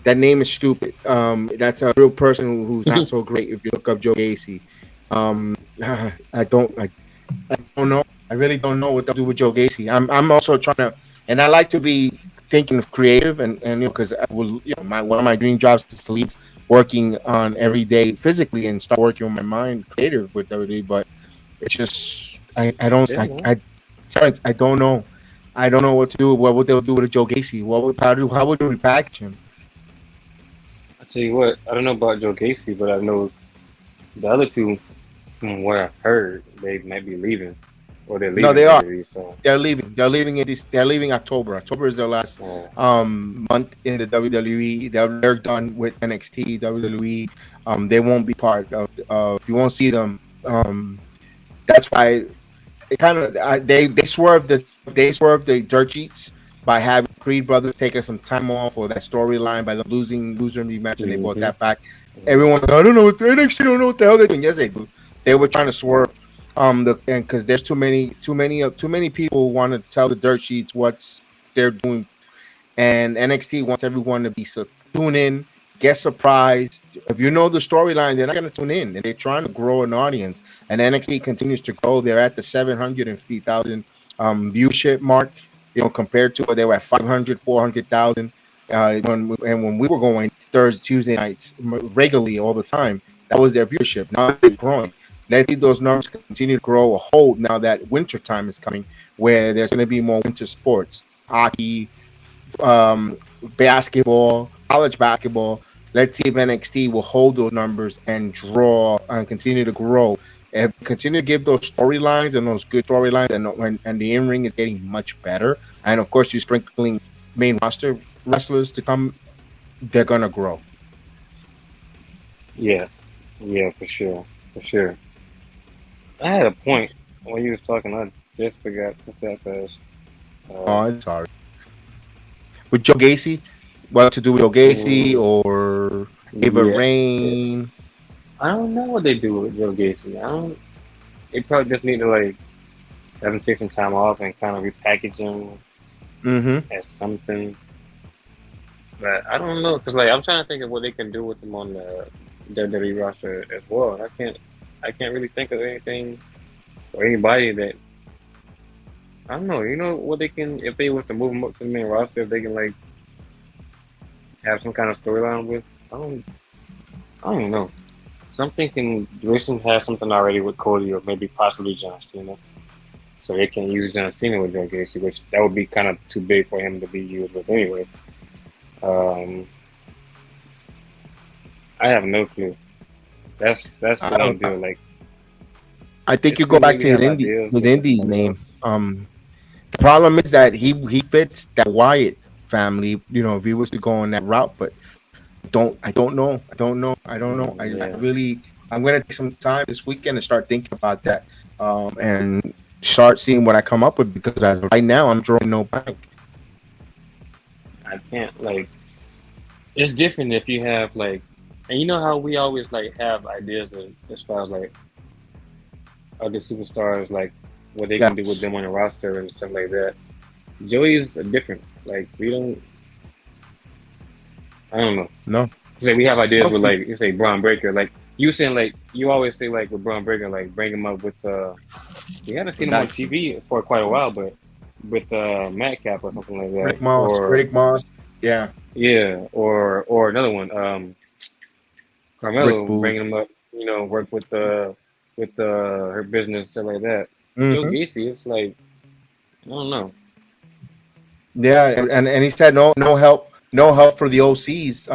that name is stupid. That's a real person who's not so great. If you look up Joe Gacy, I don't know. I really don't know what to do with Joe Gacy. I'm also trying to, and I like to be thinking of creative, and because one of my dream jobs is to leave working on every day physically and start working on my mind creative with WWE, but it's just I don't know. I don't know what to do. What would they do with Joe Gacy? How would we repackage him? I tell you what, I don't know about Joe Gacy, but I know the other two, from what I've heard, they might be leaving, or they're leaving. No, they are. So. They're leaving. They're leaving October. October is their last month in the WWE. They're done with NXT, WWE. They won't be part of. You won't see them. That's why it kind of they swerved the dirt sheets by having Creed brothers taking some time off for that storyline by the loser rematch, and they brought that back. Everyone, I don't know what NXT don't know what the hell they're doing. Yes, they do. They were trying to swerve because there's too many people who want to tell the dirt sheets what they're doing, and NXT wants everyone to be tune in, get surprised. If you know the storyline, they're not going to tune in, and they're trying to grow an audience. And NXT continues to grow. They're at the 750,000 viewership mark. Compared to they were at 500, 400,000 when we were going Tuesday nights regularly all the time. That was their viewership. Now they're growing. Let's see those numbers continue to grow a hold now that winter time is coming, where there's going to be more winter sports, hockey, um, basketball, college basketball. Let's see if NXT will hold those numbers and draw and continue to grow and continue to give those storylines and those good storylines. And the in ring is getting much better. And of course, you're sprinkling main roster wrestlers to come. They're gonna grow. Yeah, yeah, for sure. I had a point when you was talking. I just forgot to say fast. Oh, I'm sorry. With Joe Gacy, what to do with Joe Gacy mm, or Ava yeah, Rain? I don't know what they do with Joe Gacy. I don't. They probably just need to like have him take some time off and kind of repackage him Mm-hmm. as something. But I don't know because like I'm trying to think of what they can do with him on the WWE roster as well. I can't really think of anything or anybody that I don't know. You know what they can if they was to move him up to the main roster, if they can like have some kind of storyline with. I don't know. So I'm thinking Grayson has something already with Cody or maybe possibly John Cena. So they can use John Cena with Joe Gacy, which that would be kind of too big for him to be used with anyway. Um, I have no clue. That's I what I'm don't. doing. Like I think it's you go cool back maybe to have ideas his with Indies someone else. name. The problem is that he fits that Wyatt family. You know, if he was to go on that route, but I don't know. I Yeah. really. I'm gonna take some time this weekend to start thinking about that. And start seeing what I come up with because as of right now I'm drawing no blank. I can't like it's different if you have like and you know how we always like have ideas of, as far as like other superstars like what they can do with Yes. them on the roster and stuff like that. Joey's different. Like we don't I don't know. No. Say we have ideas with Okay. like you say Braun Breaker. Like you saying like you always say like with Braun Breaker, like bring him up with we haven't seen him on That's TV for quite a while, but with Madcap or something like that. Rick Moss. Or Rick Moss. Yeah. yeah, or another one. Rick Carmelo Booth. bringing him up, you know, work with her business stuff like that. Joe Hmm. Gacy, it's like I don't know. Yeah, and he said no help for the OCs.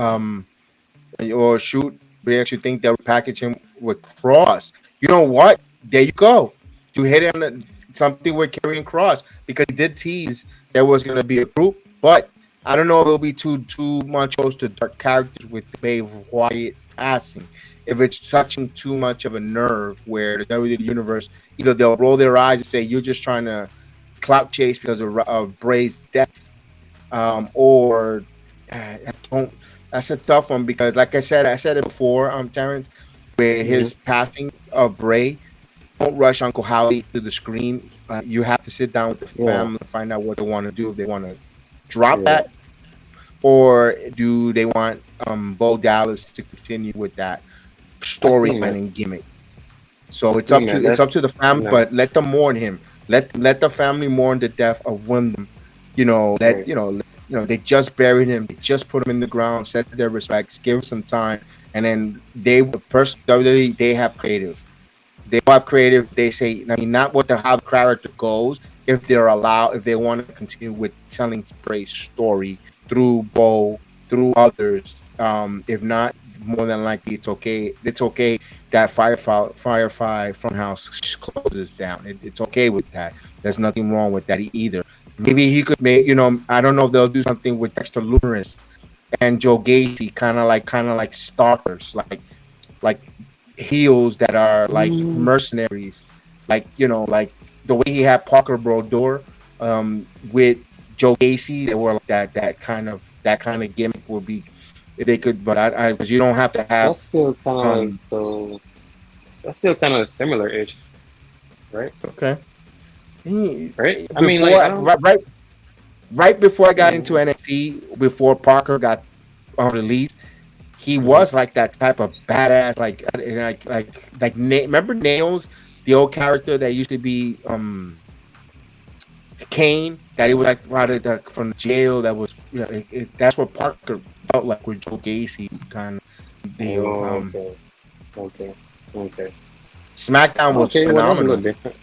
Or shoot, we actually think they'll package him with Cross. You know what? There you go. You hit on something with Karrion Cross because he did tease there was going to be a group, but I don't know if it'll be too much close to dark characters with Dave Wyatt passing. If it's touching too much of a nerve where the WWE universe either they'll roll their eyes and say you're just trying to clout chase because of Bray's death, or I don't. That's a tough one because, like I said it before, Terrence, with Hmm. his passing of Bray, don't rush Uncle Howie to the screen. You have to sit down with the Yeah, family and find out what they want to do. If they want to drop yeah. that, or do they want Bo Dallas to continue with that I seen storyline that. and gimmick? So I seen that. it's That's up to the you family, know, but let them mourn him. Let the family mourn the death of Wyndham. You know, right. they just buried him, they just put him in the ground, set their respects, give him some time, and then they the person WWE they have creative. They have creative. They say, I mean, not what the how the character goes. If they're allowed, if they want to continue with telling Bray's story through Bo, through others. If not, more than likely it's okay. It's okay that Firefly Funhouse closes down. It's okay with that. There's nothing wrong with that either. Maybe he could make, I don't know if they'll do something with Dexter Lumis and Joe Gacy, kind of like stalkers, like heels that are like Mm, mercenaries, like like the way he had Parker Brodeur with Joe Gacy. They were like that kind of gimmick would be if they could, but I because you don't have to have that's still kind of like um so. That's still kind of similar-ish, right? okay. Right? I mean, like I Before don't. right before I got into Mm, NXT, before Parker got released, he mhm. was like that type of badass, remember Nails, the old character that used to be Kane, that he was like right at from jail. That was that's what Parker felt like with Joe Gacy, kind of deal. Oh, okay. Okay. Okay. SmackDown was Okay. Well, that's a little phenomenal. different.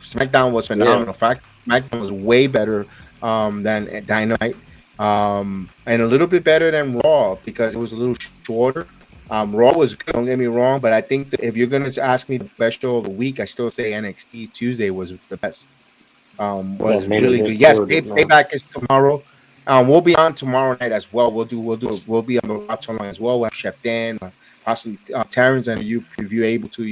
SmackDown was phenomenal. In fact, SmackDown was way better than Dynamite, and a little bit better than Raw because it was a little shorter. Raw was good, don't get me wrong, but I think that if you're gonna ask me the best show of the week, I still say NXT Tuesday was the best. Yeah, Was main really good. event Yes, killed it, man. Payback is tomorrow. We'll be on tomorrow night as well. We'll be on the watch online as well. We'll have Chef Dan, possibly Terrence, and you if you're able to,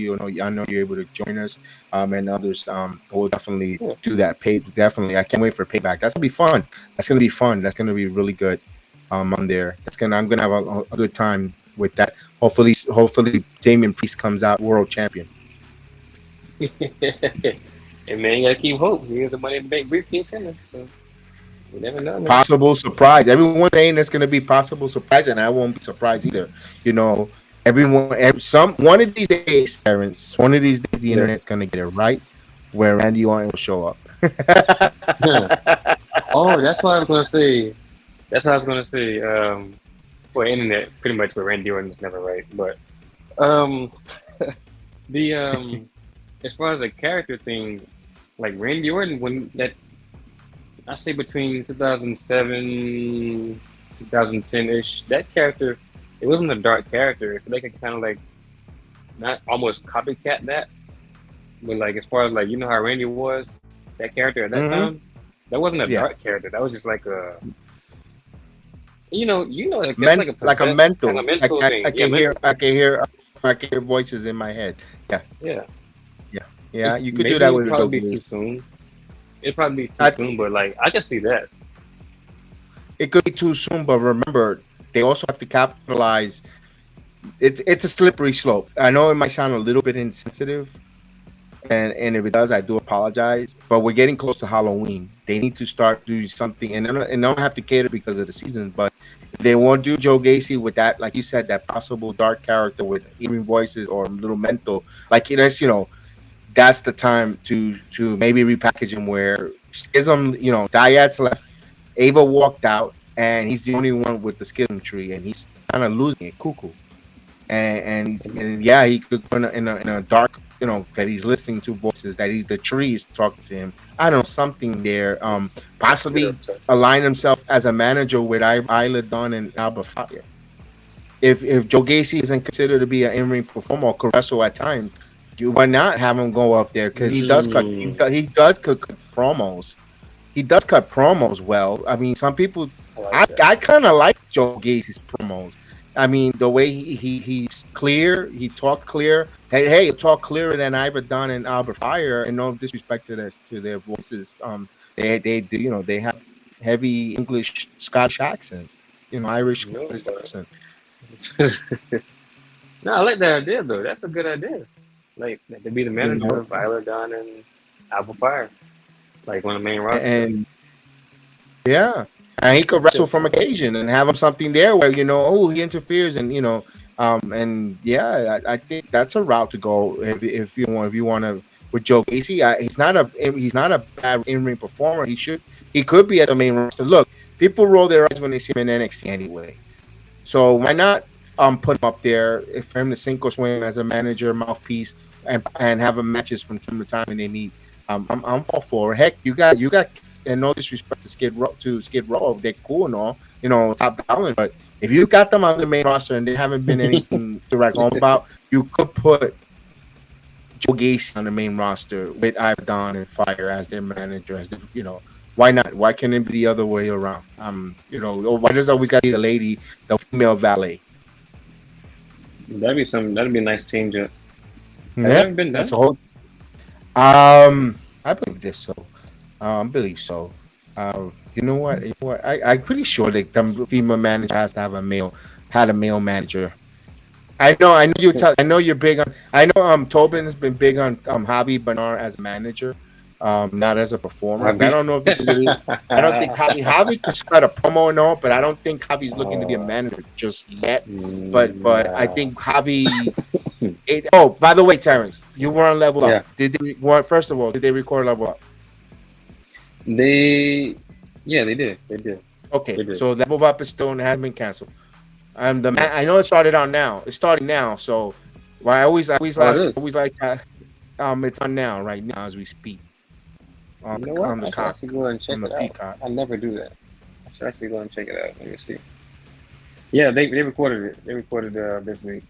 I know you're able to join us, and others. We'll definitely Yeah. do that. Definitely. I can't wait for Payback. That's gonna be fun. That's gonna be fun. That's gonna be really good. On there. I'm gonna have a good time with that. Hopefully, Damian Priest comes out world champion. And man, you gotta keep hope. Here's the money to make briefcase in it. So you never know, man. Possible surprise. Everyone saying it's going to be possible surprise, and I won't be surprised either. One of these days, Terrence, one of these days, the internet's going to get it right, where Randy Orton will show up. Oh, that's what I was gonna say. That's what I was gonna say. For internet, pretty much where Randy Orton is never right. But the as far as the character thing, like Randy Orton, when that I say between 2007, 2010-ish, that character, it wasn't a dark character. If they could kind of like not almost copycat that, but like as far as like how Randy was, that character at that time, that wasn't a dark character. That was just like a like, that's like a mental, kind of mental thing. I can hear voices in my head. Yeah. You could do that with it'd probably be too soon. It'd probably be too soon, but like I can see that. It could be too soon, but remember, they also have to capitalize. It's a slippery slope. I know it might sound a little bit insensitive, and if it does, I do apologize. But we're getting close to Halloween. They need to start doing something, and they don't have to cater because of the season. But if they want to do Joe Gacy with that, like you said, that possible dark character with hearing voices or a little mental, like that's the time to maybe repackage him where Schism, Dyad's left, Ava walked out, and he's the only one with the Schism tree, and he's kind of losing it, cuckoo. And yeah, he could go in a dark, that he's listening to voices, that the tree is talking to him. I don't know, something there. Possibly align himself as a manager with Isla Dawn and Alba Fire. If Joe Gacy isn't considered to be an in-ring performer or could wrestle at times, why not have him go up there? Because he does cut promos. He does cut promos well. I mean, some people, I kind of like Joe Gacy's promos. I mean, the way he's clear, he talked clear. Hey, talk clearer than Ivor Dunn and Albert Fire. And no disrespect to their voices. They do, they have heavy English Scottish accent, Irish accent. No, I like that idea though. That's a good idea. Like to be the manager of Isla Dawn and Apple Fire, like on the main roster. And he could wrestle from occasion and have him something there where he interferes and I think that's a route to go if you want to with Joe Gacy. He's not a bad in-ring performer. He could be at the main roster. Look, people roll their eyes when they see him in NXT anyway. So why not put him up there for him to sink or swim as a manager, mouthpiece, and have him matches from time to time when they need. I'm all for it. Heck, you got and no disrespect to Skid Row, they're cool and all, top dollar. But if you got them on the main roster and there haven't been anything to write home about, you could put Joe Gacy on the main roster with Ivor Dawn and Fire as their manager, why not? Why can't it be the other way around? Why does it always got to be the lady, the female valet? That'd be a nice change up. Has that been done? I believe so. Believe so. You know what? I'm pretty sure that the female manager has to have a male manager. I know you're big on. I know Tobin has been big on Javi Bernard as a manager, not as a performer. I don't know if really, I don't think Javi could start a promo and all, but I don't think Javi's looking to be a manager just yet. But I think Javi. By the way, Terrence, you were on Level Up. First of all, did they record Level Up? They did. They did. Okay, they did. So Level Up is still hasn't been canceled. I know it started on now. It's starting now. So, why I always Oh, it is. like that. It's on now, right now as we speak. On You know the what? on the I should cock, actually go and check on the it out. peacock. I never do that. I should actually go and check it out. Let me see. Yeah, they recorded it. They recorded this week.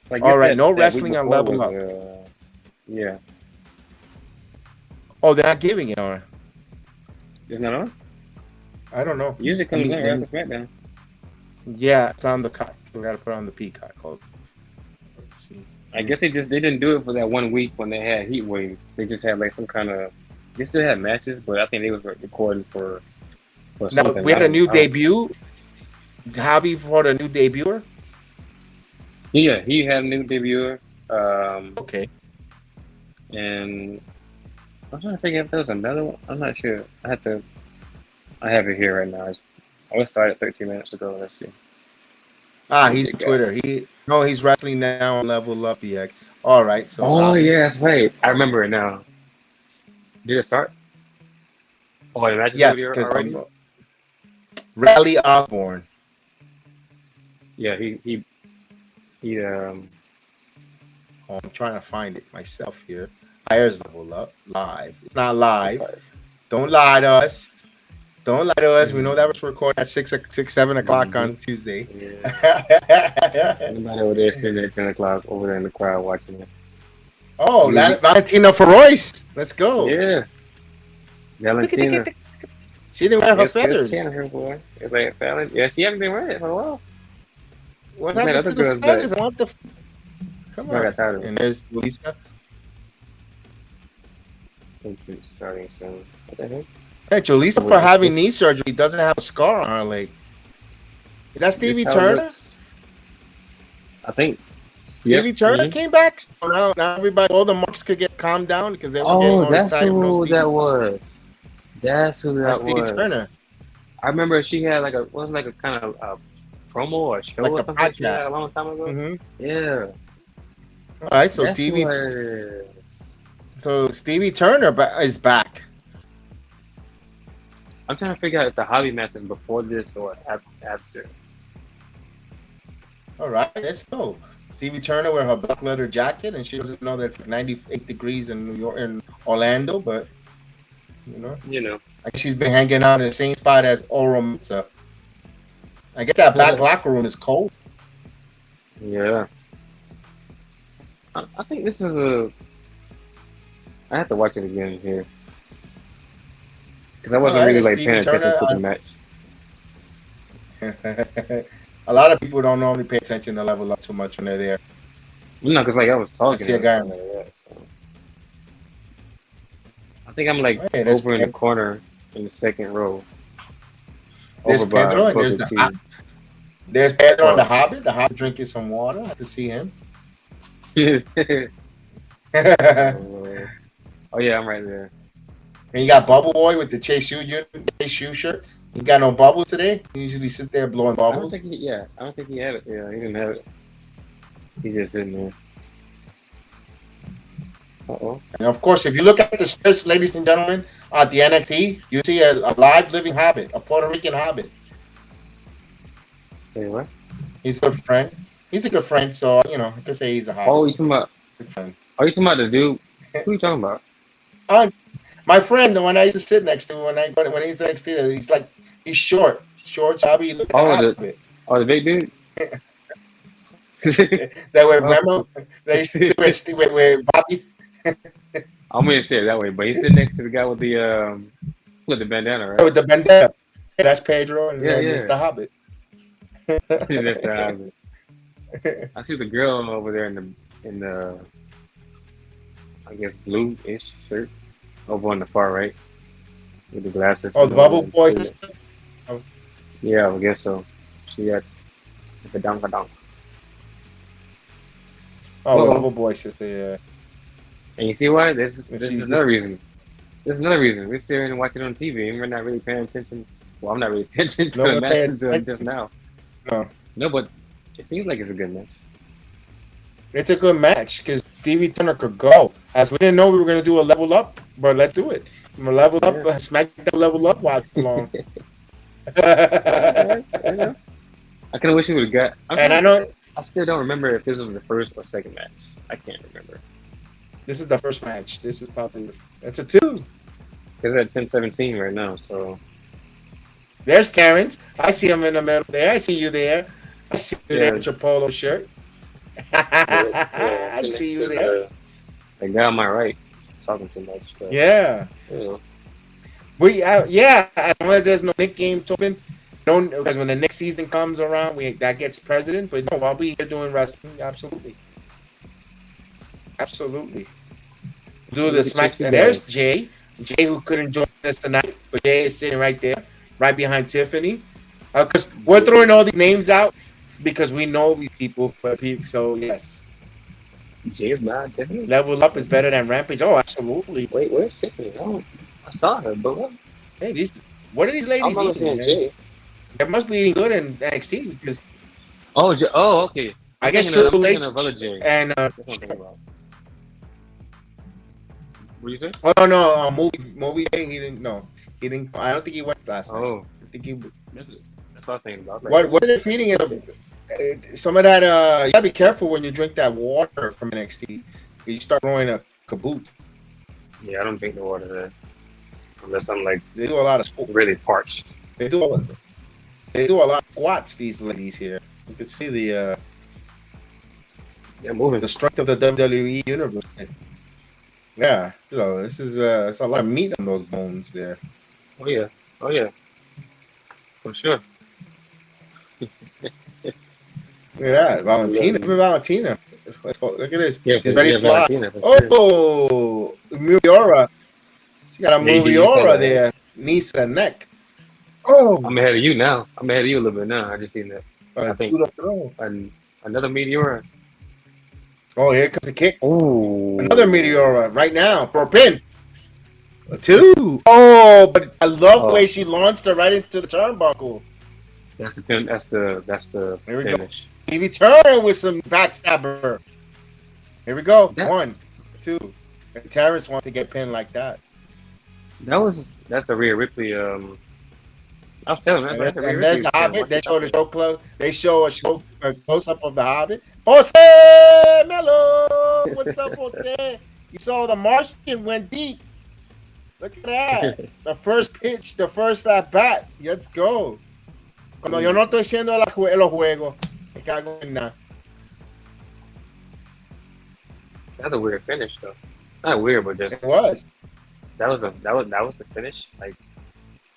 So I guess All right, no that week wrestling on before Level Up. was, yeah. Oh, they're not giving it on. It's not on? I don't know. Usually comes on right after SmackDown. Yeah, it's on the cock. We gotta put it on the peacock. Hold. Let's see. I guess they didn't do it for that 1 week when they had Heat Wave. They just had like some kind of. They still had matches, but I think they was recording for Now something. we had a new debut. Javi for the new debuter. Yeah, he had a new debut. Okay. And I'm trying to figure out if there was another one. I'm not sure. I have it here right now. I was started 13 minutes ago. Let's see. He's on Twitter. He's wrestling now on Level Up. Yeah. All right. So. Oh yeah, that's right. I remember it now. Did it start? Oh, the match Yes, video because already. Rally Osborne. Yeah, he Oh, I'm trying to find it myself here. There's Level Up live. It's not live. Don't lie to us. Don't lie to us. We know that was recorded at 7 o'clock on Tuesday. Yeah. Anybody over there sitting at 10 o'clock over there in the crowd watching it. Oh, Valentina Feroz. Let's go. Yeah. Valentina. She didn't wear her feathers. It's like Fallon. Yeah, she hasn't been wearing it for a while. What happened to the feathers? I want the. Come on. I got tired of it. And there's Lisa. Starting soon. What the heck? Hey, Jolisa, for having knee surgery, doesn't have a scar on her leg. Is that Stevie Turner? I think. Stevie Turner came back. So now everybody, all the marks could get calmed down because they were getting all excited. Oh, that's who that was. That's who that was. Stevie Turner. I remember she had like a kind of a promo or a show like or a something like podcast that a long time ago. Mm-hmm. Yeah. All right, so Stevie Turner is back. I'm trying to figure out if the hobby match is before this or after. All right, let's go. Stevie Turner with her black leather jacket, and she doesn't know that it's like 98 degrees in New York, in Orlando, but like she's been hanging out in the same spot as Oro Mita. I guess that back locker room is cold. Yeah. I think this is I have to watch it again here. Because I wasn't really like paying attention to the match. A lot of people don't normally pay attention to Level Up too much when they're there. No, because like I was talking. I see a guy. I think I'm like over in the corner in the second row. There's Pedro and there's Pedro and the Hobbit. The Hobbit drinking some water. I have to see him. Oh yeah, I'm right there. And you got Bubble Boy with the Chase Shoe shirt. He got no bubbles today. He usually sits there blowing bubbles. I don't think he had it. Yeah, he didn't have it. He's just sitting there. And of course, if you look at the stairs, ladies and gentlemen, at the NXT, you see a live living Hobbit, a Puerto Rican Hobbit. Hey, what? He's a good friend. He's a good friend, so I could say he's a Hobbit. Oh, you talking about? Are you talking about the dude? Who are you talking about? My friend, the one I used to sit next to when he's next to, he's short, chubby. The big dude. That were Remo. They sit with Bobby. I'm gonna say it that way, but he's sitting next to the guy with the bandana, right? With the bandana. Yeah, that's Pedro, and it's the Hobbit. That's the Hobbit. I see the girl over there in the I guess blue-ish shirt over on the far right with the glasses. Oh, the Bubble Boy sister? Oh. Yeah, I guess so. She got the dunk. Oh, the Bubble Boy sister, yeah. And you see why? This is another reason. There's another reason. We're sitting and watching on TV and we're not really paying attention. Well, I'm not really paying attention to the match until just now. No, but it seems like it's a good match. It's a good match because Stevie Turner could go. As we didn't know we were going to do a Level Up, but let's do it. Level Up, Smackdown Level Up watch along. I kind of wish he would have got. And I know I still don't remember if this was the first or second match. I can't remember. this is the first match. This is probably it's a 2. Because at 10-17 right now, so. There's Terrence. I see him in the middle there. I see you there. I see you there with your polo shirt. I see you there. The guy on my right talking too much. But, Yeah. you know. Yeah. As long as there's no Nick game open, don't because when the next season comes around, that gets president. But no, I'll be here doing wrestling. Absolutely. Do the smack. And there's Jay. Jay who couldn't join us tonight, but Jay is sitting right there, right behind Tiffany. Because we're throwing all these names out because we know these people. So yes. Jay is not Tiffany? Level Up is better than Rampage. Oh, absolutely. Wait, where's Tiffany? I saw her, but what? Hey, what are these ladies I'm eating? Jay. They must be eating good in NXT because Okay. I guess Triple H and That's what I'm thinking about. What you say? oh no, movie day. He didn't. No, he didn't. I don't think he went last night. Oh, I think he. that's what I was thinking about. Right? What are they feeding it? Some of that. You gotta be careful when you drink that water from NXT. You start growing a kaboot. Yeah, I don't drink the water there. Unless I'm like They do a lot of really parched. They do a lot of squats. These ladies here. You can see the moving. the strength of the WWE universe. Yeah, this is it's a lot of meat on those bones there. Oh yeah, for sure. Look at that, Valentina. Look at Valentina. Look at this. Yeah, she's ready to fly. Oh, Muriora. She got a Muriora there. Knees to the neck. Oh, I'm ahead of you now. I'm ahead of you a little bit now. I just seen that. I think another Meteora. Oh, here comes the kick. Oh, Another Meteora right now for a pin. A 2. Oh, but I love the way she launched her right into the turnbuckle. That's the pin. That's the Here we finish. go. KEV turn with some backstabber. Here we go. 1, 2. And Terrence wants to get pinned like that. That's the Rhea Ripley. I was telling you, that's the Rhea And there's Ripley. the Hobbit. They show the show close. They show a close up of the Hobbit. Jose Melo, what's up, Jose? You saw the Martian went deep. Look at that. The first pitch, the first at bat. Let's go. Cuando yo no estoy haciendo los juegos, me cago en nada. That's a weird finish, though. Not weird, but just It was. that was the finish. Like,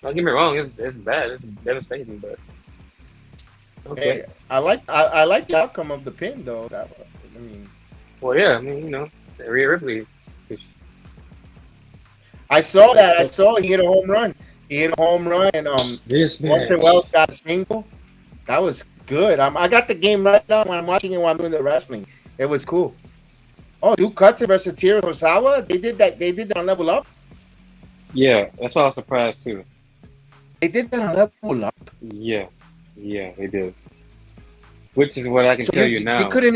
don't get me wrong, it's bad, it's devastating, but okay. Hey, I like the outcome of the pin though. Well, yeah, Rhea Ripley. I saw that. I saw he hit a home run. And Austin Wells got a single. That was good. I got the game right now when I'm watching it while I'm doing the wrestling. It was cool. Oh, Duke Cuts versus Tira Hosawa. They did that on Level Up. Yeah, that's why I was surprised too. They did that on Level Up. Yeah, they did. Which is what I can tell you now. They couldn't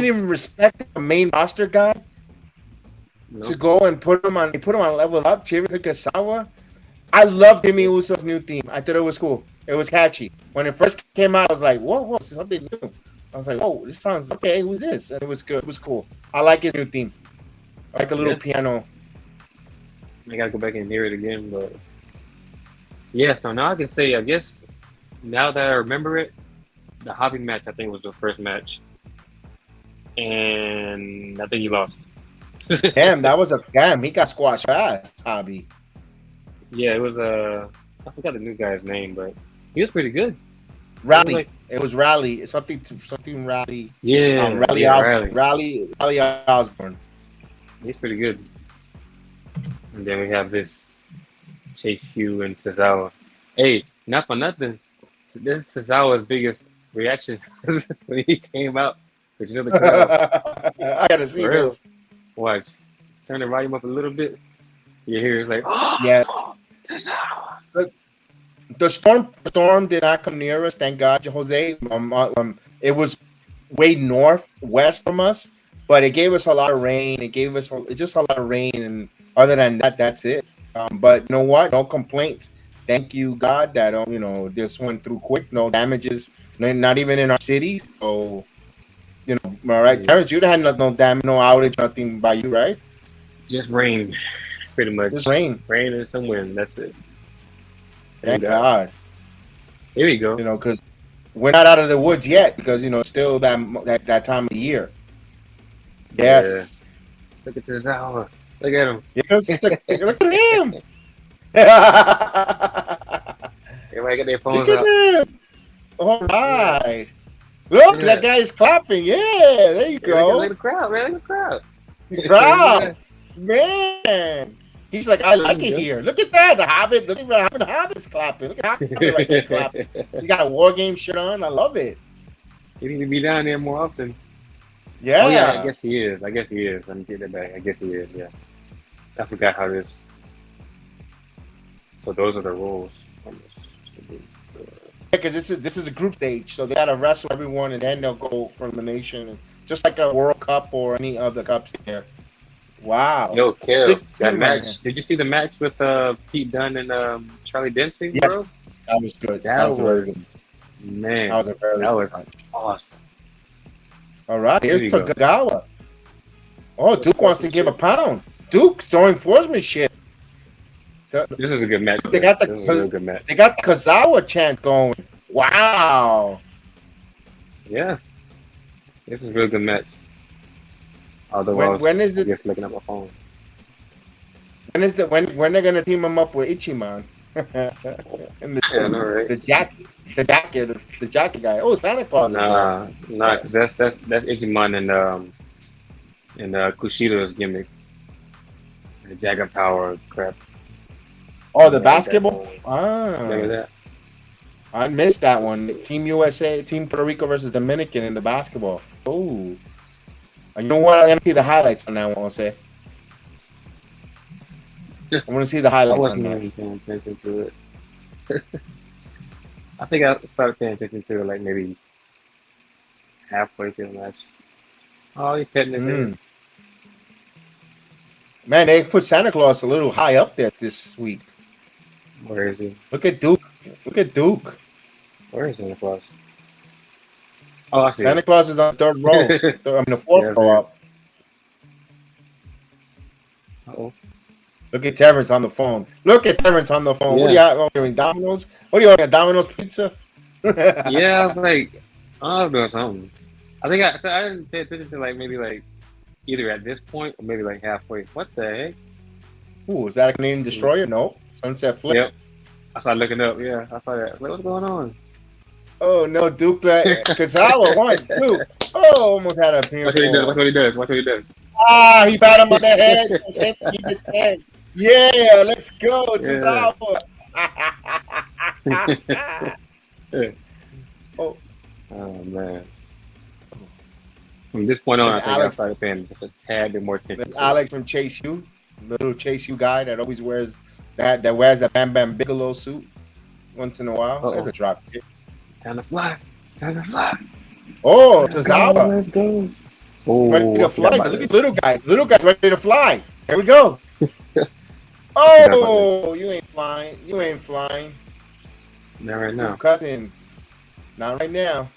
even respect the main roster guy to go and put him on. They put him on Level Up. Tira Hosawa. I love Jimmy Uso's new theme. I thought it was cool. It was catchy. When it first came out, I was like, whoa, something new. I was like, oh, this sounds okay. Who's this? And it was good. It was cool. I like his new theme. I like the little piano. I gotta go back and hear it again, but yeah. So now I can say, I guess, now that I remember it, the Hobby match I think was the first match, and I think he lost. Damn, he got squashed fast, Hobby. Yeah, it was I forgot the new guy's name, but he was pretty good. Rally. It was Rally. Something Rally. Yeah. Rally Osborne. He's pretty good. And then we have this Chase Hugh and Tozawa. Hey, not for nothing. This is Tozawa's biggest reaction when he came out. But you know the crowd. I gotta see this. Watch. Turn the volume up a little bit. You hear it's like, oh, yes. Tozawa. The storm did not come near us, thank God, Jose. It was way northwest from us, but it gave us a lot of rain. It gave us just a lot of rain, and other than that, that's it. But you know what? No complaints. Thank you, God, that this went through quick, no damages, not even in our city. So all right, Yeah. Terrence, you'd had no damage, no outage, nothing by you, right? Just rain, pretty Just much. rain. Rain and some wind. That's it. Thank Thank God. God. Here we go. Because we're not out of the woods yet. Because still that time of the year. Yeah. Yes. Look at this hour. Look at him. Look at him. Everybody get their Look phones at out. him. All Yeah. right. Look, Yeah. that guy is clapping. Yeah, there you Yeah, look go. at the crowd, man. Look at the crowd. Crowd, man. He's like, I like it here. Look at that. The Hobbit. Look at the Hobbit's clapping. Look at Hobbit right there clapping. You got a War Game shirt on. I love it. You need to be down there more often. Yeah. Oh, yeah, I guess he is. Let me take that back. I guess he is, yeah. I forgot how this. So those are the rules. Because this is a group stage, so they gotta wrestle everyone, and then they'll go for elimination, just like a World Cup or any other cups there. Wow. Yo, Kev, 6-2 that right match. now. Did you see the match with Pete Dunne and Charlie Dempsey, Yes. bro? That was good. That was very good. Man, That was a very that was good match. awesome. All right, There here's you go. Tagawa. Oh, Duke wants to give a pound. Duke throwing sportsmanship. This is a good match. They got This is a real good match. They got the Kazawa chant going. Wow. Yeah, this is a real good match. Although When is I it? guess looking at my phone. When they're gonna team him up with Ichiman? And Yeah, I know, right? the jacket guy. Oh, Santa Claus. Nah, 'cause that's Ichiman and Kushida's gimmick. The Jagger Power crap. Oh, the basketball. Ah, Look at that. I missed that one. Team USA, Team Puerto Rico versus Dominican in the basketball. Oh, you know what? I'm gonna see the highlights on that one. I'll say. I want to see the I highlights on wasn't that. really paying attention to it. I think I started paying attention to it like maybe halfway through the match. Oh, you're petting his head. Man, they put Santa Claus a little high up there this week. Where is he? Look at Duke. Look at Duke. Where is Santa Claus? Oh, I see. Santa Claus is on the third row. The fourth Yeah, row man. up. Uh-oh. Look at Terrence on the phone. Look at Terrence on the phone. Yeah. What are you ordering? Domino's? What are you ordering? Domino's pizza? Yeah, I was like, I was doing something. I didn't pay attention to maybe either at this point or maybe halfway. What the heck? Ooh, is that a Canadian destroyer? No. Sunset Flip. Yep. I started looking up. Yeah, I saw that. What's going on? Oh no, Duke. Kazawa won. Duke. Oh, almost had a Watch what he does. Ah, he bat him on the head. He did 10. Yeah, let's go, Kazawa. Oh, Man. From this point on, I That's think Alex. I started paying just a tad bit more attention. that's to it. Alex from Chase U, the little Chase U guy that always wears that wears that Bam Bam Bigelow suit once in a while. Uh-oh. There's a drop kick. Time to fly. Oh, Kazawa. Let's go. Oh, Ready to I fly. forgot about Look this. at little guy. Little guy's ready to fly. Here we go. Oh, you ain't flying. You ain't flying. Not right now. Cut in. Not right now.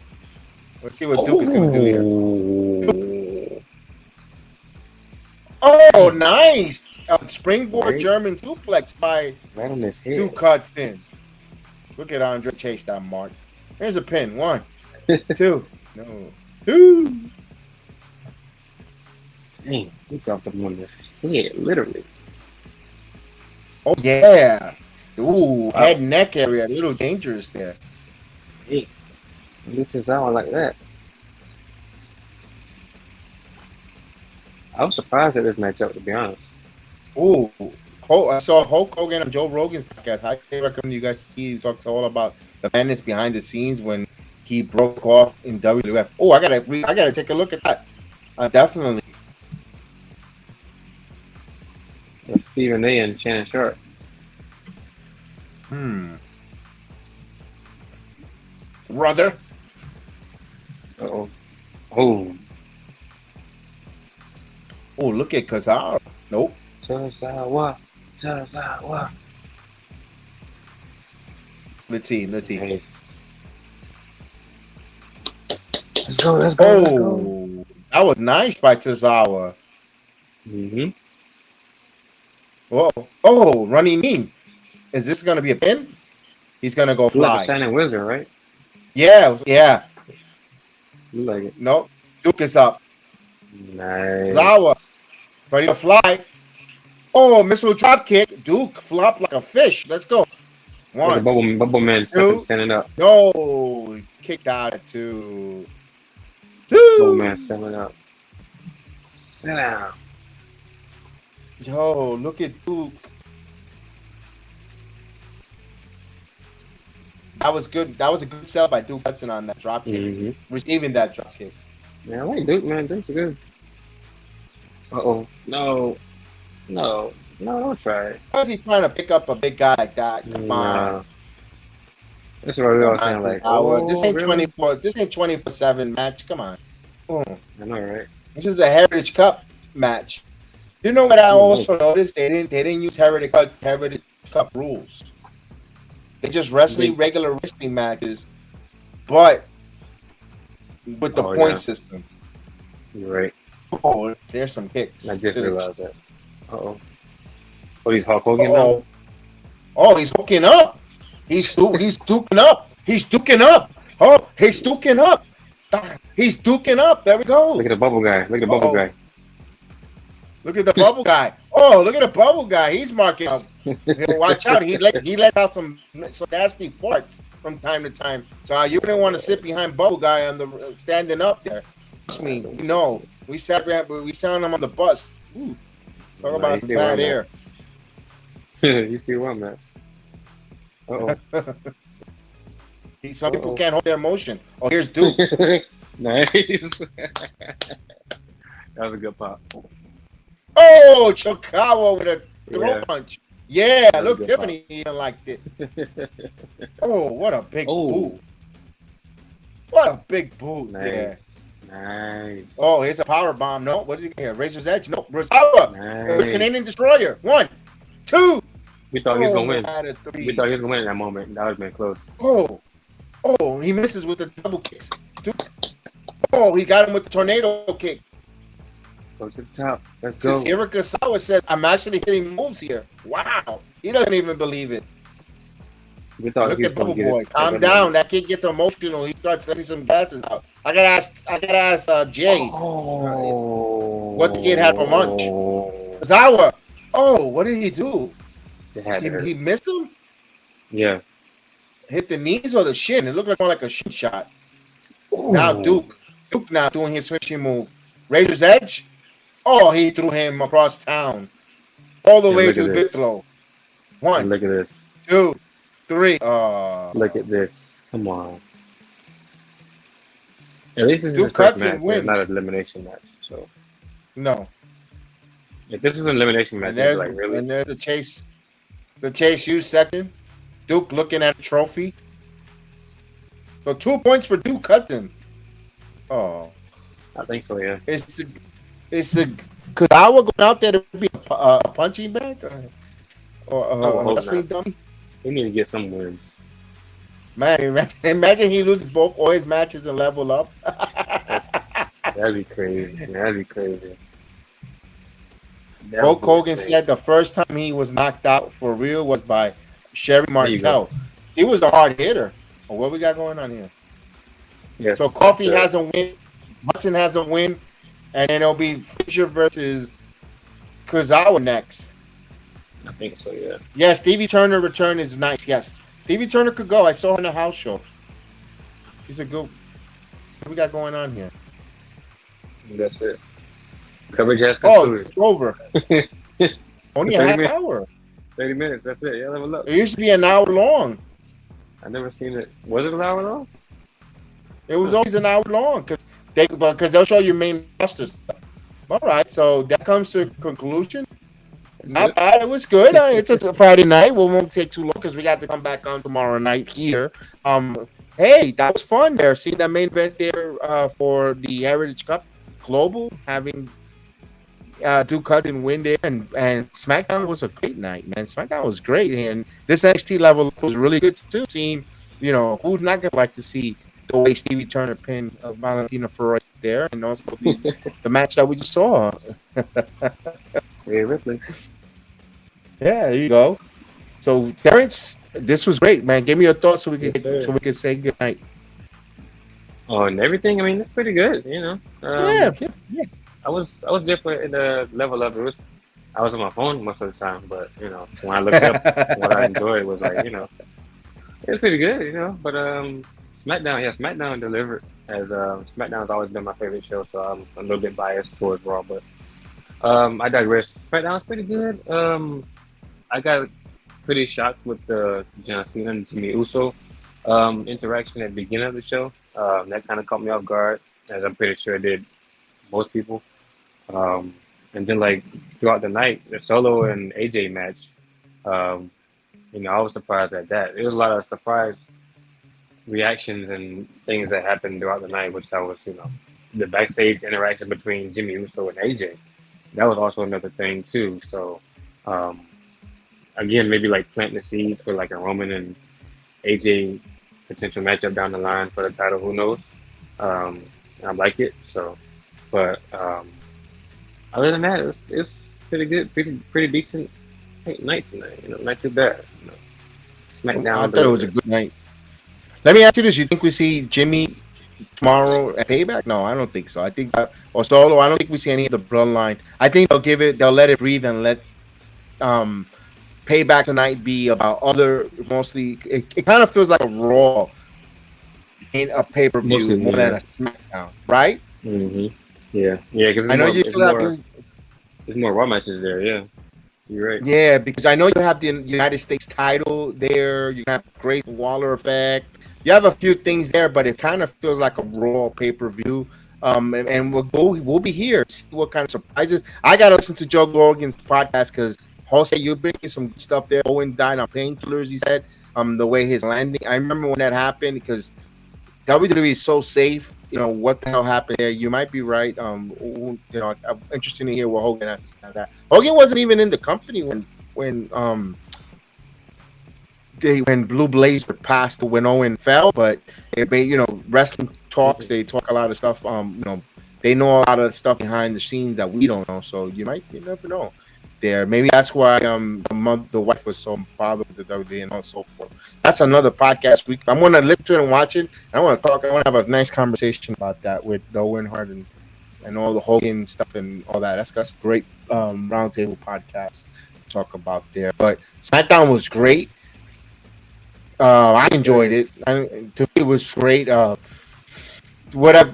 Let's see what Duke is going to do here. Oh, nice. A springboard Right. German suplex by Right on his head. Duke cuts in. Look at Andre chase that mark. Here's a pin. 1, 2. No. 2. Dang, he dropped him on his head, literally. Oh, yeah. Ooh, head and neck area. A little dangerous there. Hey, look his out like that. I was surprised at this matchup, to be honest. Ooh. I saw Hulk Hogan on Joe Rogan's podcast. I recommend you guys see. He talks all about the madness behind the scenes when he broke off in WWF. Oh, I gotta take a look at that. Definitely. With Stephen A. and Shannon Sharp. Brother. Uh-oh. Oh. Oh, look at Kazawa. Nope. Chazawa. Let's see. Nice. Let's go. Let's go. Let's go. Oh, that was nice by Tozawa. Mm-hmm. Whoa. Oh, running knee. Is this going to be a pin? He's going to go You fly. like a Shining Wizard, right? Yeah. You like it. No. Duke is up. Nice. Tozawa. Ready to fly. Oh, missile drop kick. Duke flopped like a fish. Let's go. Like a One. bubble man standing up. No. Kicked out at two. Bubble man standing up. Sit down. Yo, look at Duke. That was good. That was a good sell by Duke Hudson on that drop kick. Mm-hmm. Receiving that drop kick. Yeah, I like Duke, man. Duke's good. Uh-oh. No, don't try it. How is he trying to pick up a big guy like that? Come on. That's what we all kind of like. This ain't really? 24. This ain't 24/7 match. Come on. I know, right? This is a Heritage Cup match. You know what I also noticed? They didn't use Heritage Cup rules. They just regular wrestling matches, but with the point system. You're right. Oh, there's some kicks. I just realized that. Uh-oh. Oh, he's Hulk Hogan now? Oh, he's hooking up. He's duking up. He's duking up. Oh, he's duking up. He's duking up. There we go. Look at the bubble guy. Look at the bubble guy. Look at the bubble guy. Oh, look at the bubble guy. He's marking up. Watch out. He let out some nasty farts from time to time. So you didn't want to sit behind bubble guy on the standing up there. Trust me. No, we sat him on the bus. Ooh. Talk about some bad air. You see one, man. Uh-oh. Some people can't hold their emotion. Oh, here's Duke. Nice. That was a good pop. Oh, Chokawa with a throw punch. Yeah, look, Tiffany even liked it. Oh, what a big boot. What a big boot. Nice. Yeah. Nice. Oh, here's a power bomb. No, what is he here? Razor's Edge. No, Rosawa. Nice. Canadian Destroyer. 1, 2. We thought he was going to win. We thought he was going to win in that moment. That would have been close. Oh, he misses with the double kicks. Oh, he got him with the tornado kick. Go to the top. Let's go. Erika Sawa said, I'm actually hitting moves here. Wow. He doesn't even believe it. We thought Look at Bubble Boy. Calm down. That kid gets emotional. He starts letting some gases out. I gotta ask Jay what the kid had for lunch. Zawa. Oh, what did he do? He missed him? Yeah. Hit the knees or the shin? It looked like more like a shin shot. Ooh. Now Duke now doing his finishing move. Razor's Edge. Oh, he threw him across town. All the way to the big throw. 1. Look at this. 2, 3. Look at this. Come on. At least this is his first match. It's not an elimination match. So no. If this is an elimination match, it's like really. And there's the Chase. The Chase U second. Duke looking at the trophy. So 2 points for Duke Hudson. Oh. I think so, yeah. It's the Kadawa going out there to be a punching bag or a wrestling dummy? We need to get some wins. Man, imagine he loses both all his matches and level up. That'd be crazy. Hulk Hogan said the first time he was knocked out for real was by Sherry Martel. He was a hard hitter. Oh, what we got going on here? Yes, so Coffee has a win. Hudson has a win. And then it'll be Fisher versus Kuzawa next. I think so, yeah. Yeah, Stevie Turner return is nice. Yes. Stevie Turner could go. I saw her in the house show. She's a good. What we got going on here? That's it. Coverage has concluded. It's over. Only a half hour. 30 minutes. That's it. Yeah, level up. It used to be an hour long. I never seen it. Was it an hour long? It was always an hour long because they'll show you main roster stuff. All right, so that comes to a conclusion. Not bad. It was good. It's a Friday night. We won't take too long because we got to come back on tomorrow night here. Hey, that was fun there. See that main event there for the Heritage Cup Global having do cut and win there, and SmackDown was a great night, man. SmackDown was great, and this NXT level was really good too. Seeing, who's not gonna like to see the way Stevie Turner pinned Valentina Feroz there, and also the match that we just saw. Rhea Ripley. Yeah, there you go. So, Terrence, this was great, man. Give me your thoughts so we can say good night. Oh, and everything. I mean, it's pretty good. Yeah. I was there for the level up. I was on my phone most of the time, but when I looked up, what I enjoyed was like, it was pretty good. But SmackDown delivered. As SmackDown's always been my favorite show, so I'm a little bit biased towards Raw, but I digress. SmackDown's pretty good. I got pretty shocked with the John Cena and Jimmy Uso interaction at the beginning of the show. That kind of caught me off guard, as I'm pretty sure it did most people. And then like throughout the night, the Solo and AJ match, I was surprised at that. There was a lot of surprise reactions and things that happened throughout the night, which I was, the backstage interaction between Jimmy Uso and AJ. That was also another thing too. So, again, maybe like planting the seeds for like a Roman and AJ potential matchup down the line for the title. Who knows? I like it. So, but other than that, it's pretty good, pretty decent night tonight. Not too bad. SmackDown. I thought it was a good night. Let me ask you this: you think we see Jimmy tomorrow at Payback? No, I don't think so. I think or Solo. I don't think we see any of the bloodline. I think they'll let it breathe and let Payback tonight be about other mostly. It kind of feels like a Raw in a pay-per-view more than a SmackDown, right? Mm-hmm. Yeah. Because I know there's more Raw matches there. Yeah, you're right. Yeah, because I know you have the United States title there. You have Grace Waller effect. You have a few things there, but it kind of feels like a Raw pay-per-view. And we'll be here, see what kind of surprises. I gotta listen to Joe Rogan's podcast because Jose, you're bringing some good stuff there. Owen died on painkillers, he said. The way his landing, I remember when that happened because WWE is so safe. What the hell happened there? You might be right. I'm interested to hear what Hogan has to say about that. Hogan wasn't even in the company when Blue Blazer passed when Owen fell, but wrestling talks, they talk a lot of stuff. They know a lot of stuff behind the scenes that we don't know. So you never know. There, maybe that's why the wife was so bothered with the WWE and so forth. That's another podcast. I'm gonna listen to it and watch it. I want to have a nice conversation about that with Owen Hart and all the Hogan stuff and all that. That's a great roundtable podcast to talk about there. But SmackDown was great. I enjoyed it. To me, it was great. What I'd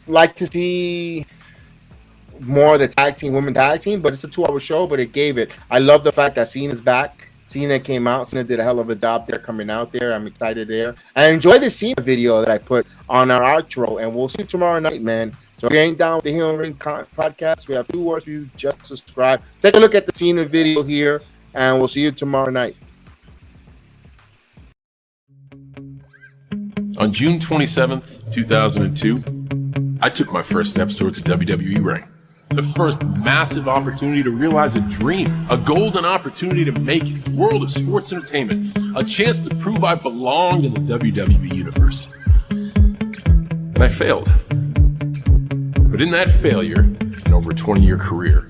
like to see more of the women tag team, but it's a 2-hour show, but it gave it. I love the fact that Cena's back. Cena came out. Cena did a hell of a job there coming out there. I'm excited there. I enjoyed the Cena video that I put on our outro, and we'll see you tomorrow night, man. So if you ain't down with the Heel and Ring podcast, we have 2 words for you. Just subscribe. Take a look at the Cena video here, and we'll see you tomorrow night. On June 27th, 2002, I took my first steps towards the WWE ring. The first massive opportunity to realize a dream, a golden opportunity to make it, world of sports entertainment, a chance to prove I belonged in the WWE universe. And I failed. But in that failure, and over a 20-year career,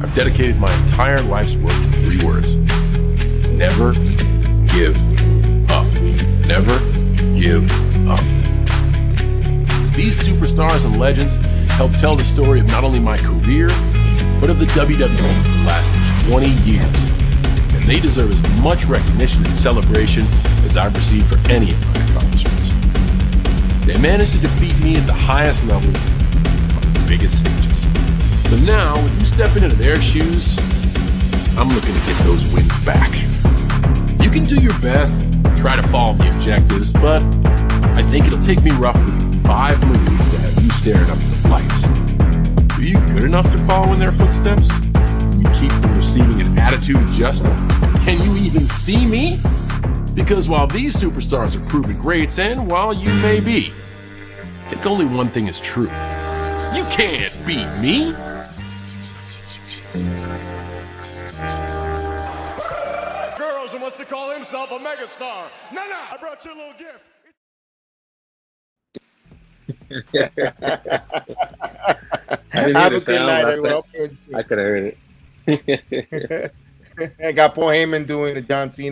I've dedicated my entire life's work to 3 words. Never give up. Never give up. These superstars and legends help tell the story of not only my career, but of the WWE for the last 20 years. And they deserve as much recognition and celebration as I've received for any of my accomplishments. They managed to defeat me at the highest levels on the biggest stages. So now, with you stepping into their shoes, I'm looking to get those wins back. You can do your best, try to follow the objectives, but I think it'll take me roughly 5 moves to have you staring up at the lights. Are you good enough to follow in their footsteps? Can you keep from receiving an attitude adjustment? Can you even see me? Because while these superstars are proven greats, and while you may be, I think only one thing is true. You can't beat me! Girls and wants to call himself a megastar. No, I brought you a little gift. Have a good night, everyone. I could have heard it. I got Paul Heyman doing the John Cena.